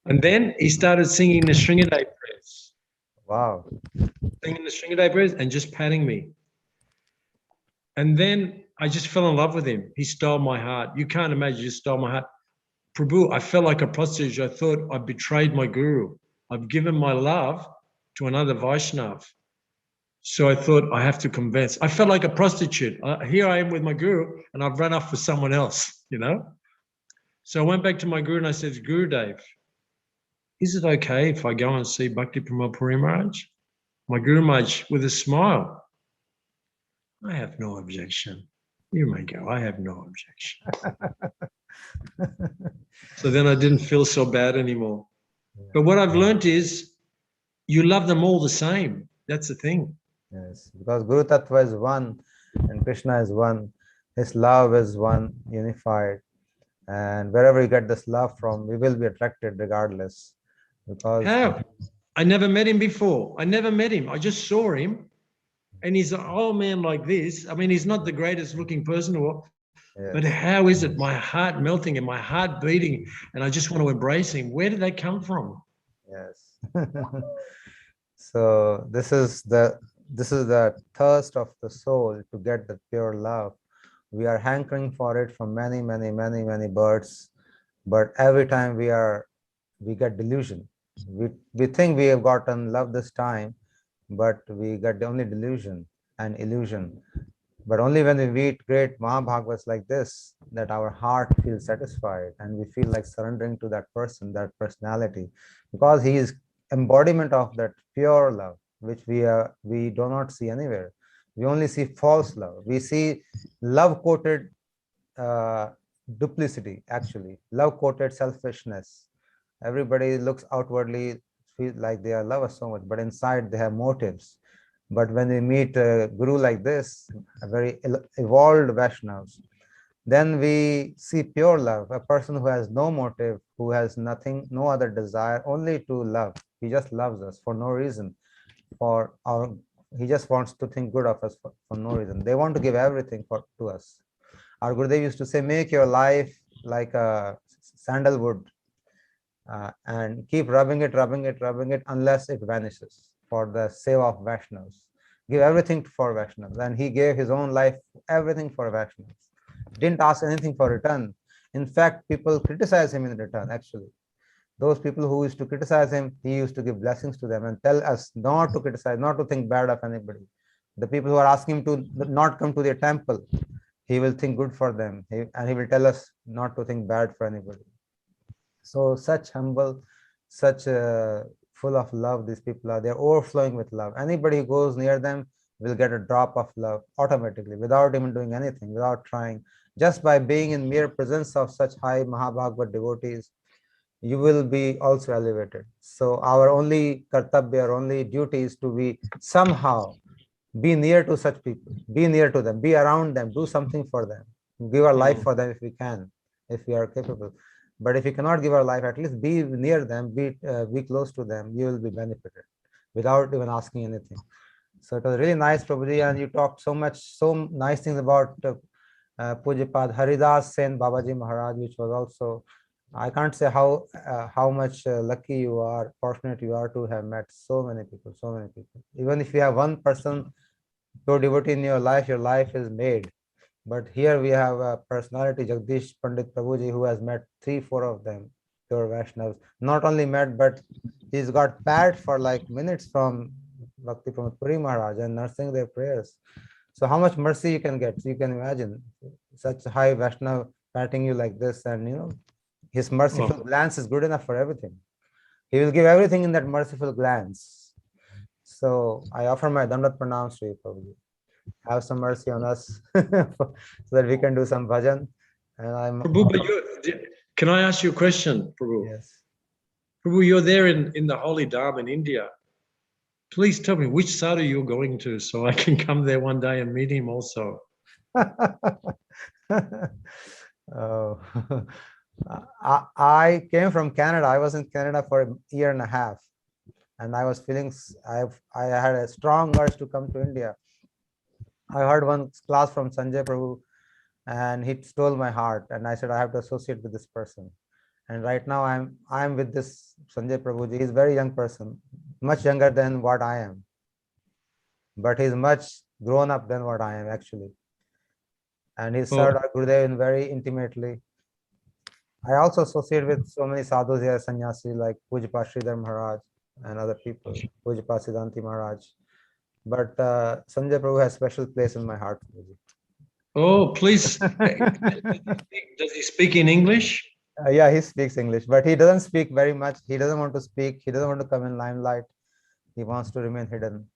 And then he started singing the Sringadev prayers. Wow. Singing the Sringadev prayers and just patting me. And then I just fell in love with him. He stole my heart. You can't imagine, he just stole my heart. Prabhu, I felt like a prostitute. I thought I betrayed my guru. I've given my love to another Vaishnava. So I thought I have to convince. I felt like a prostitute. Here I am with my guru and I've run off for someone else, you know? So I went back to my guru and I said, Gurudev, is it okay if I go and see Bhakti Pramod Puri Maharaj? My Guru Maharaj with a smile. I have no objection. You may go. I have no objection. So then I didn't feel so bad anymore. But what I've learned is you love them all the same. That's the thing. Yes, because Guru Tattva is one and Krishna is one. His love is one, unified. And wherever you get this love from, we will be attracted regardless. Because how? I never met him before. I never met him. I just saw him. And he's an old man like this. I mean, he's not the greatest looking person, but how is it? My heart melting and my heart beating, and I just want to embrace him. Where did that come from? Yes. So this is the this is the thirst of the soul to get the pure love. We are hankering for it from many births, but every time we get delusion. We think we have gotten love this time, but we get only delusion and illusion. But only when we meet great Mahabhagavats like this, that our heart feels satisfied and we feel like surrendering to that person, that personality, because he is embodiment of that pure love, which we do not see anywhere. We only see false love. We see love coated duplicity, actually, love coated selfishness. Everybody looks outwardly, feel like they are lovers so much, but inside they have motives. But when we meet a guru like this, a very evolved Vaishnavas, then we see pure love, a person who has no motive, who has nothing, no other desire, only to love. He just loves us for no reason. He just wants to think good of us for no reason. They want to give everything to us. Our Gurudev used to say, make your life like a sandalwood and keep rubbing it unless it vanishes for the sake of Vaishnavas. Give everything for Vaishnavas. And he gave his own life, everything for Vaishnavas. Didn't ask anything for return. In fact, people criticize him in return, actually. Those people who used to criticize him, he used to give blessings to them and tell us not to criticize, not to think bad of anybody. The people who are asking him to not come to their temple, he will think good for them. And he will tell us not to think bad for anybody. So such humble, such full of love these people are. They're overflowing with love. Anybody who goes near them will get a drop of love automatically, without even doing anything, without trying. Just by being in mere presence of such high Mahabhagavat devotees, you will be also elevated. So our only kartabya, our only duty is to be somehow be near to such people, be near to them, be around them, do something for them, give our life for them if we can, if we are capable. But if you cannot give our life, at least be near them, be close to them, you will be benefited without even asking anything. So it was really nice, Prabhuji, and you talked so nice things about Pujyapad Haridas Sen Babaji Maharaj, which was also, I can't say how much lucky you are, fortunate you are to have met so many people. Even if you have one person, pure devotee in your life is made. But here we have a personality, Jagdish Pandit Prabhu, who has met 3-4 of them, pure Vaishnavas. Not only met, but he's got pat for like minutes from Bhakti Pramod Puri Maharaj and nursing their prayers. So how much mercy you can get? So you can imagine such high Vaishnav patting you like this, and his merciful glance is good enough for everything. He will give everything in that merciful glance. So I offer my Dandat Pranam to you, Prabhuji. Have some mercy on us so that we can do some bhajan. And Prabhu, but can I ask you a question, Prabhu? Yes. Prabhu, you're there in the Holy Dham in India. Please tell me which sadhu you're going to so I can come there one day and meet him also. Oh. I came from Canada. I was in Canada for a year and a half, and I was feeling I had a strong urge to come to India. I heard one class from Sanjay Prabhu, and he stole my heart, and I said I have to associate with this person. And right now I'm with this Sanjay Prabhuji. He's a very young person, much younger than what I am, but he's much grown up than what I am actually. And he served our Gurudev very intimately. I also associate with so many sadhus here, sannyasi like Pujyapad Sridhar Maharaj and other people, Pujyapad Siddhanti Maharaj. But Sanjay Prabhu has a special place in my heart. Oh, please. Does he speak in English? Yeah, he speaks English, but he doesn't speak very much. He doesn't want to speak. He doesn't want to come in limelight. He wants to remain hidden.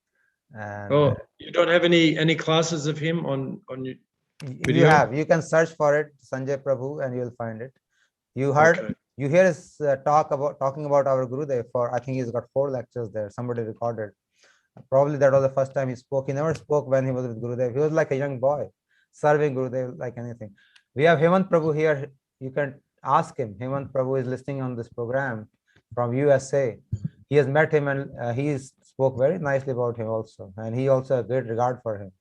And you don't have any classes of him on your video? You have. You can search for it, Sanjay Prabhu, and you'll find it. You heard. You hear his talking about our Gurudev for, I think he's got 4 lectures there. Somebody recorded. Probably that was the first time he spoke. He never spoke when he was with Gurudev. He was like a young boy, serving Gurudev like anything. We have Hemant Prabhu here. You can ask him. Hemant Prabhu is listening on this program from USA. He has met him, and he spoke very nicely about him also. And he also has great regard for him.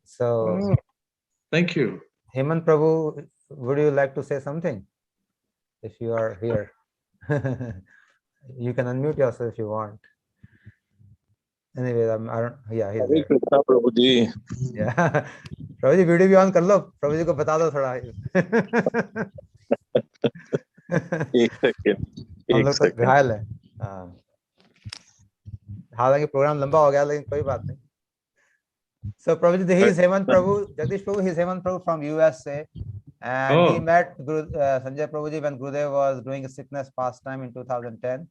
So, thank you. Hemant Prabhu, would you like to say something? If you are here, you can unmute yourself if you want. Anyway, I don't. Yeah, he's Hare there. Krishna, Prabhuji. Yeah. Prabhu ji video भी on कर लो, प्रभु जी को बता दो थोड़ा. एक second, हम एक लोग तो सेकंड. घायल है. हाँ, हालांकि प्रोग्राम लंबा हो गया, लेकिन कोई बात नहीं. So Prabhuji, he is Hemant Prabhu, Jagdish Prabhu, he is Hemant Prabhu from USA, and he met Sanjay Prabhuji when Gurudev was doing a sickness pastime in 2010,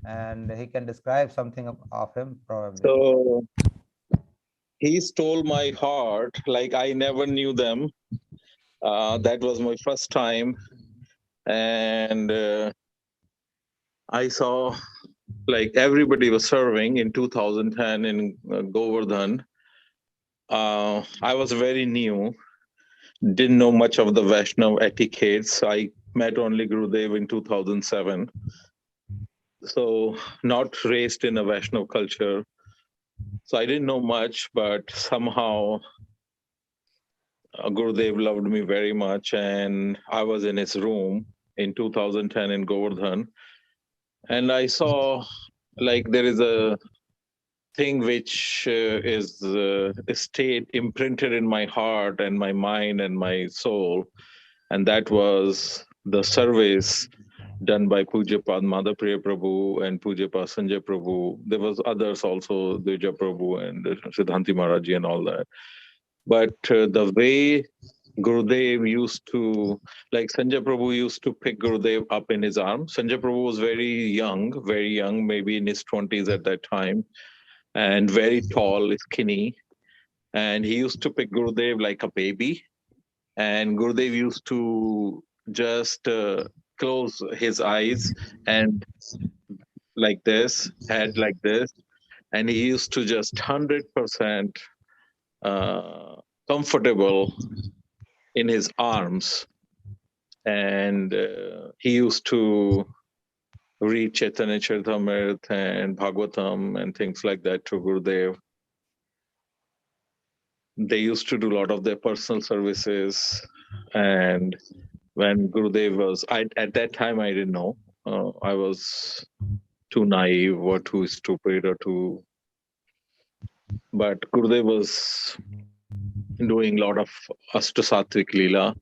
and he can describe something of him probably. So he stole my heart. Like I never knew them. That was my first time, and I saw like everybody was serving in 2010 in Govardhan. I was very new, didn't know much of the Vaishnav etiquettes. I met only Gurudev in 2007. So not raised in a Vaishnav culture. So I didn't know much, but somehow Gurudev loved me very much. And I was in his room in 2010 in Govardhan. And I saw like there is a thing which is stayed imprinted in my heart and my mind and my soul, and that was the service done by Pujyapad Prabhu and Pujyapad Sanjay Prabhu. There was others also, Dvija Prabhu and Siddhanti Maharaj and all that. But the way Gurudev used to, like Sanjay Prabhu used to pick Gurudev up in his arms. Sanjay Prabhu was very young, maybe in his 20s at that time, and very tall, skinny. And he used to pick Gurudev like a baby. And Gurudev used to just close his eyes and like this, head like this. And he used to just 100% comfortable in his arms. And he used to read Chaitanya Charitamrita and Bhagavatam and things like that to Gurudev. They used to do a lot of their personal services. And when Gurudev was, at that time, I didn't know. I was too naive or too stupid or too. But Gurudev was doing a lot of Ashtasattvic Leela.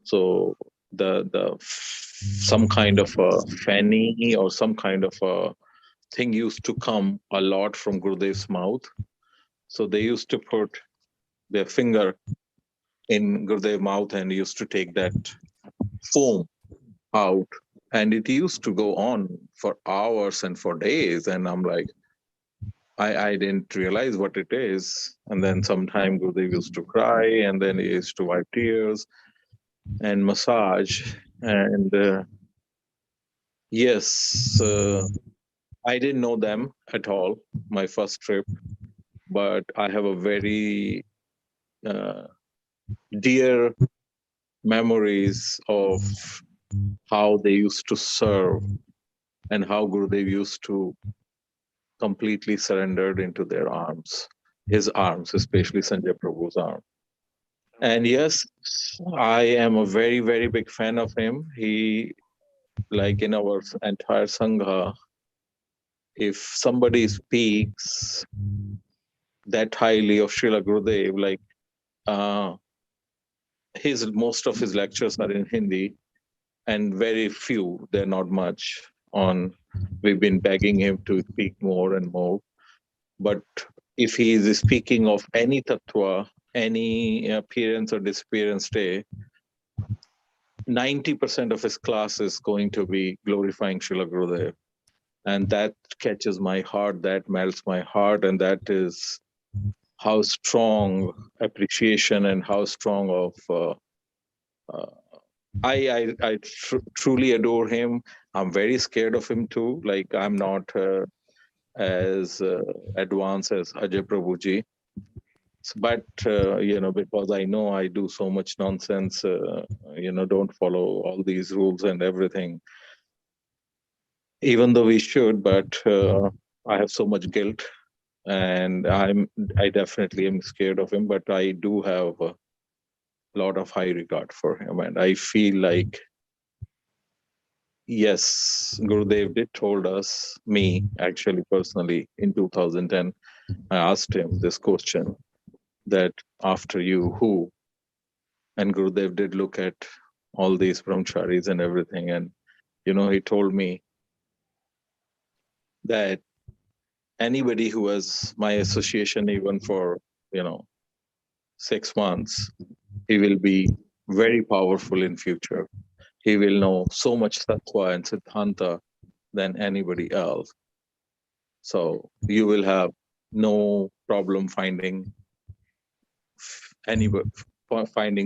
So the some kind of a fanny or some kind of a thing used to come a lot from Gurudev's mouth. So they used to put their finger in Gurudev's mouth and used to take that foam out. And it used to go on for hours and for days. And I'm like, I didn't realize what it is. And then sometime Gurudev used to cry, and then he used to wipe tears and massage. And yes, I didn't know them at all, my first trip, but I have a very dear memories of how they used to serve and how Gurudev used to completely surrendered into their arms, his arms, especially Sanjay Prabhu's arm. And yes, I am a very, very big fan of him. He, like in our entire Sangha, if somebody speaks that highly of Srila Gurudev, like most of his lectures are in Hindi, and very few, they're not much on. We've been begging him to speak more and more. But if he is speaking of any tattva, any appearance or disappearance day, 90% of his class is going to be glorifying Srila Gurudev. And that catches my heart, that melts my heart, and that is how strong appreciation and how strong of I truly adore him. I'm very scared of him too. Like I'm not as advanced as Ajay Prabhuji, but because I know I do so much nonsense, don't follow all these rules and everything. Even though we should, but I have so much guilt, and I definitely am scared of him. But I do have a lot of high regard for him, and I feel like yes, Gurudev did told us, me actually personally in 2010, I asked him this question that after you, who? And Gurudev did look at all these brahmacharis and everything. And, he told me that anybody who has my association, even for, 6 months, he will be very powerful in future. He will know so much tattva and siddhanta than anybody else. So you will have no problem finding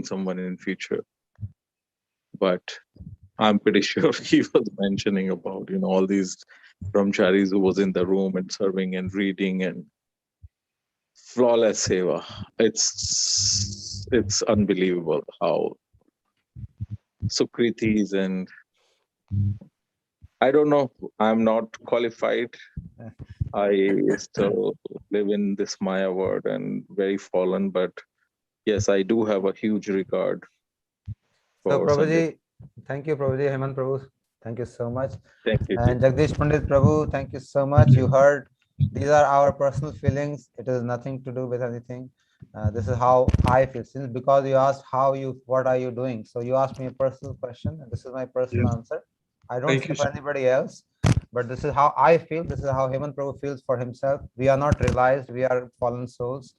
someone in future. But I'm pretty sure he was mentioning about, all these brahmacharis who was in the room and serving and reading and flawless seva. It's unbelievable how Sukritis and I don't know. I'm not qualified. I still live in this Maya world and very fallen, but yes, I do have a huge regard So for Prabhuji, thank you, Prabhuji, Hemant Prabhu, thank you so much. Thank you. And Jagdish Pandit Prabhu, thank you so much. You heard, these are our personal feelings. It has nothing to do with anything. This is how I feel. Since because you asked what are you doing? So you asked me a personal question, and this is my personal answer. I don't say for anybody else, but this is how I feel. This is how Hemant Prabhu feels for himself. We are not realized. We are fallen souls.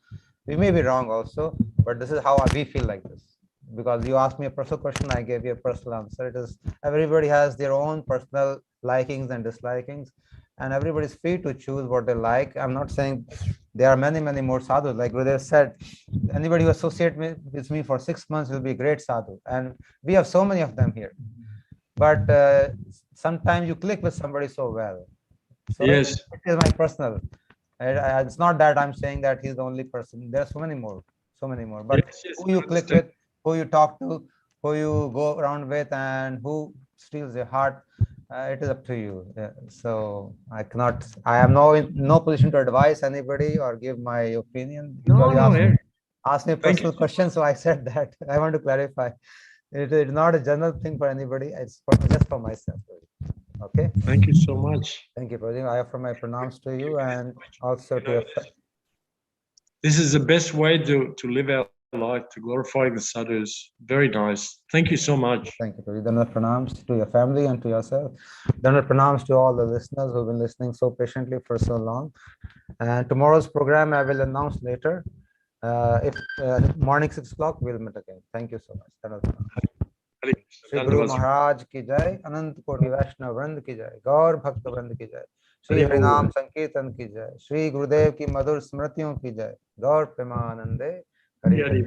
We may be wrong also, but this is how we feel like this. Because you asked me a personal question, I gave you a personal answer. It is everybody has their own personal likings and dislikings, and everybody is free to choose what they like. I'm not saying there are many more sadhus. Like Gurudev said, anybody who associates with me for 6 months will be great sadhu, and we have so many of them here. But sometimes you click with somebody so well. So yes, it is my personal. It's not that I'm saying that he's the only person. There are so many more. But who you click with, who you talk to, who you go around with, and who steals your heart, it is up to you. So I am no position to advise anybody or give my opinion. Ask me a personal question, so I said that. I want to clarify. It is not a general thing for anybody. It's just for myself. Okay. Thank you so much. Thank you, Prabhuji. I offer my pranams to you and also to your friend. This is the best way to live our life, to glorify the sadhus. Very nice. Thank you so much. Thank you, Prabhuji. Dandavat pranams to your family and to yourself. Dandavat pranams to all the listeners who've been listening so patiently for so long. And tomorrow's program I will announce later. If morning 6 o'clock, we'll meet again. Thank you so much. Dandavat pranams. Sri Guru Maharaj ki jai, Anant Koti Vaishnav Vrand ki jai, Gaur Bhakt Vrand ki jai, Shri Harinam Sankirtan ki jai, Shri Gurudev ki Madhur Smritiyon ki jai, Gaur Premanande Hari.